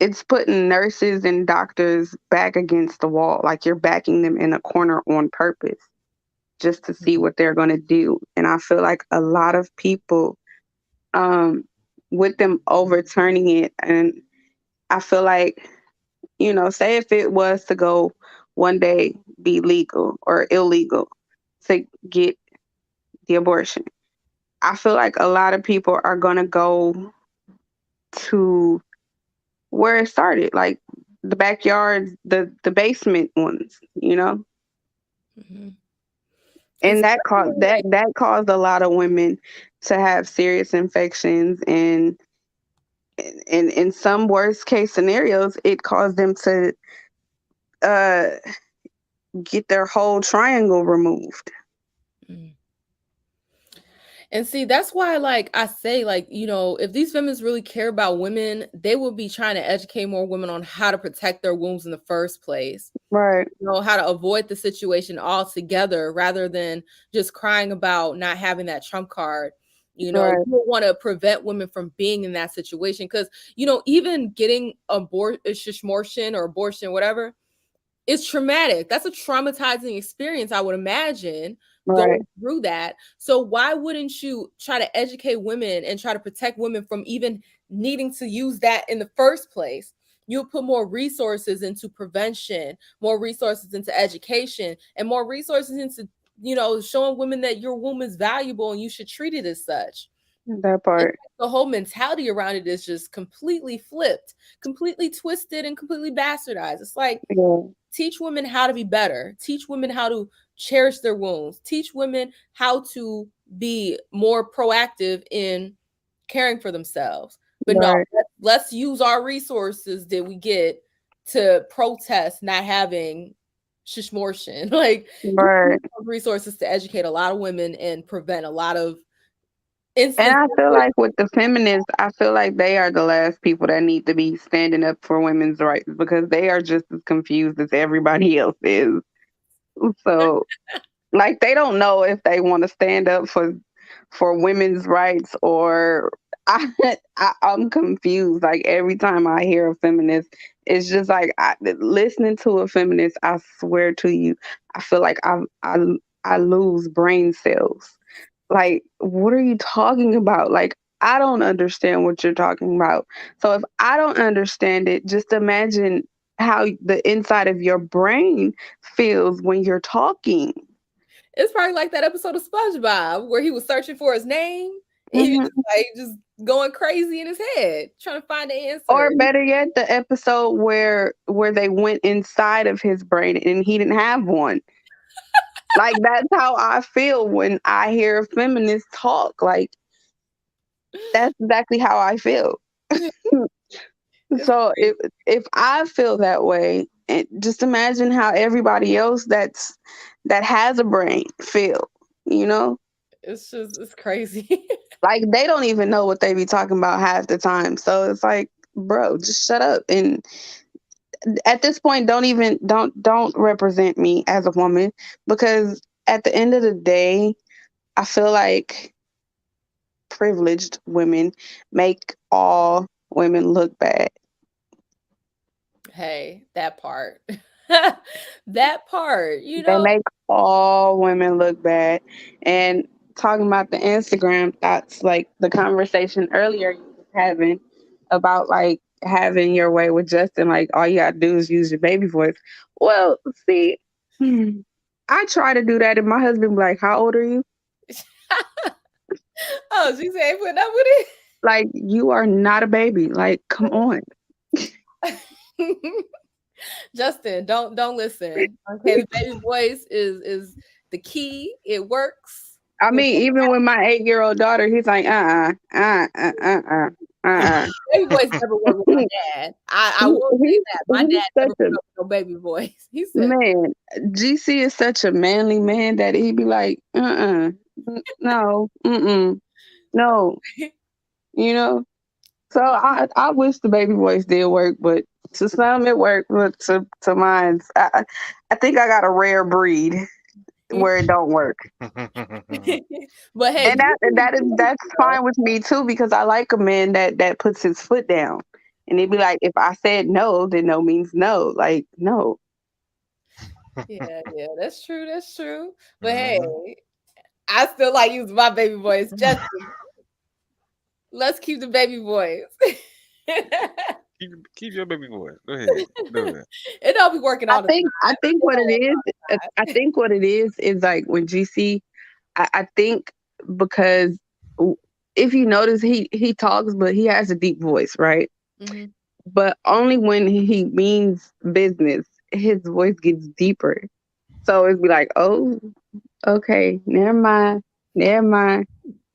Speaker 8: it's putting nurses and doctors back against the wall. Like you're backing them in a corner on purpose just to see what they're going to do. And I feel like a lot of people, um, with them overturning it, and I feel like, say if it was to go one day be legal or illegal to get the abortion, I feel like a lot of people are going to go to where it started, like the backyards, the basement ones.
Speaker 1: Mhm.
Speaker 8: And that caused
Speaker 1: Especially
Speaker 8: that
Speaker 1: like
Speaker 8: that caused a lot of women to have serious infections, and in some worst case scenarios, it caused them to uh get their whole triangle removed.
Speaker 1: mm. And see, that's why, like I say, like, if these feminists really care about women, they will be trying to educate more women on how to protect their wombs in the first place.
Speaker 8: Right,
Speaker 1: How to avoid the situation altogether rather than just crying about not having that trump card.
Speaker 8: right,
Speaker 1: You want to prevent women from being in that situation because, even getting abortion or abortion, whatever, it's traumatic. That's a traumatizing experience, I would imagine,
Speaker 8: right,
Speaker 1: going through that. So why wouldn't you try to educate women and try to protect women from even needing to use that in the first place? You'll put more resources into prevention, more resources into education, and more resources into, showing women that your womb is valuable and you should treat it as such.
Speaker 8: that
Speaker 1: It's
Speaker 8: part.
Speaker 1: like the whole mentality around it is just completely flipped, completely twisted, and completely bastardized. It's like,
Speaker 8: Yeah,
Speaker 1: teach women how to be better, teach women how to cherish their wounds, teach women how to be more proactive in caring for themselves. But no,
Speaker 8: right,
Speaker 1: let's use our resources that we get to protest not having shishmortion. Like, use
Speaker 8: right.
Speaker 1: those resources to educate a lot of women and prevent a lot of
Speaker 8: And
Speaker 1: instances
Speaker 8: I feel
Speaker 1: where
Speaker 8: like with the feminists, I feel like they are the last people that need to be standing up for women's rights because they are just as confused as everybody else is. So, like, they don't know if they want to stand up for women's rights or I'm confused. Like every time I hear a feminist, it's just like listening to a feminist. I swear to you, I feel like I lose brain cells. Like, what are you talking about? Like, I don't understand what you're talking about. So if I don't understand it, just imagine how the inside of your brain feels when you're talking.
Speaker 1: it's probably like that episode of SpongeBob where he was searching for his name and he was
Speaker 8: Mhm.
Speaker 1: just going crazy in his head trying to find the
Speaker 8: Or
Speaker 1: answer.
Speaker 8: better yet, the episode where they went inside of his brain and he didn't have one. Like that's how I feel when I hear feminists talk. Like that's exactly how I feel.
Speaker 1: It's
Speaker 8: So
Speaker 1: crazy.
Speaker 8: if I feel that way, and just imagine how everybody else that has a brain feel. You know,
Speaker 1: It's crazy.
Speaker 8: like they don't even know what they be talking about half the time. So it's like, bro, just shut up. And at this point, don't represent me as a woman because at the end of the day, I feel like privileged women make all women look bad.
Speaker 1: Hey, that part. That part,
Speaker 8: They make all women look bad. And talking about the Instagram thoughts, like the conversation earlier you was having about like having your way with Justin, like all you gotta do is use your baby voice. Well, see, I try to do that, and my husband be like, "How old are you?"
Speaker 1: oh, she said putting up with
Speaker 8: Like, you are not a baby. Like, come on.
Speaker 1: it. Justin, don't listen. Okay, the baby voice is the key. It works.
Speaker 8: I
Speaker 1: When
Speaker 8: mean, even with my 8-year-old daughter, he's like,
Speaker 1: baby voice never worked with my dad. I will say that. My
Speaker 8: He's
Speaker 1: dad
Speaker 8: such
Speaker 1: never
Speaker 8: a
Speaker 1: put up with no baby voice. He said,
Speaker 8: man. GC is such a manly man that he'd be like, no, no, you know. So I wish the baby voice did work, but to some it worked, but to mine, I think I got a rare breed where it don't work.
Speaker 1: but hey,
Speaker 8: And
Speaker 1: you
Speaker 8: that's fine with me too because I like a man that puts his foot down And he'd be like, if I said no, then no means no. Like, no.
Speaker 1: Yeah, that's true. That's true. But hey,
Speaker 2: Mhm.
Speaker 1: I still like using my baby voice. Just let's keep the baby voice.
Speaker 2: Keep your baby voice. Go ahead. Do it.
Speaker 1: It don't be working all the time.
Speaker 8: I think
Speaker 1: It
Speaker 8: what
Speaker 1: don't
Speaker 8: it
Speaker 1: work
Speaker 8: is,
Speaker 1: all the
Speaker 8: I
Speaker 1: time.
Speaker 8: think what it is like when GC, I think because if you notice, he talks, but he has a deep voice, right?
Speaker 1: Mhm.
Speaker 8: But only when he means business, his voice gets deeper. So it'd be like, oh, okay, never mind, never mind.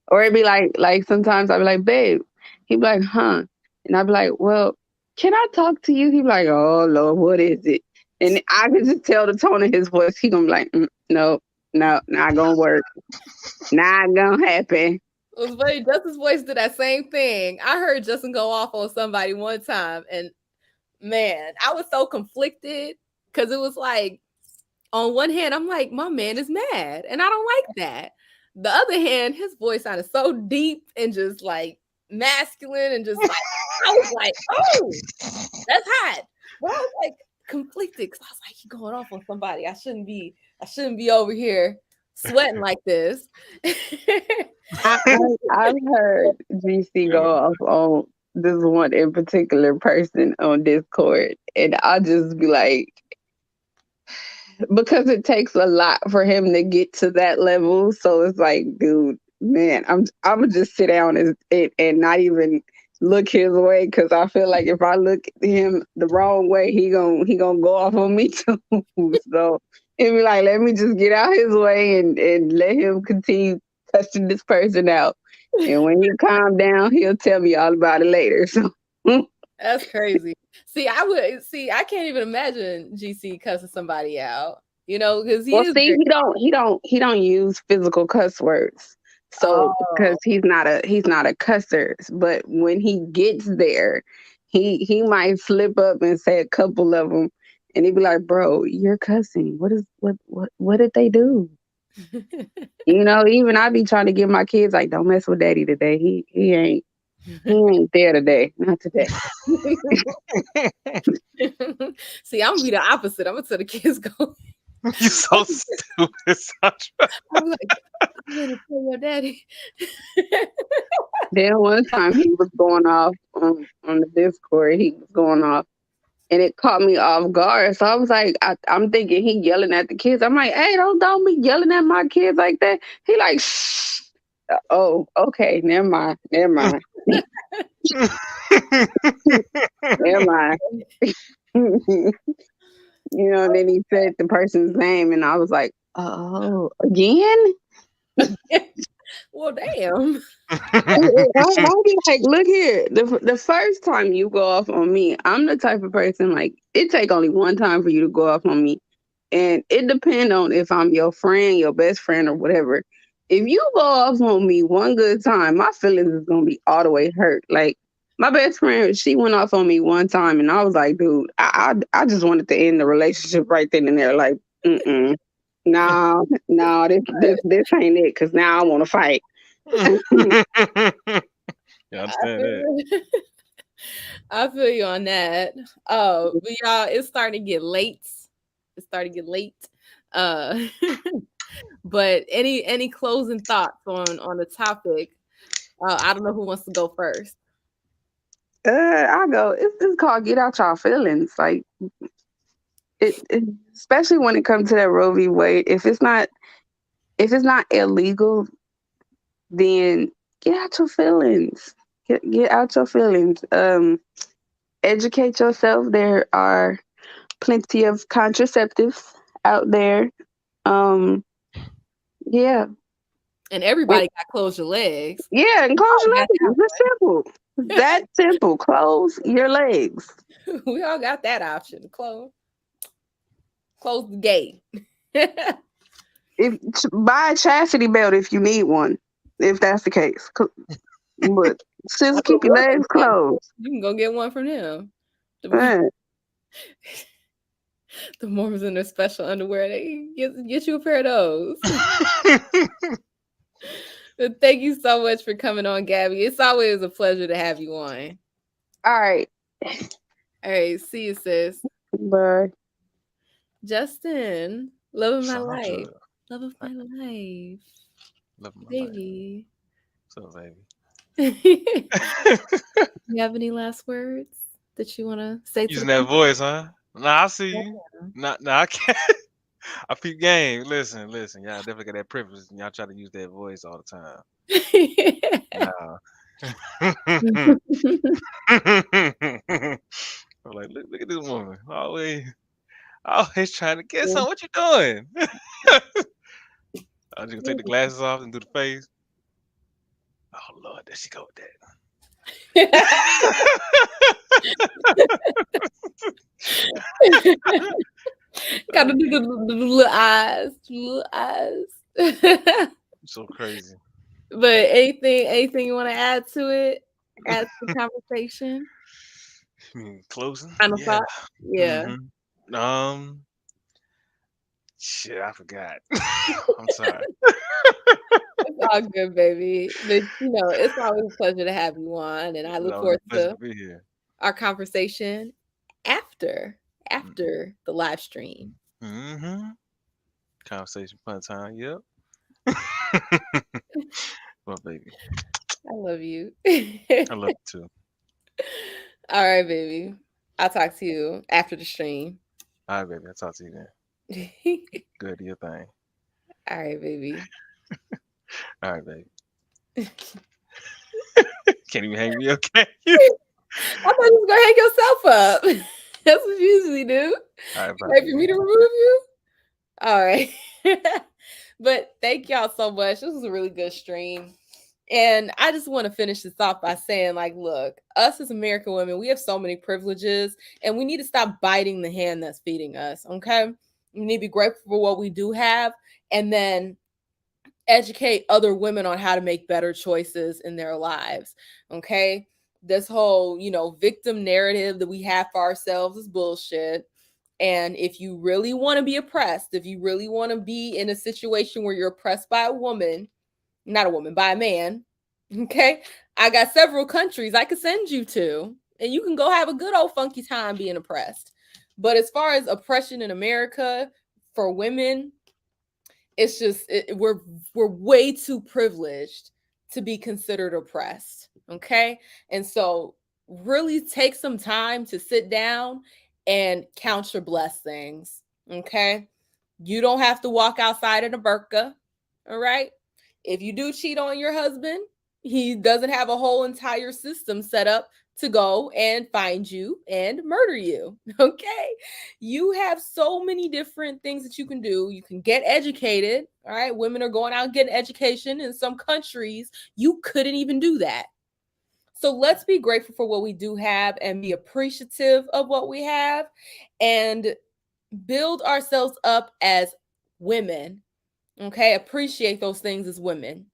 Speaker 8: Or it'd be like sometimes I'd be like, babe. He'd be like, huh? And I'd be like, well, can I talk to you? He'd be like, oh Lord, what is it? And I could just tell the tone of his voice. He gonna be like, no, no, not gonna work, not gonna happen.
Speaker 1: It was funny. Justin's voice did that same thing. I heard Justin go off on somebody one time, and man, I was so conflicted because it was like, on one hand, I'm like, my man is mad, and I don't like that. The other hand, his voice sounded so deep and just like masculine, and just like I was like, oh, that's hot. But I was like conflicted because I was like, he going off on somebody. I shouldn't be. I shouldn't be over here sweating like this.
Speaker 8: I've heard GC
Speaker 2: Yeah.
Speaker 8: go off on this one in particular person on Discord, and I'll just be like, because it takes a lot for him to get to that level. So it's like, dude, man, I'm gonna just sit down and not even look his way because I feel like if I look at him the wrong way, he gonna go off on me too. So it'd be like, let me just get out his way and let him continue cussing this person out. And when he calm down, he'll tell me all about it later. So
Speaker 1: That's crazy. See, I can't even imagine GC cussing somebody out. You know, because he
Speaker 8: well,
Speaker 1: is
Speaker 8: see,
Speaker 1: very.
Speaker 8: he don't use physical cuss words. So
Speaker 1: Oh,
Speaker 8: because he's not a cusser, but when he gets there, he might slip up and say a couple of them, and he'd be like, "Bro, you're cussing. What did they do?" Even I be trying to get my kids like, "Don't mess with daddy today. He ain't there today. Not today."
Speaker 1: see, I'm gonna be the opposite. I'm gonna tell the kids go.
Speaker 2: You so stupid, Sandra.
Speaker 1: I'm like, I'm gonna tell your daddy.
Speaker 8: Then one time he was going off on the Discord. He was going off, and it caught me off guard. So I was like, I'm thinking he yelling at the kids. I'm like, hey, don't be yelling at my kids like that. He like, shh. Oh, okay, never mind, never mind. And then he said the person's name, and I was like, oh, again?
Speaker 1: Well, damn.
Speaker 8: I'll be like, look here. The first time you go off on me, I'm the type of person like it take only one time for you to go off on me, and it depends on if I'm your friend, your best friend, or whatever. If you go off on me one good time, my feelings is gonna be all the way hurt. Like my best friend, she went off on me one time, and I was like, dude, I just wanted to end the relationship right then and there. Like, no, this ain't it. Cause now I want to fight.
Speaker 2: You
Speaker 1: I
Speaker 2: understand that?
Speaker 1: feel, I feel you on that. Oh, but y'all, it's starting to get late. It's starting to get late. Uh, but any closing thoughts on the topic? I don't know who wants to go first.
Speaker 8: I go. It's called get out y'all feelings. Like especially when it comes to that Roe v. Wade. If it's not illegal, then get out your feelings. Get out your feelings. Educate yourself. There are plenty of contraceptives out there. Um, yeah,
Speaker 1: And
Speaker 8: and,
Speaker 1: everybody got close your legs.
Speaker 8: yeah, and close
Speaker 1: We
Speaker 8: your
Speaker 1: all
Speaker 8: legs. It's simple. That simple. Close your legs.
Speaker 1: we all got that option. Close the gate.
Speaker 8: If buy a chastity belt if you need one, if that's the case. But
Speaker 1: I
Speaker 8: just
Speaker 1: know
Speaker 8: keep your legs closed.
Speaker 1: you can go get one from them.
Speaker 8: Man,
Speaker 1: The Mormons in their special underwear. They get you a pair of those. But thank you so much for coming on, Gabby. It's always a pleasure to have you on.
Speaker 8: all right.
Speaker 1: All right, see you, sis.
Speaker 8: Bye.
Speaker 1: Justin, love of my life.
Speaker 2: Sandra,
Speaker 1: Love of my life.
Speaker 2: love my life.
Speaker 1: Baby.
Speaker 2: So, baby.
Speaker 1: You have any last words that you want to say to the
Speaker 2: Using that
Speaker 1: people?
Speaker 2: voice, huh? Nah, I see you.
Speaker 1: Yeah.
Speaker 2: Nah, I can't. I peep game. Listen. Y'all definitely got that privilege, and y'all try to use that voice all the time. Nah. I'm like, look at this woman. Always trying to get some. What you doing? I'm just gonna take the glasses off and do the face. Oh Lord, there she go with
Speaker 1: Gotta
Speaker 2: that.
Speaker 1: do the little eyes, little eyes.
Speaker 2: So crazy.
Speaker 1: But anything you want to add to it? Add to the conversation?
Speaker 2: Closing?
Speaker 1: Final
Speaker 2: Yeah.
Speaker 1: thought? Yeah.
Speaker 2: Mm-hmm. Shit, I forgot. I'm sorry.
Speaker 1: It's all good, baby. But it's always a pleasure to have you on, and I look
Speaker 2: No, it's
Speaker 1: forward
Speaker 2: a pleasure
Speaker 1: to
Speaker 2: to be here.
Speaker 1: our conversation after the live stream.
Speaker 2: Mm-hmm. Conversation, fun time. Yep. Well, baby,
Speaker 1: I love you.
Speaker 2: I love you too.
Speaker 1: All right, baby. I'll talk to you after the stream.
Speaker 2: All right, baby. I'll talk to you then.
Speaker 1: All
Speaker 2: Good, do your thing.
Speaker 1: right, baby.
Speaker 2: All right, baby. Can't even hang me up, can you?
Speaker 1: I thought you was gonna hang yourself up. That's what you usually do.
Speaker 2: All right, bye,
Speaker 1: Wait for me
Speaker 2: baby.
Speaker 1: to remove you. All right. But thank y'all so much. This was a really good stream. And I just want to finish this off by saying, like, look, us as American women, we have so many privileges, and we need to stop biting the hand that's feeding us. Okay. We need to be grateful for what we do have, and then educate other women on how to make better choices in their lives. Okay. This whole, victim narrative that we have for ourselves is bullshit. And if you really want to be oppressed, if you really want to be in a situation where you're oppressed by a woman, not a woman, by a man, okay, I got several countries I could send you to, and you can go have a good old funky time being oppressed. But as far as oppression in America for women, it's just we're way too privileged to be considered oppressed. Okay. And so really take some time to sit down and count your blessings. Okay. You don't have to walk outside in a burqa. All right. If you do cheat on your husband, he doesn't have a whole entire system set up to go and find you and murder you. Okay. You have so many different things that you can do. You can get educated. All right. Women are going out and getting education. In some countries, you couldn't even do that. So let's be grateful for what we do have and be appreciative of what we have and build ourselves up as women. Okay. Appreciate those things as women.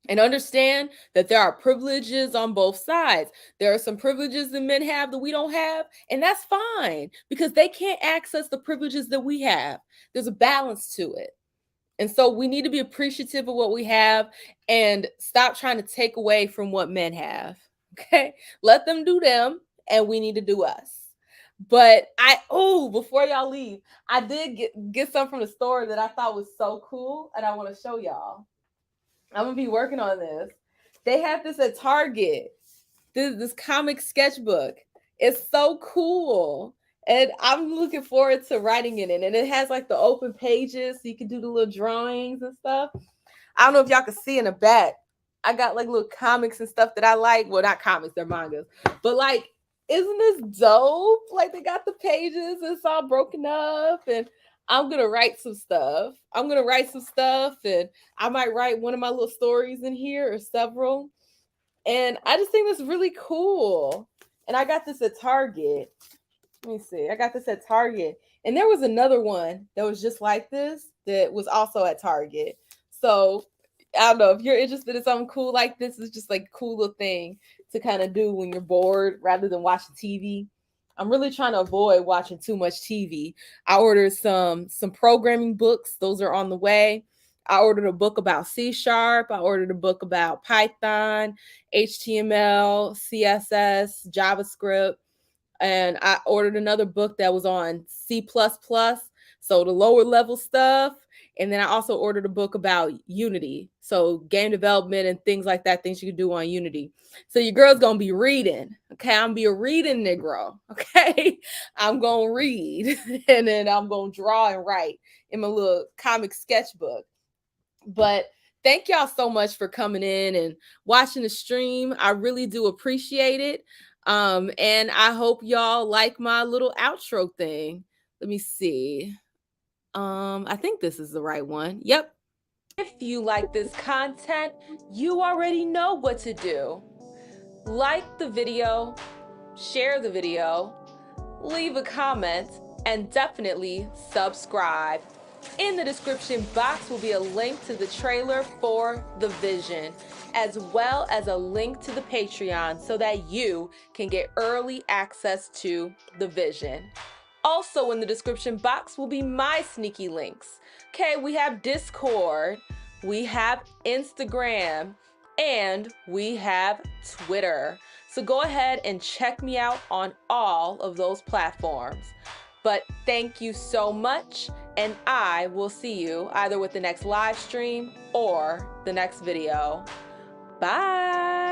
Speaker 1: And understand that there are privileges on both sides. There are some privileges that men have that we don't have, and that's fine because they can't access the privileges that we have. There's a balance to it. And so we need to be appreciative of what we have and stop trying to take away from what men have. Okay? Let them do them, and we need to do us. But before y'all leave, I did get some from the store that I thought was so cool, and I want to show y'all. I'm gonna be working on this. They have this at Target. This comic sketchbook. It's so cool. And I'm looking forward to writing in it. And it has like the open pages so you can do the little drawings and stuff. I don't know if y'all can see in the back. I got like little comics and stuff that I like. Well, not comics, they're mangas. But like, isn't this dope? Like they got the pages, it's all broken up, and I'm gonna write some stuff. And I might write one of my little stories in here or several. And I just think that's really cool. And I got this at Target. Let me see. I got this at Target. And there was another one that was just like this that was also at Target. So I don't know if you're interested in something cool like this. It's just like a cool little thing to kind of do when you're bored rather than watching TV. I'm really trying to avoid watching too much TV. I ordered some programming books. Those are on the way. I ordered a book about C#. I ordered a book about Python, HTML, CSS, JavaScript. And I ordered another book that was on C++, so the lower level stuff. And then I also ordered a book about Unity, so game development and things like that, things you can do on Unity. So your girl's gonna be reading, okay? I'm gonna be a reading Negro, okay? I'm gonna read, and then I'm gonna draw and write in my little comic sketchbook. But thank y'all so much for coming in and watching the stream. I really do appreciate it. And I hope y'all like my little outro thing. Let me see. I think this is the right one. Yep. If you like this content, you already know what to do. Like the video, share the video, leave a comment, and definitely subscribe. In the description box will be a link to the trailer for The Vision, as well as a link to the Patreon so that you can get early access to The Vision. Also in the description box will be my sneaky links. Okay, we have Discord, we have Instagram, and we have Twitter. So go ahead and check me out on all of those platforms. But thank you so much, and I will see you either with the next live stream or the next video. Bye!